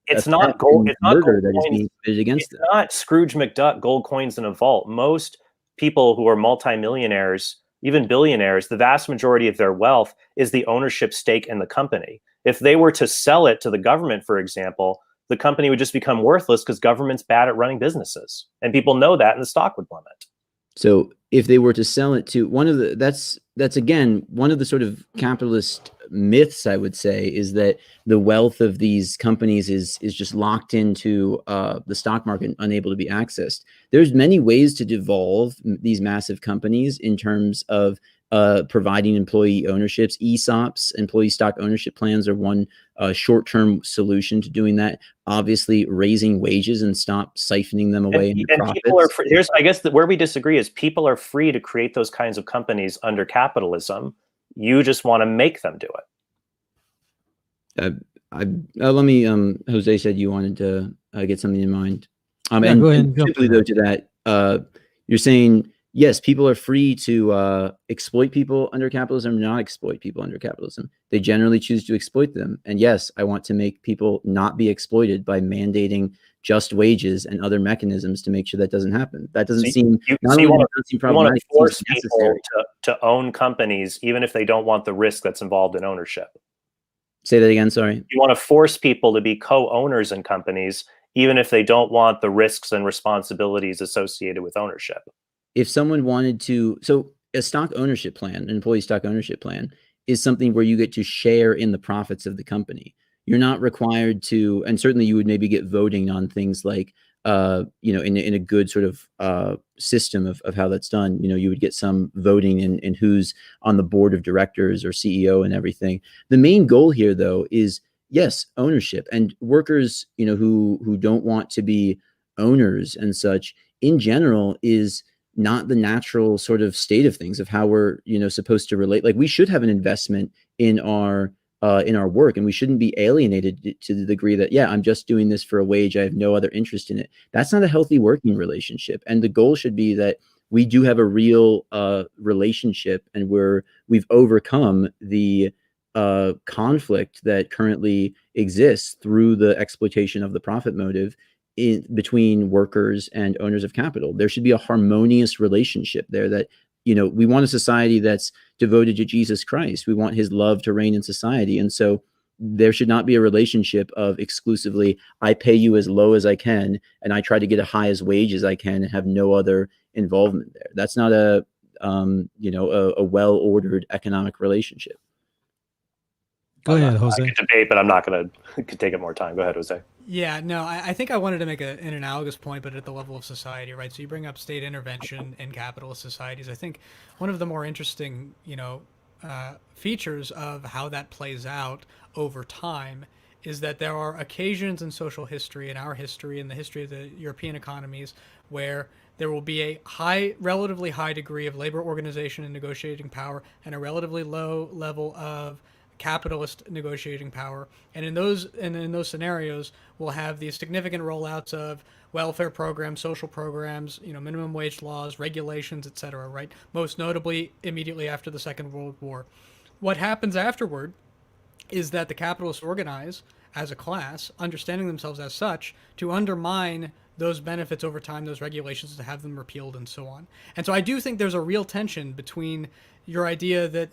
it's not gold. It's not murder gold that is coins. being committed against them. It's not Scrooge McDuck gold coins in a vault. Most people who are multimillionaires, even billionaires, the vast majority of their wealth is the ownership stake in the company. If they were to sell it to the government, for example, the company would just become worthless because government's bad at running businesses. And people know that, and the stock would plummet. So if they were to sell it to that's again, one of the sort of capitalist myths, I would say, is that the wealth of these companies is just locked into the stock market, unable to be accessed. There's many ways to devolve these massive companies in terms of providing employee ownerships. ESOPs, employee stock ownership plans, are one short-term solution to doing that. Obviously, raising wages and stop siphoning them away into profits. People are free. I guess where we disagree is people are free to create those kinds of companies under capitalism. You just want to make them do it. Let me. Jose said you wanted to get something in mind. Go ahead. And simply though to that, you're saying, yes, people are free to exploit people under capitalism, not exploit people under capitalism. They generally choose to exploit them. And yes, I want to make people not be exploited by mandating just wages and other mechanisms to make sure that doesn't happen. That doesn't seem problematic. You want to force people to own companies, even if they don't want the risk that's involved in ownership. Say that again, sorry. You want to force people to be co-owners in companies, even if they don't want the risks and responsibilities associated with ownership. If someone wanted to, so a stock ownership plan, an employee stock ownership plan, is something where you get to share in the profits of the company. You're not required to, and certainly you would maybe get voting on things like, in a good sort of system of how that's done. You would get some voting in who's on the board of directors or CEO and everything. The main goal here, though, is, yes, ownership, and workers, who don't want to be owners and such in general is not the natural sort of state of things of how we're, supposed to relate. Like, we should have an investment in our work, and we shouldn't be alienated to the degree that, yeah, I'm just doing this for a wage, I have no other interest in it. That's not a healthy working relationship. And the goal should be that we do have a real relationship, and we've overcome the conflict that currently exists through the exploitation of the profit motive between workers and owners of capital. There should be a harmonious relationship there that, we want a society that's devoted to Jesus Christ. We want his love to reign in society. And so there should not be a relationship of exclusively, I pay you as low as I can, and I try to get as high as wage as I can and have no other involvement there. That's not a well-ordered economic relationship. Go ahead, Jose. I could debate, but I'm not going to take up more time. Go ahead, Jose. Yeah, no, I think I wanted to make an analogous point, but at the level of society, right? So you bring up state intervention in capitalist societies. I think one of the more interesting, features of how that plays out over time is that there are occasions in social history, in our history, in the history of the European economies, where there will be a relatively high degree of labor organization and negotiating power, and a relatively low level of capitalist negotiating power. And in those scenarios, we'll have these significant rollouts of welfare programs, social programs, minimum wage laws, regulations, etc. Right? Most notably, immediately after the Second World War. What happens afterward is that the capitalists organize as a class, understanding themselves as such, to undermine those benefits over time, those regulations, to have them repealed and so on. And so I do think there's a real tension between your idea that,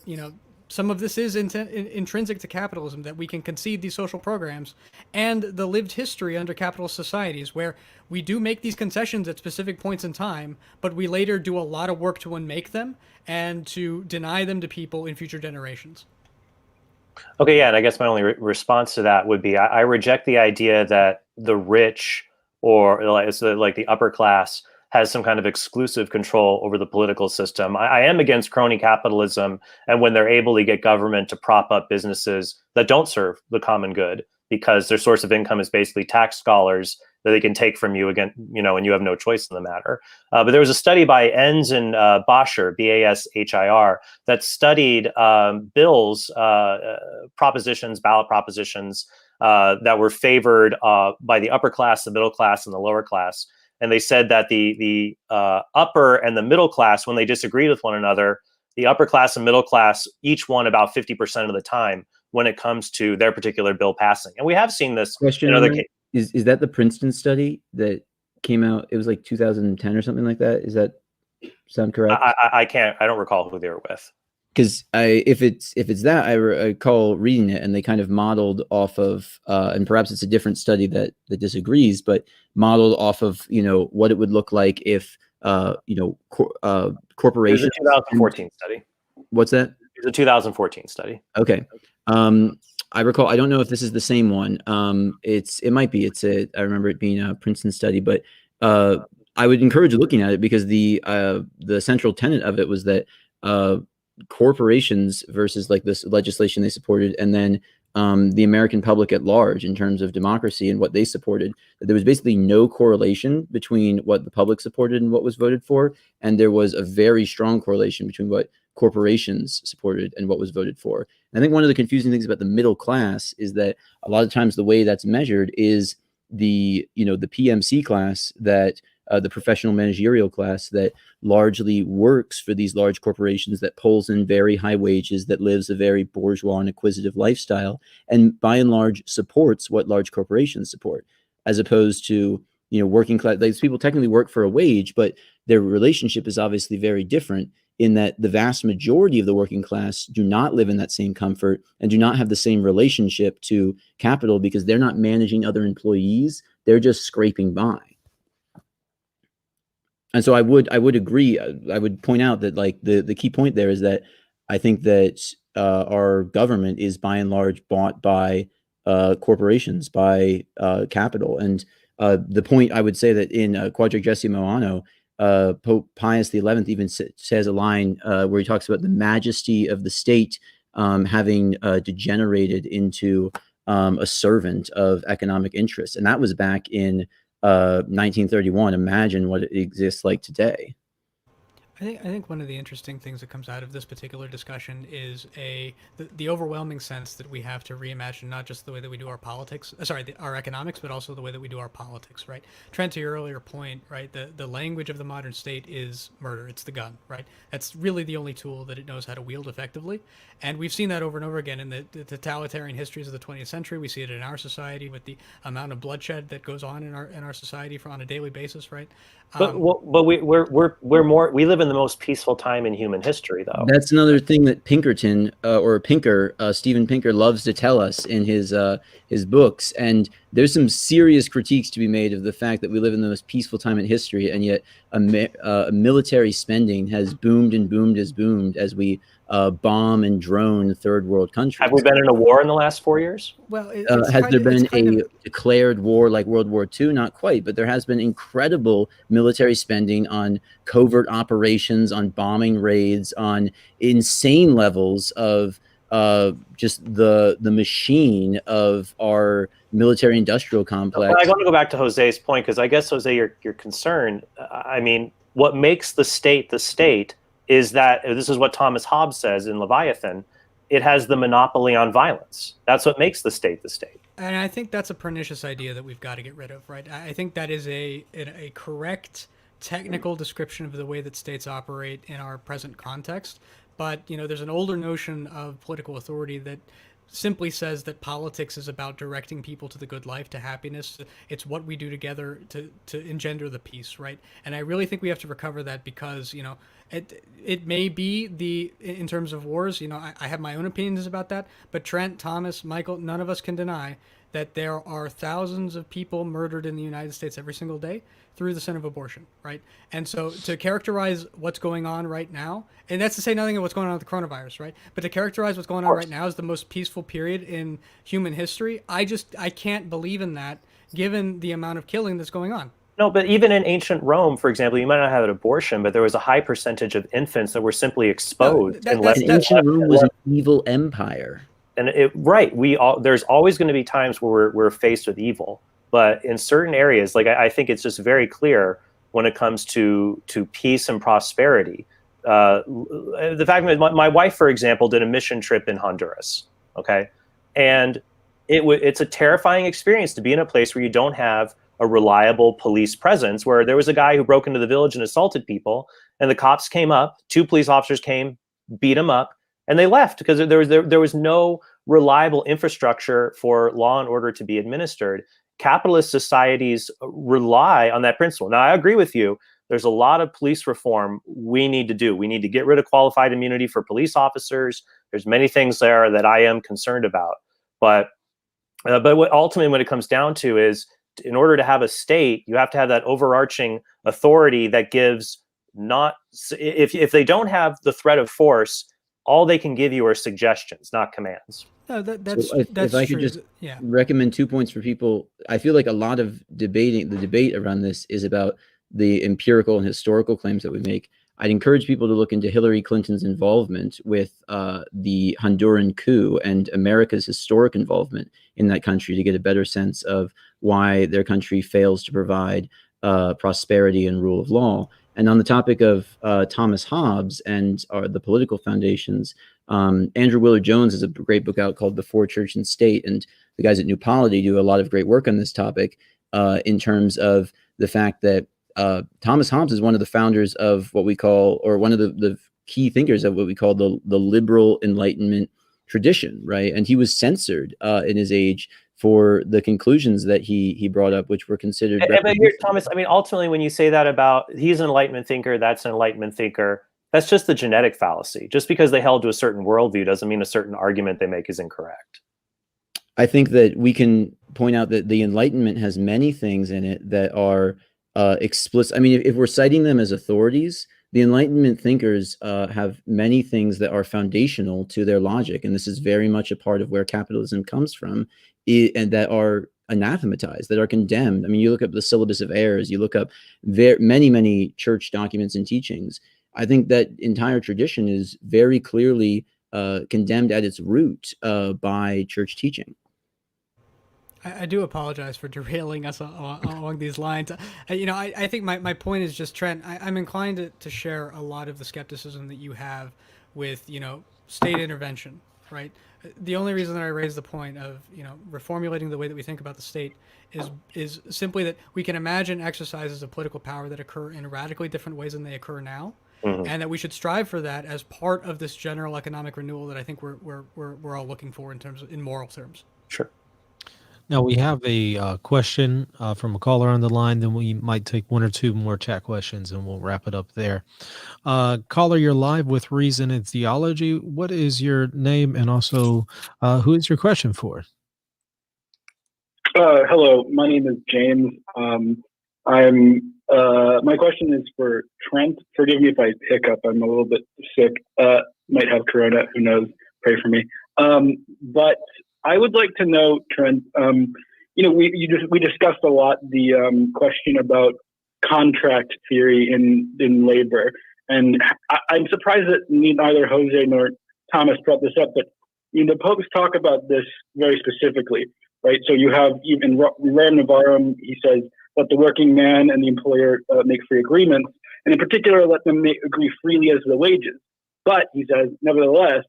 some of this is intrinsic to capitalism, that we can concede these social programs, and the lived history under capitalist societies, where we do make these concessions at specific points in time, but we later do a lot of work to unmake them and to deny them to people in future generations. Okay, yeah, and I guess my only response to that would be I reject the idea that the rich or like the upper class has some kind of exclusive control over the political system. I am against crony capitalism, and when they're able to get government to prop up businesses that don't serve the common good because their source of income is basically tax dollars that they can take from you again, and you have no choice in the matter. But there was a study by Enns and Bashir, B-A-S-H-I-R, that studied bills, ballot propositions that were favored by the upper class, the middle class, and the lower class. And they said that the upper and the middle class, when they disagreed with one another, the upper class and middle class each won about 50% of the time when it comes to their particular bill passing. And we have seen this. Question is that the Princeton study that came out? It was like 2010 or something like that. Is that sound correct? I don't recall who they were with. Because if it's that, I recall reading it, and they kind of modeled off of, and perhaps it's a different study that disagrees, but modeled off of what it would look like if corporations. It was a 2014 study. What's that? It was a 2014 study. Okay. I recall. I don't know if this is the same one. It might be. I remember it being a Princeton study, but I would encourage looking at it, because the central tenet of it was that corporations versus like this legislation they supported, and then the American public at large in terms of democracy and what they supported, that there was basically no correlation between what the public supported and what was voted for, and there was a very strong correlation between what corporations supported and what was voted for. And I think one of the confusing things about the middle class is that a lot of times the way that's measured is the PMC class, that the professional managerial class that largely works for these large corporations, that pulls in very high wages, that lives a very bourgeois and acquisitive lifestyle, and by and large supports what large corporations support, as opposed to working class. These people technically work for a wage, but their relationship is obviously very different, in that the vast majority of the working class do not live in that same comfort and do not have the same relationship to capital, because they're not managing other employees, they're just scraping by. And so I would agree. I would point out that like the key point there is that I think that our government is by and large bought by corporations, by capital. And the point I would say that in Quadragesimo Anno, Pope Pius XI even says a line where he talks about the majesty of the state having degenerated into a servant of economic interests. And that was back in 1931. Imagine what it exists like today. I think one of the interesting things that comes out of this particular discussion is the overwhelming sense that we have to reimagine not just the way that we do our politics, our economics, but also the way that we do our politics, right? Trent, to your earlier point, right, the language of the modern state is murder. It's the gun, right? That's really the only tool that it knows how to wield effectively. And we've seen that over and over again in the totalitarian histories of the 20th century. We see it in our society with the amount of bloodshed that goes on in our society on a daily basis, right? But we live in the most peaceful time in human history, though. That's another thing that Pinkerton Steven Pinker loves to tell us in his his books. And there's some serious critiques to be made of the fact that we live in the most peaceful time in history, and yet military spending has boomed and boomed as we bomb and drone third world countries. Have we been in a war in the last 4 years? Well, has there been a declared war like World War II? Not quite, but there has been incredible military spending on covert operations, on bombing raids, on insane levels of just the machine of our military industrial complex. I want to go back to Jose's point, because I guess, Jose, you're concerned. I mean, what makes the state is that, this is what Thomas Hobbes says in Leviathan, it has the monopoly on violence. That's what makes the state the state. And I think that's a pernicious idea that we've got to get rid of, right? I think that is a correct technical description of the way that states operate in our present context. But, there's an older notion of political authority that simply says that politics is about directing people to the good life, to happiness. It's what we do together to engender the peace, right? And I really think we have to recover that, because, it may be in terms of wars, I have my own opinions about that, but Trent, Thomas, Michael, none of us can deny that there are thousands of people murdered in the United States every single day through the sin of abortion, right? And so to characterize what's going on right now, and that's to say nothing of what's going on with the coronavirus, right? But to characterize what's going on right now as the most peaceful period in human history, I can't believe in that, given the amount of killing that's going on. No, but even in ancient Rome, for example, you might not have an abortion, but there was a high percentage of infants that were simply exposed. Ancient Rome was an evil empire. And there's always going to be times where we're faced with evil, but in certain areas, like I think it's just very clear when it comes to peace and prosperity. The fact that my wife, for example, did a mission trip in Honduras. Okay, and it's a terrifying experience to be in a place where you don't have a reliable police presence. Where there was a guy who broke into the village and assaulted people, and the cops came up. 2 police officers came, beat him up, and they left because there was no reliable infrastructure for law and order to be administered. Capitalist societies rely on that principle. Now, I agree with you. There's a lot of police reform we need to do. We need to get rid of qualified immunity for police officers. There's many things there that I am concerned about. But what ultimately, when it comes down to is, in order to have a state, you have to have that overarching authority that gives not, if they don't have the threat of force, all they can give you are suggestions, not commands. No, that's if I could just recommend 2 points for people. I feel like a lot of the debate around this is about the empirical and historical claims that we make. I'd encourage people to look into Hillary Clinton's involvement with the Honduran coup and America's historic involvement in that country to get a better sense of why their country fails to provide prosperity and rule of law. And on the topic of Thomas Hobbes and the political foundations, Andrew Willard Jones has a great book out called Before Church and State, and the guys at New Polity do a lot of great work on this topic in terms of the fact that Thomas Hobbes is one of the founders of what we call, or one of the key thinkers of what we call the liberal Enlightenment tradition, right? And he was censored in his age for the conclusions that he brought up, which were considered. But here, Thomas, I mean, ultimately, when you say that about he's an Enlightenment thinker, that's an Enlightenment thinker, that's just the genetic fallacy. Just because they held to a certain worldview doesn't mean a certain argument they make is incorrect. I think that we can point out that the Enlightenment has many things in it that are explicit. I mean, if we're citing them as authorities, the Enlightenment thinkers have many things that are foundational to their logic, and this is very much a part of where capitalism comes from, and that are anathematized, that are condemned. I mean, you look up the Syllabus of Errors, you look up many church documents and teachings. I think that entire tradition is very clearly condemned at its root by church teaching. I do apologize for derailing us along these lines. I think my point is just, Trent, I'm inclined to share a lot of the skepticism that you have with, state intervention, right? The only reason that I raise the point of, reformulating the way that we think about the state is simply that we can imagine exercises of political power that occur in radically different ways than they occur now. Mm-hmm. And that we should strive for that as part of this general economic renewal that I think we're all looking for in moral terms. Sure. Now we have a question from a caller on the line. Then we might take 1 or 2 more chat questions, and we'll wrap it up there. Caller, you're live with Reason and Theology. What is your name, and also who is your question for? Hello, my name is James. My question is for Trent. Forgive me if I hiccup. I'm a little bit sick. Might have corona. Who knows? Pray for me. But I would like to know, Trent. We discussed a lot the question about contract theory in labor, and I'm surprised that neither Jose nor Thomas brought this up. But the popes talk about this very specifically, right? So you have even Rerum Novarum. He says, let the working man and the employer make free agreements, and in particular, let them agree freely as to the wages. But, he says, nevertheless,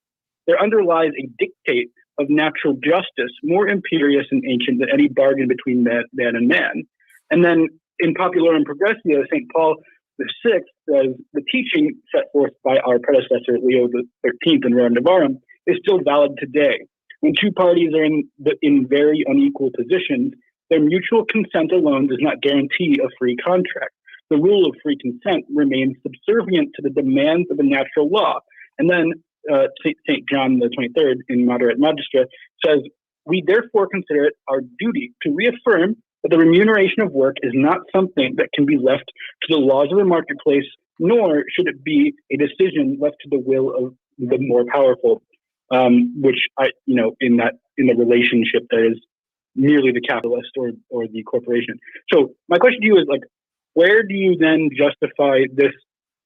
there underlies a dictate of natural justice more imperious and ancient than any bargain between man and man. And then, in Populorum Progressio, St. Paul VI says, the teaching set forth by our predecessor, Leo XIII in Rerum Novarum, is still valid today. When two parties are in very unequal positions, their mutual consent alone does not guarantee a free contract. The rule of free consent remains subservient to the demands of the natural law. And then St. John the 23rd in Moderate Magistra says, we therefore consider it our duty to reaffirm that the remuneration of work is not something that can be left to the laws of the marketplace, nor should it be a decision left to the will of the more powerful, which in the relationship that is merely the capitalist or the corporation. So my question to you is, like, where do you then justify this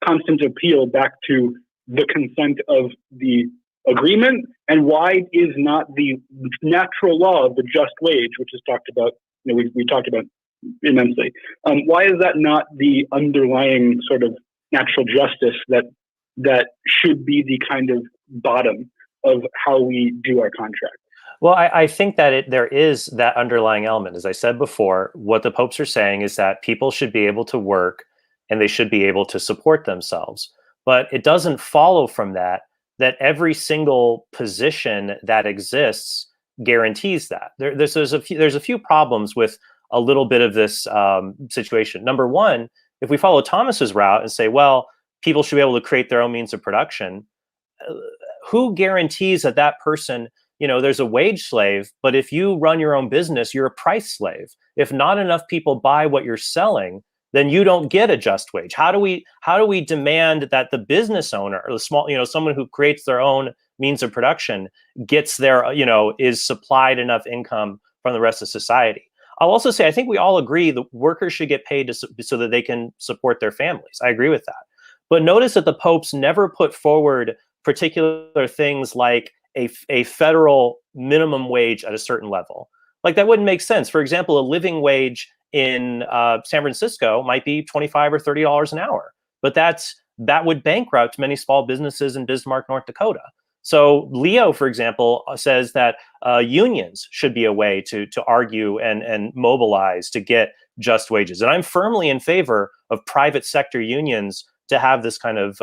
constant appeal back to the consent of the agreement, and why is not the natural law of the just wage, which is talked about, we talked about immensely, why is that not the underlying sort of natural justice that should be the kind of bottom of how we do our contract? Well, I think that there is that underlying element. As I said before, what the popes are saying is that people should be able to work and they should be able to support themselves. But it doesn't follow from that every single position that exists guarantees that. There's a few problems with a little bit of this situation. Number one, if we follow Thomas's route and say, well, people should be able to create their own means of production, who guarantees that person, there's a wage slave, but if you run your own business, you're a price slave. If not enough people buy what you're selling, then you don't get a just wage. How do we demand that the business owner or the small, someone who creates their own means of production gets their, is supplied enough income from the rest of society? I'll also say, I think we all agree that workers should get paid so that they can support their families. I agree with that. But notice that the popes never put forward particular things like a federal minimum wage at a certain level. Like, that wouldn't make sense. For example, a living wage in San Francisco might be $25 or $30 an hour, but that would bankrupt many small businesses in Bismarck, North Dakota. So Leo, for example, says that unions should be a way to argue and mobilize to get just wages. And I'm firmly in favor of private sector unions to have this kind of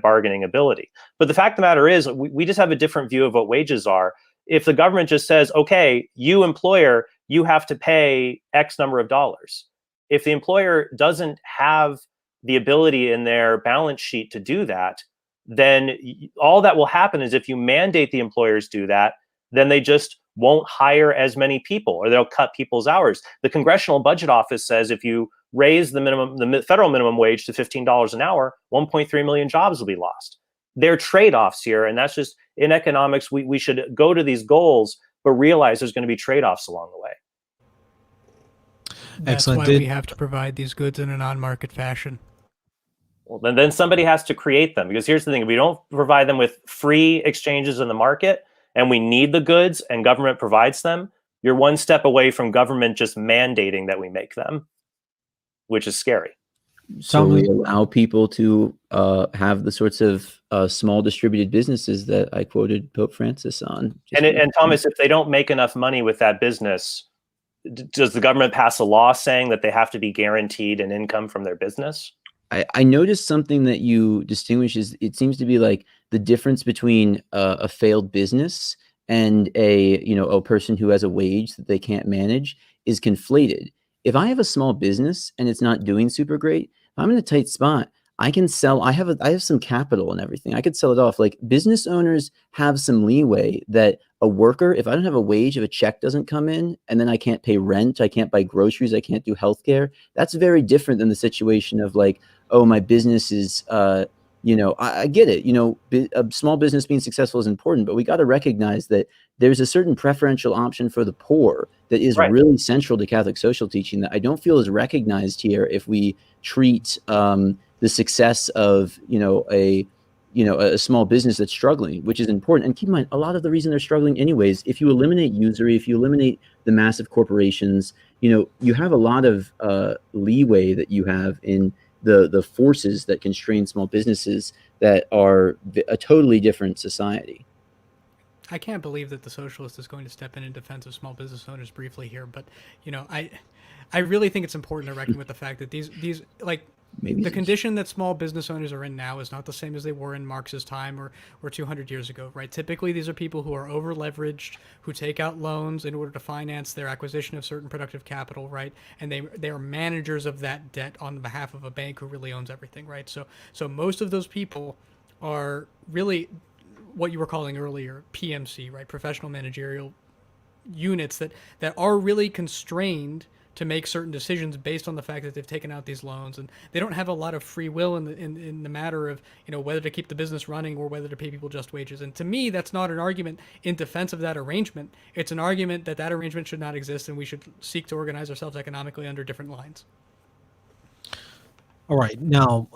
bargaining ability. But the fact of the matter is, we just have a different view of what wages are. If the government just says, okay, you employer, you have to pay X number of dollars. If the employer doesn't have the ability in their balance sheet to do that, then all that will happen is if you mandate the employers do that, then they just won't hire as many people, or they'll cut people's hours. The Congressional Budget Office says if you raise the federal minimum wage to $15 an hour, 1.3 million jobs will be lost. There are trade-offs here, and that's just, in economics, we should go to these goals, but realize there's going to be trade-offs along the way. That's Excellent. why we have to provide these goods in a non-market fashion. Well, then somebody has to create them, because here's the thing: if we don't provide them with free exchanges in the market, and we need the goods, and government provides them, you're one step away from government just mandating that we make them, which is scary. So we allow people to have the sorts of small distributed businesses that I quoted Pope Francis on. And Thomas, if they don't make enough money with that business, does the government pass a law saying that they have to be guaranteed an income from their business? I noticed something that you distinguish is, it seems to be like the difference between a failed business and a person who has a wage that they can't manage is conflated. If I have a small business and it's not doing super great, if I'm in a tight spot, I can sell. I have some capital and everything. I could sell it off. Like, business owners have some leeway that a worker, if I don't have a wage, if a check doesn't come in, and then I can't pay rent, I can't buy groceries, I can't do healthcare, that's very different than the situation of like, oh, my business is, I get it. A small business being successful is important, but we got to recognize that there's a certain preferential option for the poor that is Right. really central to Catholic social teaching that I don't feel is recognized here if we treat the success of a small business that's struggling, which is important. And keep in mind, a lot of the reason they're struggling anyways, if you eliminate usury, if you eliminate the massive corporations, you have a lot of leeway that you have in the forces that constrain small businesses that are a totally different society. I can't believe that the socialist is going to step in defense of small business owners briefly here, but I really think it's important to reckon with the fact that these like Maybe the condition that small business owners are in now is not the same as they were in Marx's time or 200 years ago, right? Typically, these are people who are over leveraged, who take out loans in order to finance their acquisition of certain productive capital, right? And they are managers of that debt on behalf of a bank who really owns everything, right? So most of those people are really what you were calling earlier PMC, right? Professional managerial units that are really constrained to make certain decisions based on the fact that they've taken out these loans, and they don't have a lot of free will in the matter of whether to keep the business running or whether to pay people just wages. And to me, that's not an argument in defense of that arrangement. It's an argument that arrangement should not exist, and we should seek to organize ourselves economically under different lines. All right, now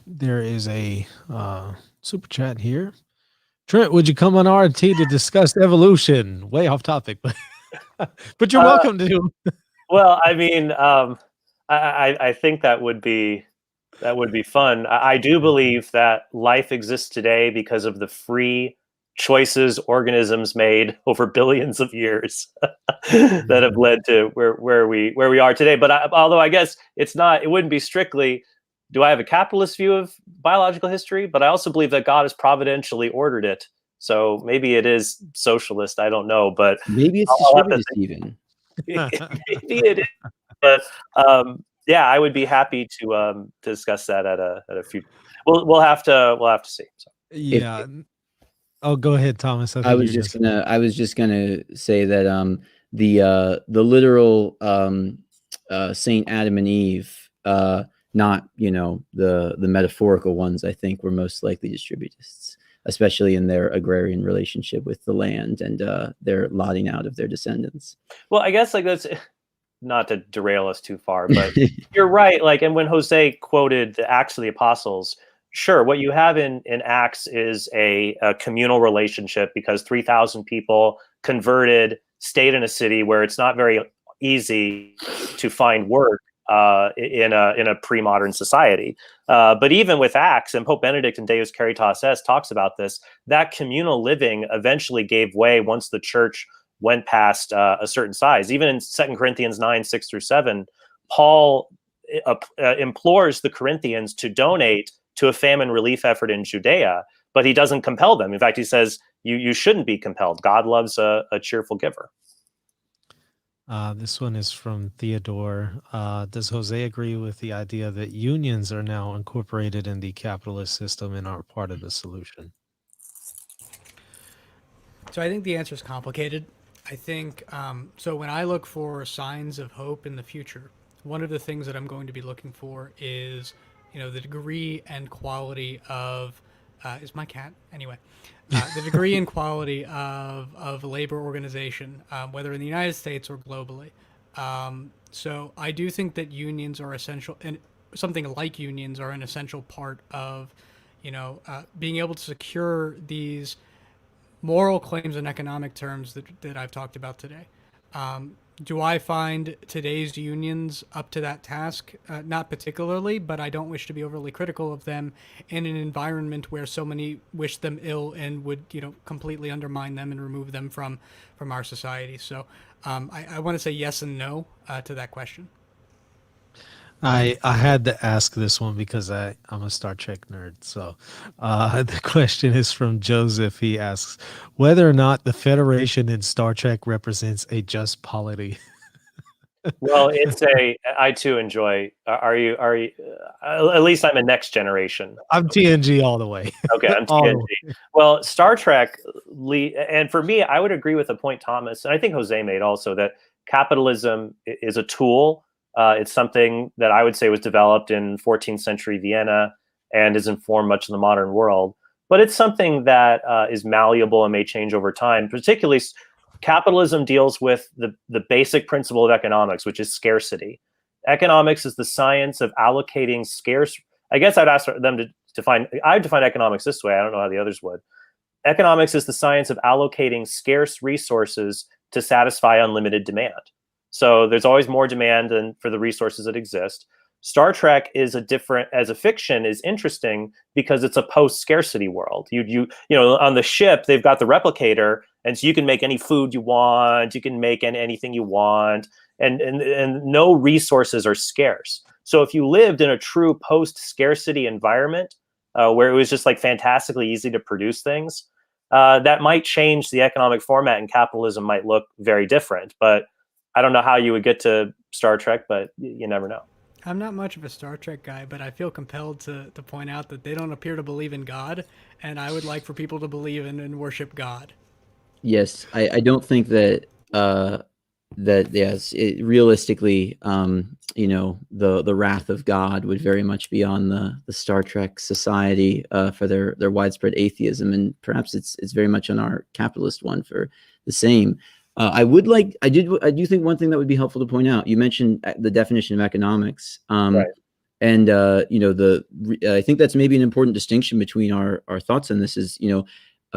there is a super chat here. Trent, would you come on RT to discuss evolution? Way off topic, but you're welcome to. Well, I mean, I think that would be fun. I do believe that life exists today because of the free choices organisms made over billions of years that have led to where we are today. But although I guess it wouldn't be strictly. Do I have a capitalist view of biological history? But I also believe that God has providentially ordered it. So maybe it is socialist. I don't know, but maybe it's distributist even. Maybe it is, but yeah, I would be happy to discuss that at a future. We'll have to see. So. Yeah. Go ahead, Thomas. I was just gonna say that the literal Saint Adam and Eve, not the metaphorical ones, I think were most likely distributists, especially in their agrarian relationship with the land and their lotting out of their descendants. Well, I guess that's not to derail us too far, but you're right. And when Jose quoted the Acts of the Apostles, sure, what you have in Acts is a communal relationship because 3,000 people converted, stayed in a city where it's not very easy to find work in a pre-modern society. But even with Acts, and Pope Benedict in Deus Caritas Est talks about this, that communal living eventually gave way once the church went past a certain size. Even in 2 Corinthians 9:6-7, Paul implores the Corinthians to donate to a famine relief effort in Judea, but he doesn't compel them. In fact, he says, you shouldn't be compelled. God loves a cheerful giver. This one is from Theodore. Does Jose agree with the idea that unions are now incorporated in the capitalist system and are part of the solution? So I think the answer is complicated. I think, so when I look for signs of hope in the future, one of the things that I'm going to be looking for is, the degree and quality of, is my cat? Anyway. The degree and quality of labor organization, whether in the United States or globally. So I do think that unions are essential, and something like unions are an essential part of, being able to secure these moral claims in economic terms that I've talked about today. Do I find today's unions up to that task? Not particularly, but I don't wish to be overly critical of them in an environment where so many wish them ill and would, completely undermine them and remove them from our society. So I want to say yes and no to that question. I had to ask this one because I'm a Star Trek nerd. So the question is from Joseph. He asks whether or not the Federation in Star Trek represents a just polity. Well, I too enjoy. Are you? At least I'm a next generation. I'm TNG all the way. Okay, I'm All the TNG. way. Well, Star Trek, and for me, I would agree with the point Thomas, and I think Jose made also, that capitalism is a tool. It's something that I would say was developed in 14th century Vienna and has informed much of the modern world. But it's something that is malleable and may change over time. Particularly, capitalism deals with the basic principle of economics, which is scarcity. Economics is the science of allocating scarce. I guess I'd ask them to define. I'd define economics this way. I don't know how the others would. Economics is the science of allocating scarce resources to satisfy unlimited demand. So there's always more demand than for the resources that exist. Star Trek is as a fiction, is interesting because it's a post-scarcity world. You know, on the ship, they've got the replicator, and so you can make any food you want, you can make anything you want, and no resources are scarce. So if you lived in a true post-scarcity environment, where it was just like fantastically easy to produce things, that might change the economic format, and capitalism might look very different. But I don't know how you would get to Star Trek, but you never know. I'm not much of a Star Trek guy, but I feel compelled to point out that they don't appear to believe in God, and I would like for people to believe in and worship God. Yes, I don't think that realistically, you know, the wrath of God would very much be on the Star Trek society for their widespread atheism, and perhaps it's very much on our capitalist one for the same. I do think one thing that would be helpful to point out. You mentioned the definition of economics, Right. and you know, I think that's maybe an important distinction between our thoughts on this. Is, you know,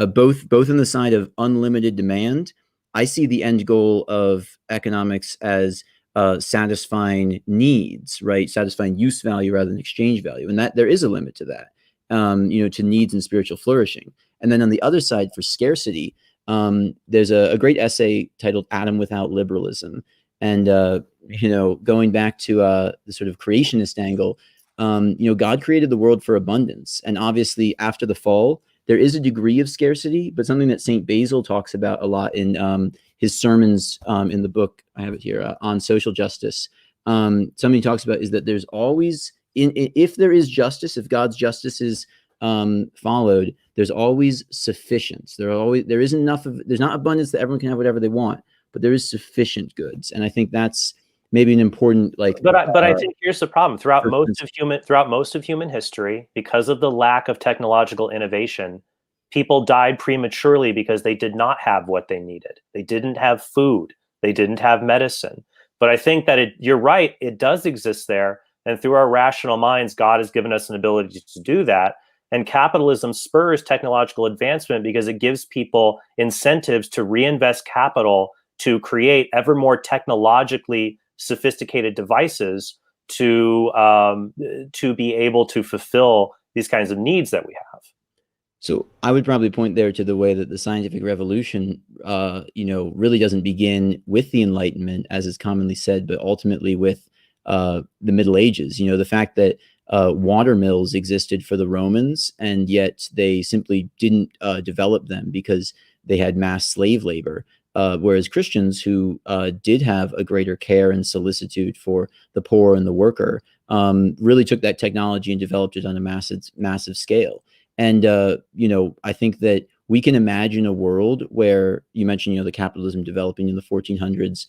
both on the side of unlimited demand, I see the end goal of economics as satisfying needs, right? Satisfying use value rather than exchange value, and that there is a limit to that, you know, to needs and spiritual flourishing. And then on the other side, for scarcity, there's a great essay titled "Adam Without Liberalism," and you know, going back to the sort of creationist angle, you know, God created the world for abundance, and obviously after the fall, there is a degree of scarcity, but something that Saint Basil talks about a lot in his sermons in the book, I have it here, on social justice. Something he talks about is that there's always, if there is justice, if God's justice is followed, there's always sufficiency. There's not abundance that everyone can have whatever they want, but there is sufficient goods. And I think that's maybe an important, like, but I think here's the problem. Throughout most of human history, because of the lack of technological innovation, people died prematurely because they did not have what they needed. They didn't have food. They didn't have medicine. But I think that you're right, it does exist there. And through our rational minds, God has given us an ability to do that. And capitalism spurs technological advancement because it gives people incentives to reinvest capital to create ever more technologically sophisticated devices to be able to fulfill these kinds of needs that we have. So I would probably point there to the way that the scientific revolution, you know, really doesn't begin with the Enlightenment, as is commonly said, but ultimately with the Middle Ages. You know, the fact that water mills existed for the Romans, and yet they simply didn't develop them because they had mass slave labor. Whereas Christians who did have a greater care and solicitude for the poor and the worker really took that technology and developed it on a massive scale. And, you know, I think that we can imagine a world where, you mentioned, you know, the capitalism developing in the 1400s,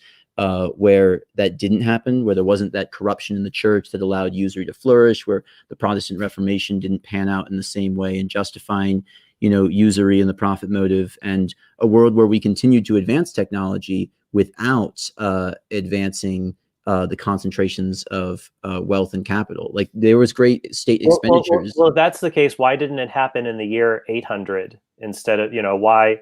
where that didn't happen, where there wasn't that corruption in the church that allowed usury to flourish, where the Protestant Reformation didn't pan out in the same way in justifying, you know, usury and the profit motive, and a world where we continue to advance technology without advancing the concentrations of wealth and capital. Like, there was great state expenditures. Well, if that's the case, why didn't it happen in the year 800 instead of, you know, why?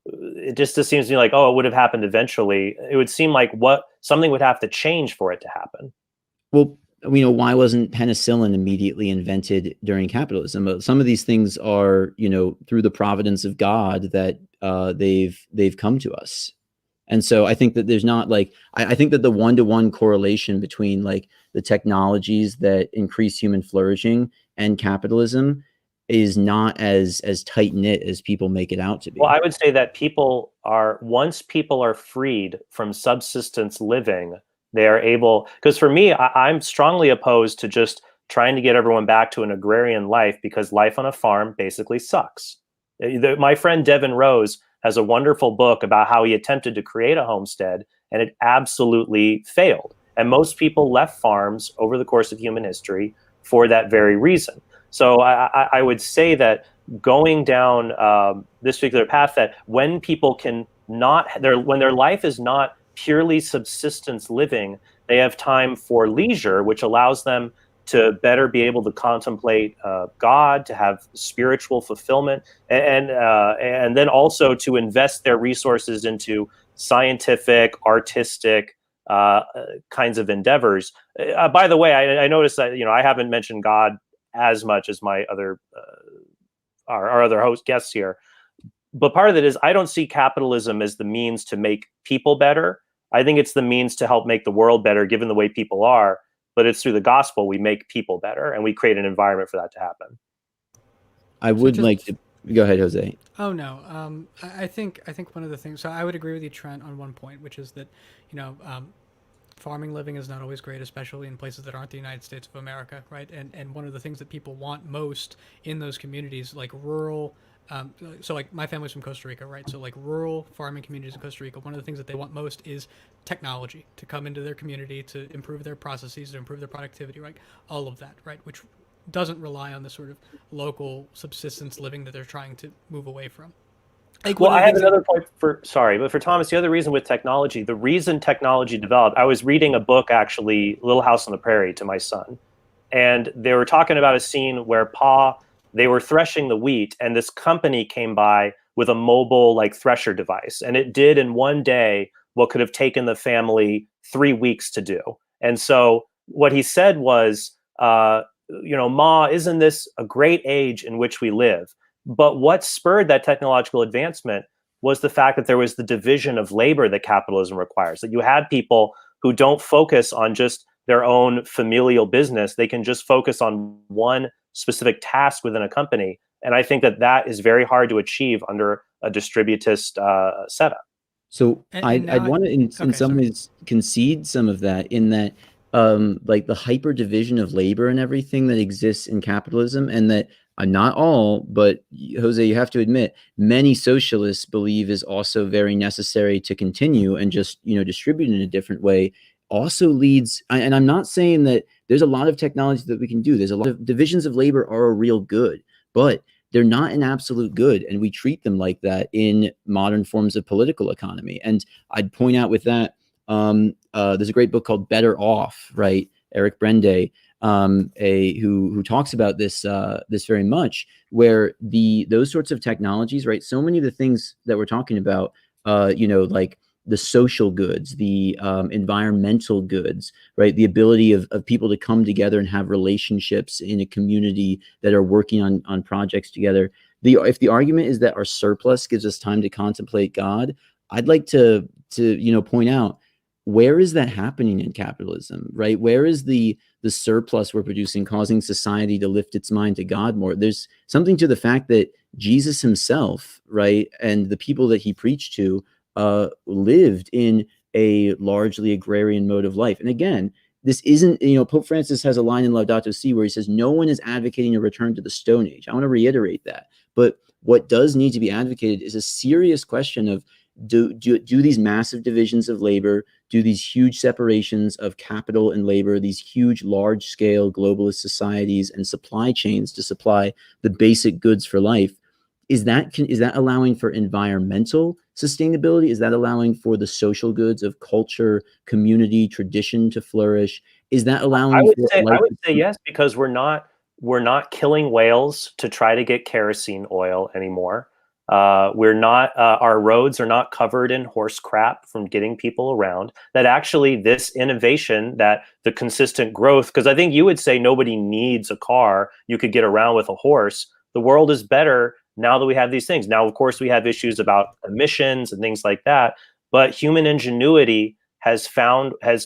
It just seems to me like, oh, it would have happened eventually. It would seem like something would have to change for it to happen. Well, you know, why wasn't penicillin immediately invented during capitalism? Some of these things are, you know, through the providence of God that they've come to us. And so I think that there's not, like, I think that the one-to-one correlation between, like, the technologies that increase human flourishing and capitalism is not as tight-knit as people make it out to be. Well, I would say that once people are freed from subsistence living, They are able, because for me, I'm strongly opposed to just trying to get everyone back to an agrarian life, because life on a farm basically sucks. My friend Devin Rose has a wonderful book about how he attempted to create a homestead and it absolutely failed. And most people left farms over the course of human history for that very reason. So I would say that going down this particular path, that when people can not, when their life is not purely subsistence living, they have time for leisure, which allows them to better be able to contemplate God, to have spiritual fulfillment, and then also to invest their resources into scientific, artistic kinds of endeavors. By the way, I noticed that I haven't mentioned God as much as my other our other host guests here, but part of it is I don't see capitalism as the means to make people better. I think it's the means to help make the world better, given the way people are. But it's through the gospel we make people better, and we create an environment for that to happen. I would like to go ahead, Jose. Oh no, I think one of the things. So I would agree with you, Trent, on one point, which is that farming living is not always great, especially in places that aren't the United States of America, right? And one of the things that people want most in those communities, like rural. So like my family's from Costa Rica, right? So like rural farming communities in Costa Rica, one of the things that they want most is technology to come into their community to improve their processes, to improve their productivity, right? All of that, right? Which doesn't rely on the sort of local subsistence living that they're trying to move away from. Well, I have another point for Thomas, the other reason with technology, the reason technology developed, I was reading a book, actually, Little House on the Prairie, to my son. And they were talking about a scene where they were threshing the wheat, and this company came by with a mobile thresher device. And it did in one day what could have taken the family 3 weeks to do. And so what he said was, Ma, isn't this a great age in which we live? But what spurred that technological advancement was the fact that there was the division of labor that capitalism requires, that you had people who don't focus on just their own familial business. They can just focus on one specific task within a company. And I think that is very hard to achieve under a distributist setup. So I'd want to, in some ways, concede some of that, in that the hyper division of labor and everything that exists in capitalism, and that not all, but Jose, you have to admit, many socialists believe is also very necessary to continue and just, distribute in a different way, also leads, and I'm not saying that there's a lot of technology that we can do. There's a lot of divisions of labor are a real good, but they're not an absolute good. And we treat them like that in modern forms of political economy. And I'd point out with that, there's a great book called Better Off, right? Eric Brende, who talks about this very much, where those sorts of technologies, right? So many of the things that we're talking about, like the social goods, the environmental goods, right? The ability of people to come together and have relationships in a community that are working on projects together. If the argument is that our surplus gives us time to contemplate God, I'd like to point out, where is that happening in capitalism, right? Where is the surplus we're producing causing society to lift its mind to God more? There's something to the fact that Jesus himself, right, and the people that he preached to lived in a largely agrarian mode of life. And again, this isn't, Pope Francis has a line in Laudato Si where he says, no one is advocating a return to the Stone Age. I want to reiterate that. But what does need to be advocated is a serious question of, do these massive divisions of labor, do these huge separations of capital and labor, these huge, large-scale globalist societies and supply chains to supply the basic goods for life, is that allowing for environmental sustainability? Is that allowing for the social goods of culture, community, tradition to flourish? Is that allowing? I would say yes, because we're not killing whales to try to get kerosene oil anymore. Our roads are not covered in horse crap from getting people around. That actually this innovation, that the consistent growth, because I think you would say nobody needs a car, you could get around with a horse. The world is better now that we have these things. Now, of course, we have issues about emissions and things like that, but human ingenuity has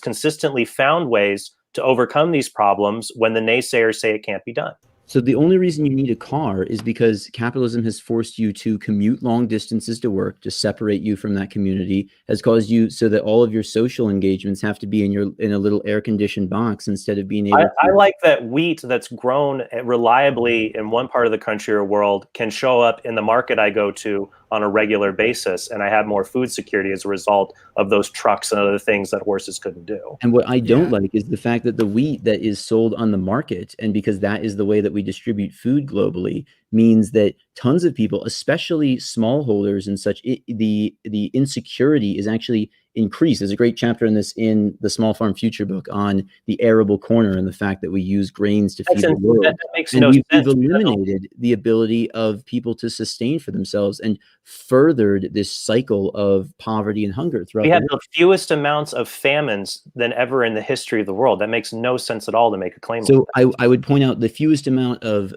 consistently found ways to overcome these problems when the naysayers say it can't be done. So the only reason you need a car is because capitalism has forced you to commute long distances to work, to separate you from that community, has caused you so that all of your social engagements have to be in a little air-conditioned box instead of being able to. I like that wheat that's grown reliably in one part of the country or world can show up in the market I go to on a regular basis, and I have more food security as a result of those trucks and other things that horses couldn't do. And what I don't like is the fact that the wheat that is sold on the market, and because that is the way that we distribute food globally, means that tons of people, especially smallholders and such, the insecurity is actually increased. There's a great chapter on this in the Small Farm Future book on the arable corner and the fact that we use grains to feed the world. That makes and no we've sense. eliminated the ability of people to sustain for themselves and furthered this cycle of poverty and hunger throughout We the have world. the fewest amounts of famines than ever in the history of the world. That makes no sense at all to make a claim. So I would point out the fewest amount of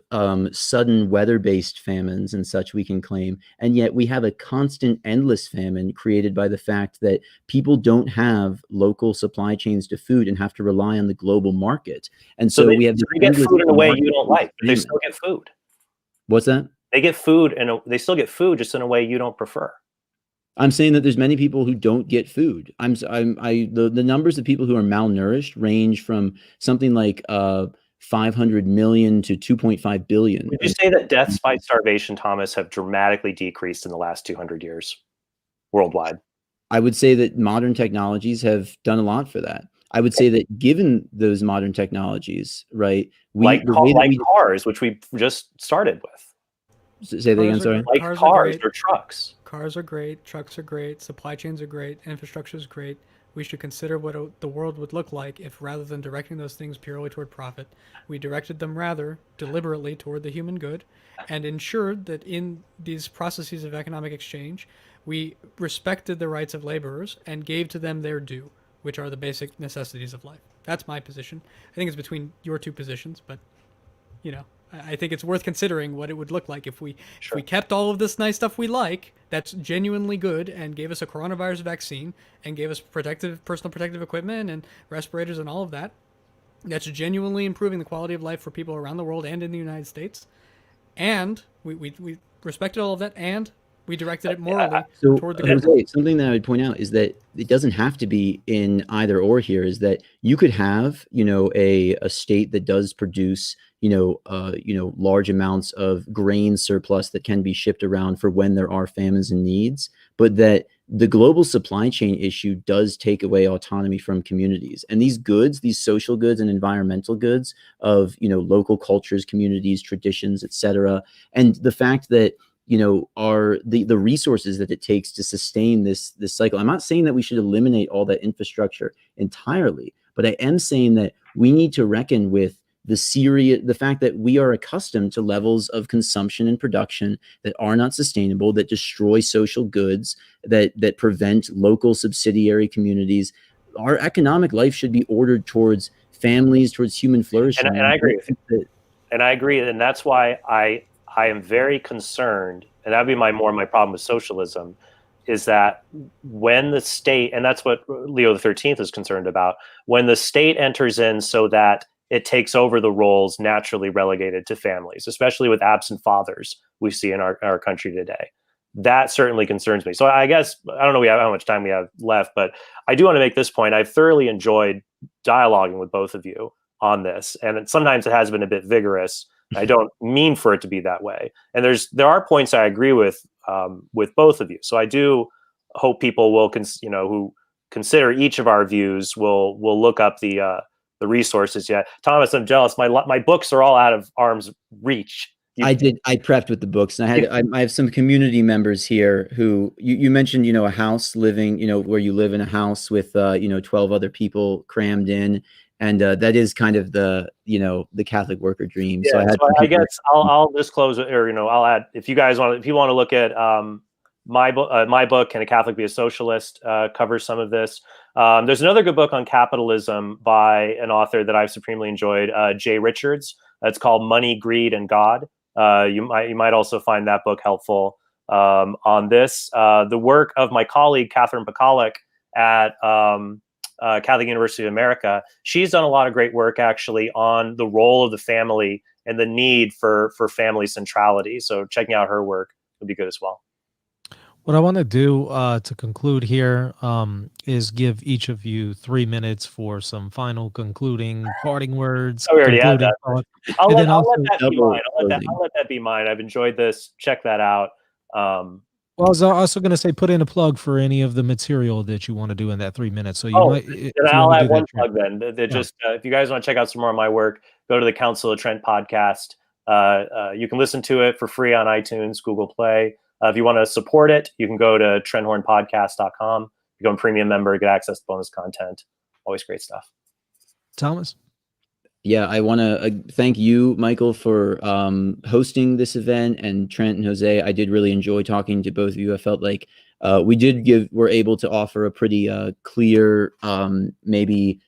sudden weather-based famines and such we can claim, and yet we have a constant, endless famine created by the fact that people don't have local supply chains to food and have to rely on the global market. And so we have they get food in a way you don't like, but they still get food. What's that? They get food and they still get food just in a way you don't prefer. I'm saying that there's many people who don't get food. The numbers of people who are malnourished range from something like 500 million to 2.5 billion. Would you say that deaths by starvation, Thomas, have dramatically decreased in the last 200 years worldwide? I would say that modern technologies have done a lot for that. I would say that given those modern technologies, right, like cars, which we just started with. Say that again, sorry. Like cars or trucks. Cars are great. Trucks are great. Supply chains are great. Infrastructure is great. We should consider what the world would look like if, rather than directing those things purely toward profit, we directed them rather deliberately toward the human good and ensured that in these processes of economic exchange, we respected the rights of laborers and gave to them their due, which are the basic necessities of life. That's my position. I think it's between your two positions, but, you know, I think it's worth considering what it would look like if we kept all of this nice stuff we like, that's genuinely good, and gave us a coronavirus vaccine, and gave us personal protective equipment and respirators and all of that. That's genuinely improving the quality of life for people around the world and in the United States. And we respected all of that, and we directed it morally toward the good. Something that I would point out is that it doesn't have to be in either or here, is that you could have, a state that does produce, large amounts of grain surplus that can be shipped around for when there are famines and needs, but that the global supply chain issue does take away autonomy from communities. And these goods, these social goods and environmental goods of, local cultures, communities, traditions, etc., and the fact that are the resources that it takes to sustain this cycle. I'm not saying that we should eliminate all that infrastructure entirely, but I am saying that we need to reckon with the fact that we are accustomed to levels of consumption and production that are not sustainable, that destroy social goods, that prevent local subsidiary communities. Our economic life should be ordered towards families, towards human flourishing. And I agree with you. And I agree, and that's why I am very concerned, and that'd be my problem with socialism, is that when the state, and that's what Leo XIII is concerned about, when the state enters in so that it takes over the roles naturally relegated to families, especially with absent fathers we see in our country today. That certainly concerns me. So I guess, I don't know how much time we have left, but I do want to make this point. I've thoroughly enjoyed dialoguing with both of you on this, and sometimes it has been a bit vigorous. I don't mean for it to be that way. And there are points I agree with both of you. So I do hope people will, who consider each of our views will look up the resources. Yeah, Thomas, I'm jealous. My books are all out of arm's reach. I prepped with the books, and I have some community members here who you mentioned, a house living, where you live in a house with, 12 other people crammed in. And that is kind of the Catholic worker dream. Yeah, so I guess I'll disclose, or I'll add, if you want to look at my book, Can a Catholic Be a Socialist, covers some of this. There's another good book on capitalism by an author that I've supremely enjoyed, Jay Richards. It's called Money, Greed, and God. You might also find that book helpful on this. The work of my colleague Catherine Pekalik at Catholic University of America. She's done a lot of great work actually on the role of the family and the need for family centrality. So checking out her work would be good as well. What I want to do to conclude here is give each of you 3 minutes for some final concluding parting words. Oh, we already had that. Thought. I'll let that be double mine. I'll let that be mine. I've enjoyed this. Check that out. Well, I was also going to say, put in a plug for any of the material that you want to do in that 3 minutes. So you might. I'll add one plug then. Just if you guys want to check out some more of my work, go to the Council of Trent podcast. You can listen to it for free on iTunes, Google Play. If you want to support it, you can go to trenthornpodcast.com, become a premium member, get access to bonus content. Always great stuff. Thomas? Yeah, I want to thank you, Michael, for hosting this event, and Trent and Jose. I did really enjoy talking to both of you. I felt like we're able to offer a pretty clear, maybe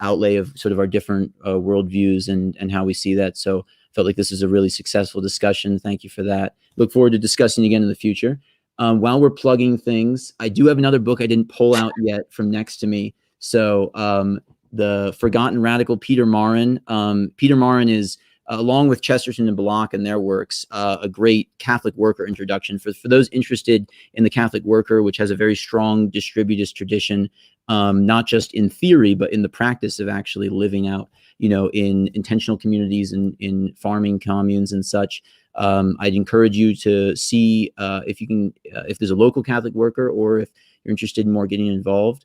outlay of sort of our different worldviews and how we see that. So felt like this is a really successful discussion. Thank you for that. Look forward to discussing again in the future. While we're plugging things, I do have another book I didn't pull out yet from next to me. So the Forgotten Radical Peter Marin. Peter Marin is, along with Chesterton and Block and their works, a great Catholic worker introduction. For those interested in the Catholic worker, which has a very strong distributist tradition, not just in theory, but in the practice of actually living out, in intentional communities and in farming communes and such. I'd encourage you to see if you can, if there's a local Catholic worker, or if you're interested in more getting involved.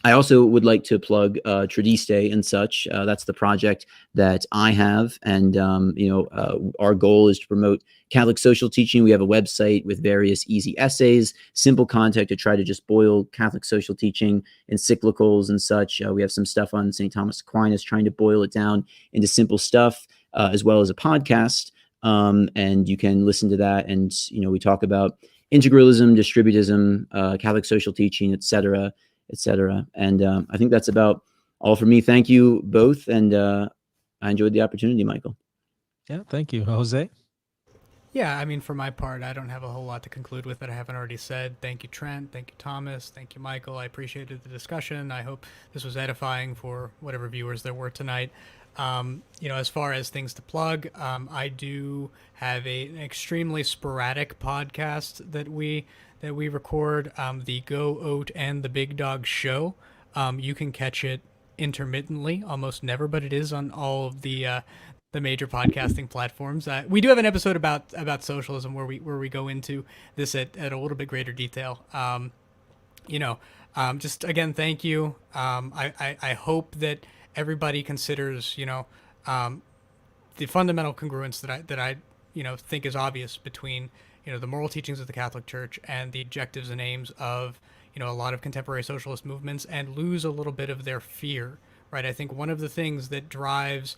I also would like to plug Tradistae and such. That's the project that I have, and our goal is to promote Catholic social teaching. We have a website with various easy essays, simple content to try to just boil Catholic social teaching, encyclicals and such. We have some stuff on St. Thomas Aquinas, trying to boil it down into simple stuff, as well as a podcast. And you can listen to that, and we talk about integralism, distributism, Catholic social teaching, etc. And I think that's about all for me. Thank you both, and I enjoyed the opportunity, Michael. Yeah, thank you. Jose? Yeah, I mean, for my part, I don't have a whole lot to conclude with that I haven't already said. Thank you, Trent. Thank you, Thomas. Thank you, Michael. I appreciated the discussion. I hope this was edifying for whatever viewers there were tonight. As far as things to plug, I do have an extremely sporadic podcast that we record, the Go Oat and the Big Dog Show. You can catch it intermittently, almost never, but it is on all of the major podcasting platforms. We do have an episode about socialism where we go into this at a little bit greater detail. Just again, thank you. I hope that everybody considers the fundamental congruence that I think is obvious between the moral teachings of the Catholic Church and the objectives and aims of a lot of contemporary socialist movements, and lose a little bit of their fear, right? I think one of the things that drives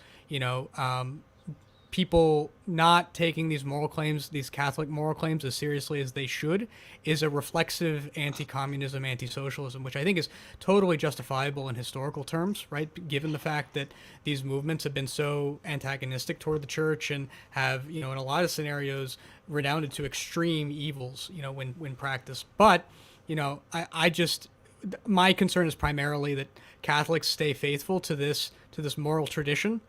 people not taking these moral claims, these Catholic moral claims, as seriously as they should, is a reflexive anti-communism, anti-socialism, which I think is totally justifiable in historical terms, right? Given the fact that these movements have been so antagonistic toward the church and have, in a lot of scenarios, redounded to extreme evils, when practiced. But, my concern is primarily that Catholics stay faithful to this moral tradition.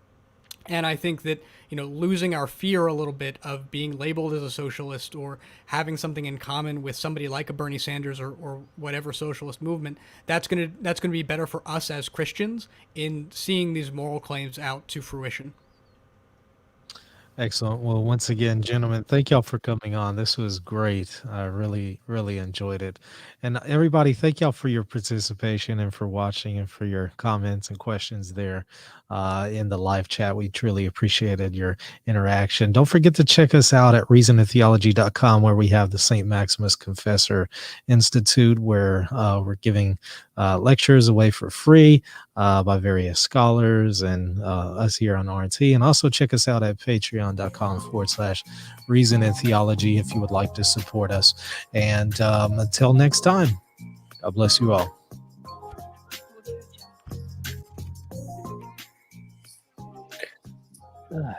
And I think that, losing our fear a little bit of being labeled as a socialist, or having something in common with somebody like a Bernie Sanders or whatever socialist movement, that's gonna be better for us as Christians in seeing these moral claims out to fruition. Excellent. Well, once again, gentlemen, thank y'all for coming on. This was great. I really, really enjoyed it. And everybody, thank y'all for your participation and for watching and for your comments and questions there in the live chat. We truly appreciated your interaction. Don't forget to check us out at reasonandtheology.com, where we have the St. Maximus Confessor Institute, where we're giving lectures away for free by various scholars and us here on RT. And also check us out at patreon.com/Reason and Theology if you would like to support us. And until next time, God bless you all. Good.